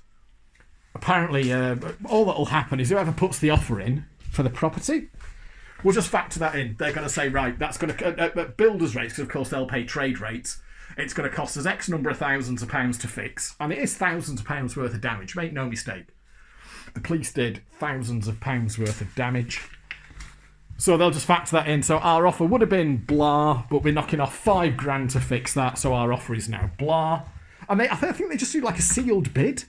apparently all that will happen is whoever puts the offer in for the property we'll just factor that in. They're going to say, right, that's going to at builders' rates, because of course they'll pay trade rates. It's going to cost us X number of thousands of pounds to fix, and it is thousands of pounds worth of damage. Make no mistake. The police did thousands of pounds worth of damage. So they'll just factor that in. So our offer would have been blah, but we're knocking off £5,000 to fix that. So our offer is now blah. And I think they just do like a sealed bid.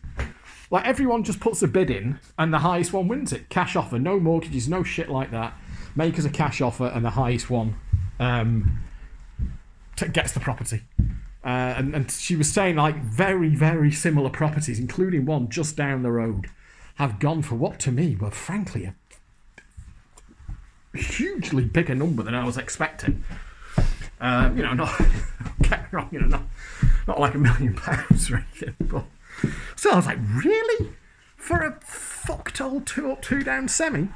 Like everyone just puts a bid in and the highest one wins it. Cash offer, no mortgages, no shit like that. Make us a cash offer and the highest one gets the property. And she was saying like very, very similar properties, including one just down the road, have gone for what to me were frankly a hugely bigger number than I was expecting. Not get me wrong, not like £1 million or anything, but so I was like, really? For a fucked old 2 up, 2 down semi?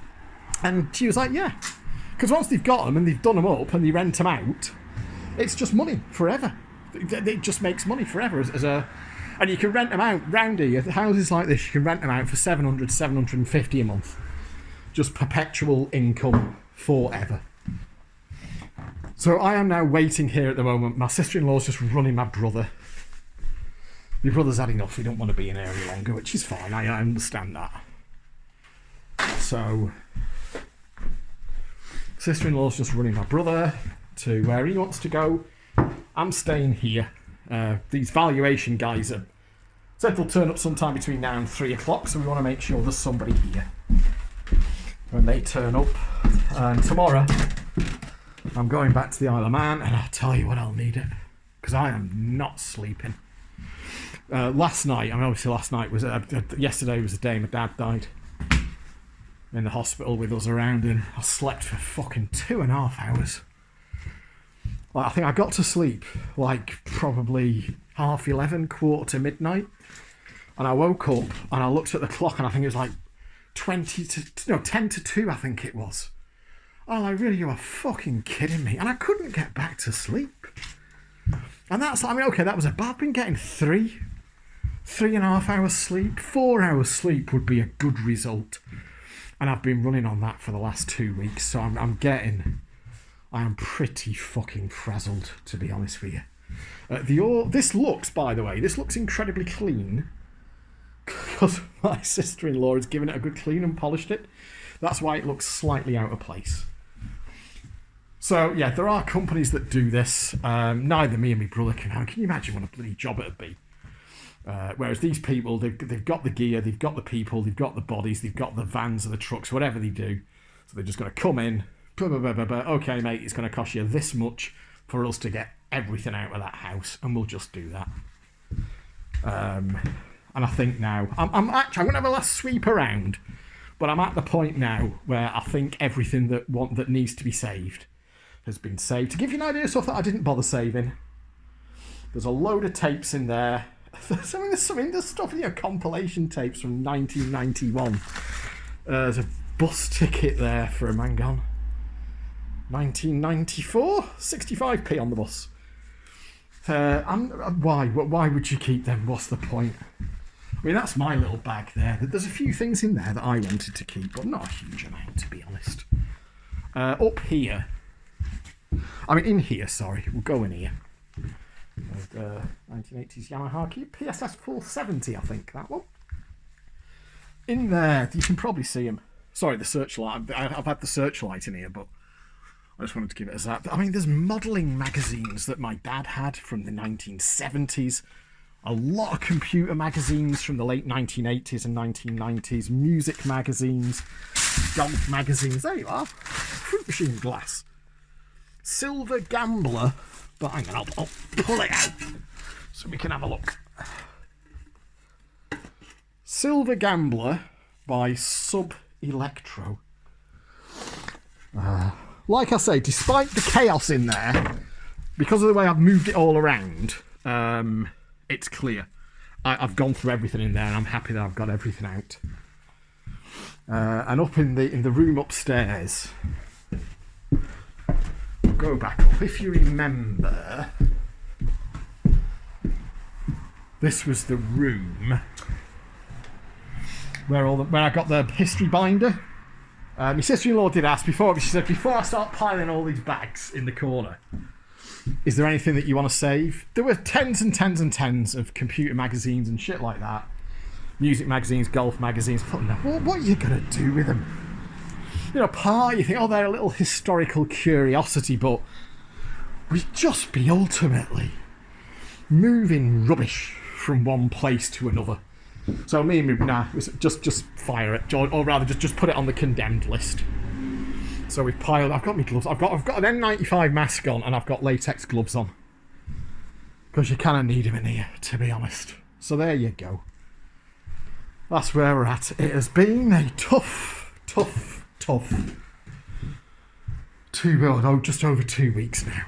And she was like, yeah. Because once they've got them and they've done them up and they rent them out, it's just money forever. It just makes money forever and you can rent them out round here. Houses like this, you can rent them out for 700, 750 a month. Just perpetual income forever. So I am now waiting here at the moment. My sister-in-law's just running my brother. My brother's had enough. He don't want to be in here any longer, which is fine. I understand that. So sister-in-law's just running my brother to where he wants to go. I'm staying here. These valuation guys have said they'll turn up sometime between now and 3 o'clock, so we want to make sure there's somebody here when they turn up. And tomorrow I'm going back to the Isle of Man, and I'll tell you what, I'll need it, because I am not sleeping. Last night was yesterday was the day my dad died in the hospital with us around, and I slept for fucking 2.5 hours. Like, I think I got to sleep like probably 11:30, quarter to midnight, and I woke up and I looked at the clock and I think it was like 10 to 2, I think it was. Oh, like, really, you are fucking kidding me. And I couldn't get back to sleep. And that's, I mean, okay, that was I've been getting 3.5 hours sleep. 4 hours sleep would be a good result. And I've been running on that for the last 2 weeks. So I am pretty fucking frazzled, to be honest with you. This looks, by the way, incredibly clean. Because my sister-in-law has given it a good clean and polished it. That's why it looks slightly out of place. So, yeah, there are companies that do this. Neither me and my brother can you imagine what a bloody job it would be? Whereas these people, they've got the gear, they've got the people, they've got the bodies, they've got the vans and the trucks, whatever they do. So they're just going to come in, blah, blah, blah, blah, blah. Okay, mate, it's going to cost you this much for us to get everything out of that house, and we'll just do that. And I think now, I'm going to have a last sweep around, but I'm at the point now where I think everything that needs to be saved has been saved. To give you an idea of stuff that I didn't bother saving, there's a load of tapes in there. There's stuff, compilation tapes from 1991. There's a bus ticket there for a man gone. 1994, 65p on the bus. Why would you keep them? What's the point? I mean, that's my little bag there. There's a few things in there that I wanted to keep, but not a huge amount, to be honest. Up here, in here, sorry, we'll go in here. 1980s Yamaha PSS 470, I think, that one. In there, you can probably see him. Sorry, the searchlight. I've had the searchlight in here, but I just wanted to give it as that. I mean, there's modelling magazines that my dad had from the 1970s. A lot of computer magazines from the late 1980s and 1990s. Music magazines. Golf magazines. There you are. Fruit machine glass. Silver Gambler. But hang on, I'll pull it out so we can have a look. Silver Gambler by Sub Electro. Like I say, despite the chaos in there, because of the way I've moved it all around, it's clear. I've gone through everything in there, and I'm happy that I've got everything out. And up in the room upstairs, we'll go back up. If you remember, this was the room where I got the history binder. My sister-in-law did ask before. She said, before I start piling all these bags in the corner, is there anything that you want to save? There were tens and tens and tens of computer magazines and shit like that. Music magazines, golf magazines. What are you going to do with them? You know, you think, oh, they're a little historical curiosity, but we'd just be ultimately moving rubbish from one place to another. So me and just fire it, or rather just put it on the condemned list. So we've piled. I've got my gloves. I've got an N95 mask on, and I've got latex gloves on because you kind of need them in here, to be honest. So there you go. That's where we're at. It has been a tough just over 2 weeks now.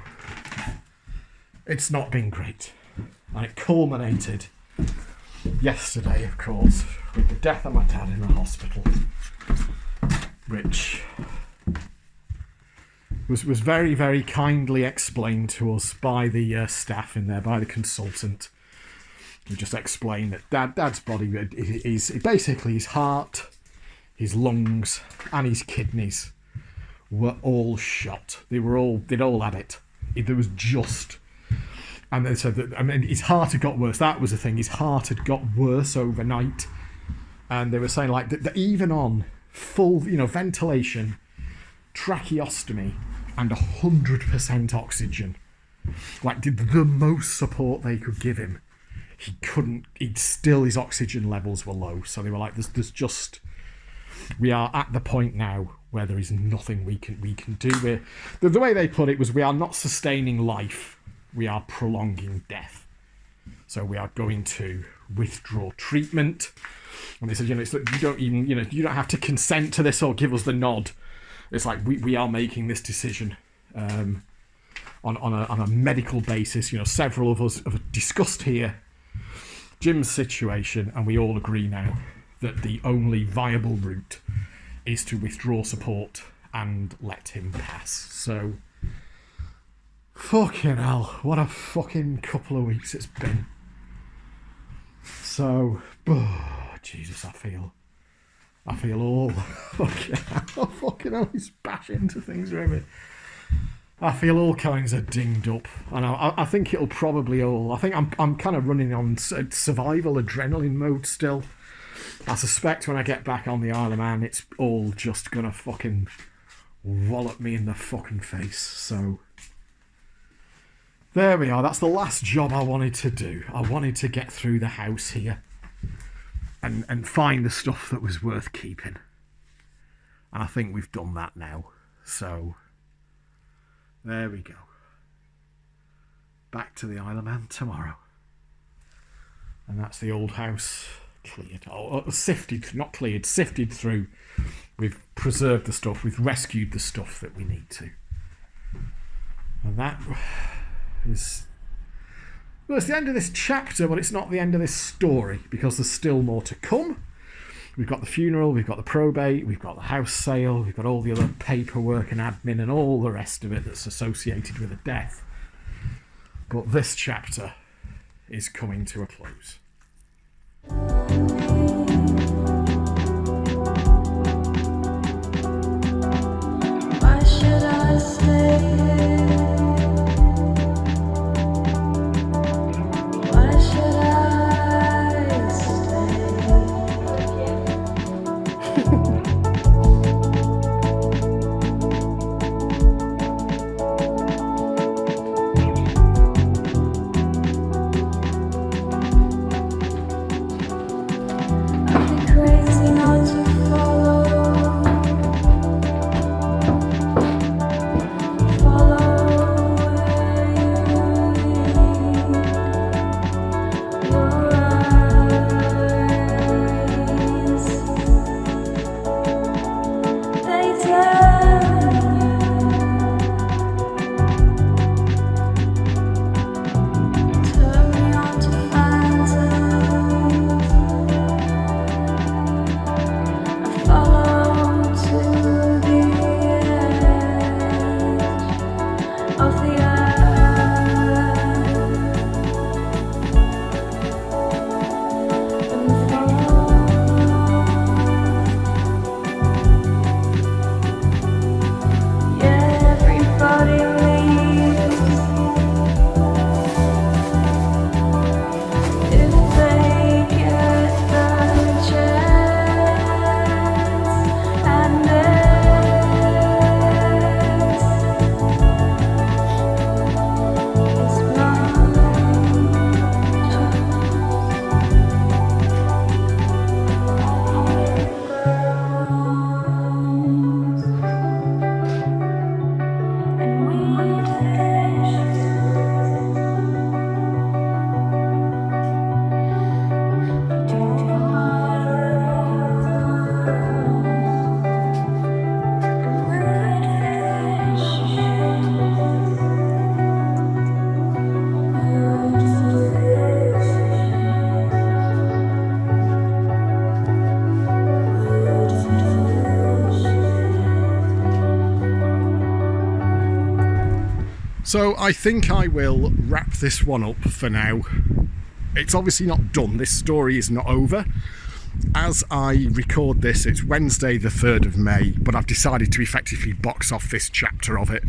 It's not been great, and it culminated yesterday, of course, with the death of my dad in the hospital, which was very, very kindly explained to us by the staff in there, by the consultant, who just explained that Dad's body is basically his heart, his lungs, and his kidneys were all shot. They'd all had it. There was just. And they said that, I mean, his heart had got worse. That was the thing. His heart had got worse overnight. And they were saying, like, that even on full, ventilation, tracheostomy, and 100% oxygen, like, the most support they could give him, his oxygen levels were low. So they were like, we are at the point now where there is nothing we can do. The way they put it was, we are not sustaining life. We are prolonging death. So we are going to withdraw treatment. And they said, it's like, you don't even, you don't have to consent to this or give us the nod. It's like, we are making this decision on a medical basis. Several of us have discussed here Jim's situation, and we all agree now that the only viable route is to withdraw support and let him pass. So, fucking hell, what a fucking couple of weeks it's been. So, Jesus, I feel all fucking hell, he's bashing into things around me. I feel all kinds of dinged up, and I think it'll probably all. I think I'm kind of running on survival adrenaline mode still. I suspect when I get back on the Isle of Man, it's all just gonna fucking wallop me in the fucking face. So there we are. That's the last job I wanted to do. I wanted to get through the house here and find the stuff that was worth keeping. And I think we've done that now. So there we go. Back to the Isle of Man tomorrow. And that's the old house cleared. Sifted, not cleared, sifted through. We've preserved the stuff. We've rescued the stuff that we need to. And that is... Well, it's the end of this chapter, but it's not the end of this story, because there's still more to come. We've got the funeral, we've got the probate, we've got the house sale, we've got all the other paperwork and admin and all the rest of it that's associated with a death. But this chapter is coming to a close. Why should I stay? So I think I will wrap this one up for now. It's obviously not done. This story is not over. As I record this, it's Wednesday the 3rd of May, but I've decided to effectively box off this chapter of it.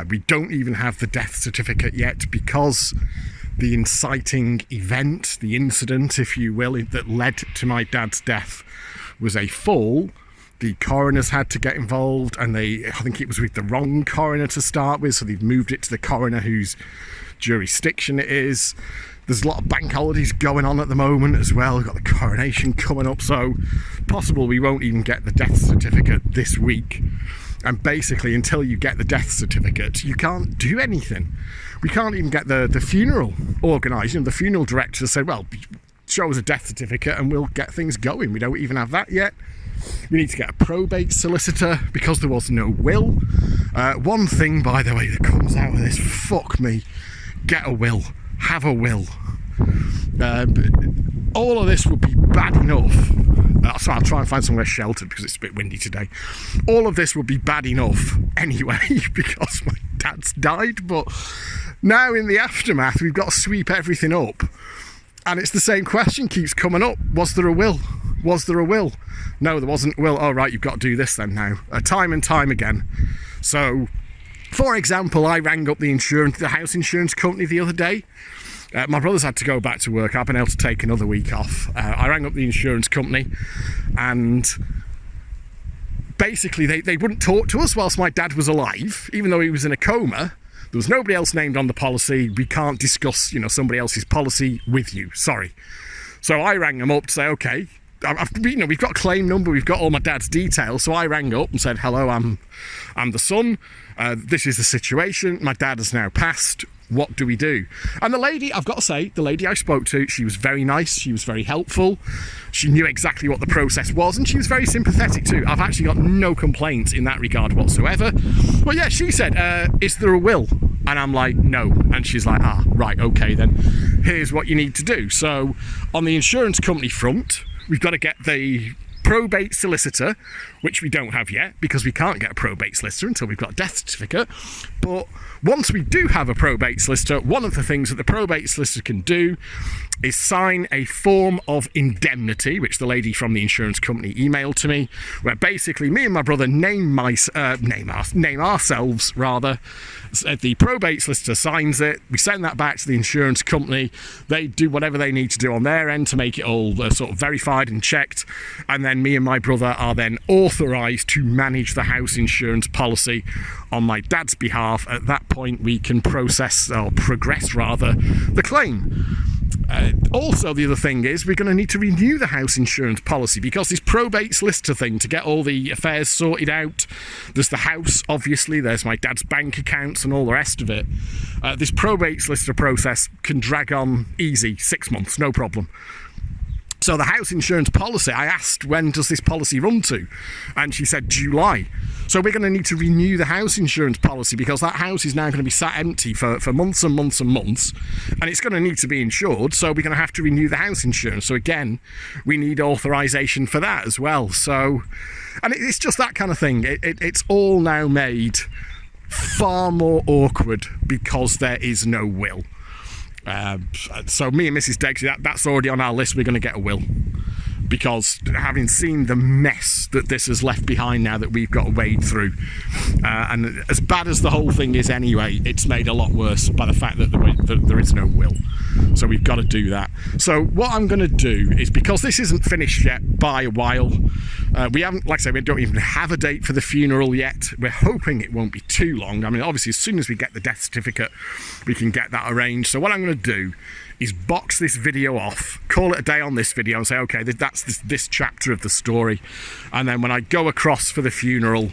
We don't even have the death certificate yet because the inciting event, the incident, if you will, that led to my dad's death was a fall. The coroners had to get involved, and I think it was with the wrong coroner to start with, so they've moved it to the coroner whose jurisdiction it is. There's a lot of bank holidays going on at the moment as well. We've got the coronation coming up, so possible we won't even get the death certificate this week. And basically, until you get the death certificate, you can't do anything. We can't even get the funeral organised. You know, the funeral director said, well, show us a death certificate and we'll get things going. We don't even have that yet. We need to get a probate solicitor because there was no will. One thing, by the way, that comes out of this, fuck me, get a will. Have a will. All of this would be bad enough. So I'll try and find somewhere sheltered because it's a bit windy today. All of this would be bad enough anyway because my dad's died. But now in the aftermath, we've got to sweep everything up. And it's the same question keeps coming up. Was there a will? Was there a will? No, there wasn't a will. Oh, right, you've got to do this then now. Time and time again. So, for example, I rang up the house insurance company the other day. My brother's had to go back to work. I've been able to take another week off. I rang up the insurance company and basically they wouldn't talk to us whilst my dad was alive, even though he was in a coma. There was nobody else named on the policy. We can't discuss, somebody else's policy with you. Sorry. So I rang them up to say, okay, we've got a claim number, we've got all my dad's details. So I rang up and said, hello, I'm the son. This is the situation. My dad has now passed. What do we do? And the lady, I've got to say, the lady I spoke to, she was very nice. She was very helpful. She knew exactly what the process was, and she was very sympathetic too. I've actually got no complaints in that regard whatsoever. But yeah, she said, is there a will? And I'm like, no. And she's like, right, okay then. Here's what you need to do. So on the insurance company front, we've got to get the probate solicitor, which we don't have yet because we can't get a probate solicitor until we've got a death certificate. But once we do have a probate solicitor, one of the things that the probate solicitor can do is sign a form of indemnity, which the lady from the insurance company emailed to me, where basically me and my brother name ourselves rather. The probate solicitor signs it. We send that back to the insurance company. They do whatever they need to do on their end to make it all sort of verified and checked. And then me and my brother are then authorised to manage the house insurance policy on my dad's behalf. At that point, we can progress the claim. Also, the other thing is we're going to need to renew the house insurance policy because this probate solicitor thing to get all the affairs sorted out. There's the house, obviously, there's my dad's bank accounts and all the rest of it. This probate solicitor process can drag on easy 6 months, no problem. So the house insurance policy, I asked, when does this policy run to? And she said July. So we're going to need to renew the house insurance policy because that house is now going to be sat empty for months and months and months. And it's going to need to be insured. So we're going to have to renew the house insurance. So again, we need authorisation for that as well. So, and it's just that kind of thing. It's all now made far more awkward because there is no will. So me and Mrs. Dexy, that's already on our list. We're going to get a will because having seen the mess that this has left behind now that we've got to wade through, and as bad as the whole thing is anyway, it's made a lot worse by the fact that there is no will. So we've got to do that. So what I'm going to do is, because this isn't finished yet by a while, we haven't, like I say, we don't even have a date for the funeral yet. We're hoping it won't be too long. I mean, obviously, as soon as we get the death certificate, we can get that arranged. So what I'm going to do is box this video off, call it a day on this video and say, okay, that's this chapter of the story. And then when I go across for the funeral,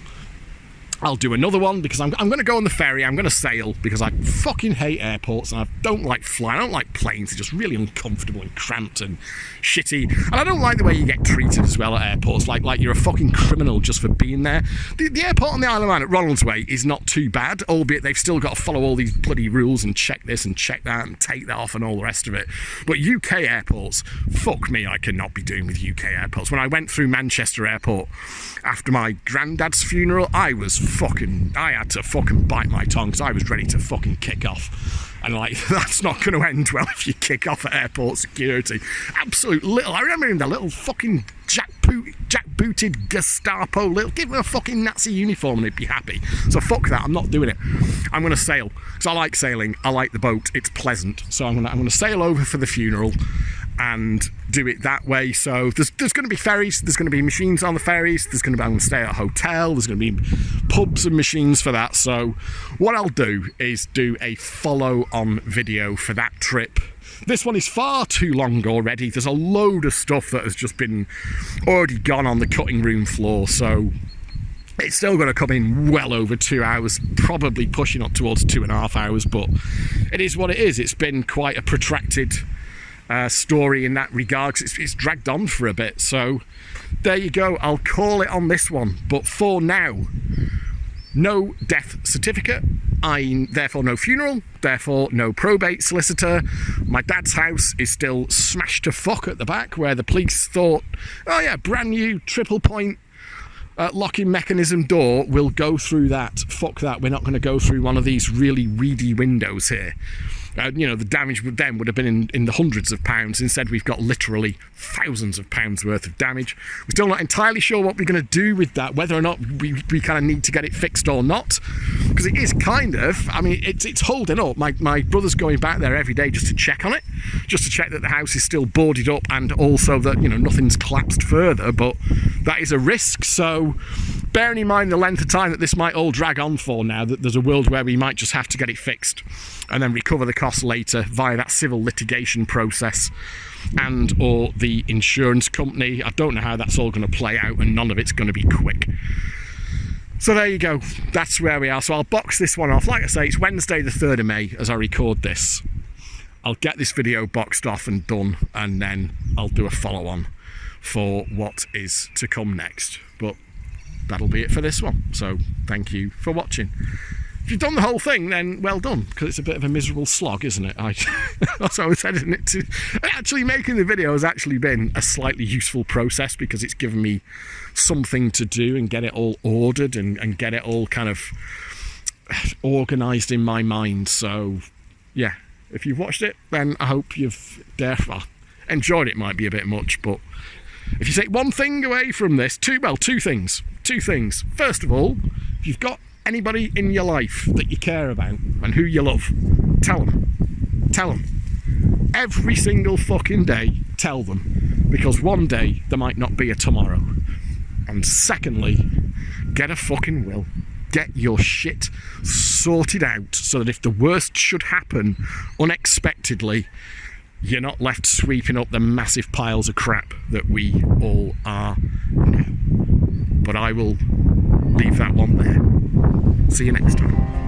I'll do another one because I'm going to go on the ferry. I'm going to sail because I fucking hate airports and I don't like flying. I don't like planes. They're just really uncomfortable and cramped and shitty. And I don't like the way you get treated as well at airports, like you're a fucking criminal just for being there. The airport on the Isle of Man at Ronaldsway is not too bad, albeit they've still got to follow all these bloody rules and check this and check that and take that off and all the rest of it. But UK airports, fuck me, I cannot be doing with UK airports. When I went through Manchester Airport after my granddad's funeral, I was had to fucking bite my tongue because I was ready to fucking kick off. And like, that's not going to end well if you kick off at airport security. Absolute little, I remember him, the little fucking jack-booted Gestapo little, give him a fucking Nazi uniform and he'd be happy. So fuck that, I'm not doing it. I'm going to sail, because I like sailing, I like the boat, it's pleasant. So I'm going to sail over for the funeral and do it that way. So there's going to be ferries, there's going to be machines on the ferries, I'm going to stay at a hotel, there's going to be pubs and machines for that. So what I'll do is do a follow-on video for that trip. This one is far too long already. There's a load of stuff that has just been already gone on the cutting room floor, so it's still going to come in well over 2 hours, probably pushing up towards 2.5 hours, but it is what it is. It's been quite a protracted story in that regard, 'cause it's dragged on for a bit. So there you go, I'll call it on this one. But for now, no death certificate, therefore no funeral, therefore no probate solicitor. My dad's house is still smashed to fuck at the back, where the police thought, oh yeah, brand new triple point locking mechanism door, we'll go through that. Fuck that, we're not going to go through one of these really weedy windows here. You know, the damage with them would have been in the hundreds of pounds. Instead, we've got literally thousands of pounds worth of damage. We're still not entirely sure what we're going to do with that, whether or not we kind of need to get it fixed or not. Because it is kind of, I mean, it's holding up. My brother's going back there every day just to check on it, just to check that the house is still boarded up and also that, you know, nothing's collapsed further. But that is a risk. So bearing in mind the length of time that this might all drag on for now, that there's a world where we might just have to get it fixed and then recover the costs later via that civil litigation process and or the insurance company. I don't know how that's all going to play out, and none of it's going to be quick. So there you go, that's where we are. So I'll box this one off. Like I say, it's Wednesday the 3rd of May as I record this. I'll get this video boxed off and done, and then I'll do a follow-on for what is to come next. But that'll be it for this one. So thank you for watching. If you've done the whole thing, then well done, because it's a bit of a miserable slog, isn't it? That's how I was editing it to. Actually, making the video has actually been a slightly useful process, because it's given me something to do and get it all ordered and get it all kind of organised in my mind. So, yeah, if you've watched it, then I hope you've enjoyed it. Might be a bit much, but if you take one thing away from this, two things. First of all, if you've got anybody in your life that you care about and who you love, tell them every single fucking day. Tell them, because one day there might not be a tomorrow. And secondly, get a fucking will. Get your shit sorted out so that if the worst should happen unexpectedly, you're not left sweeping up the massive piles of crap that we all are now. But I will leave that one there. See you next time.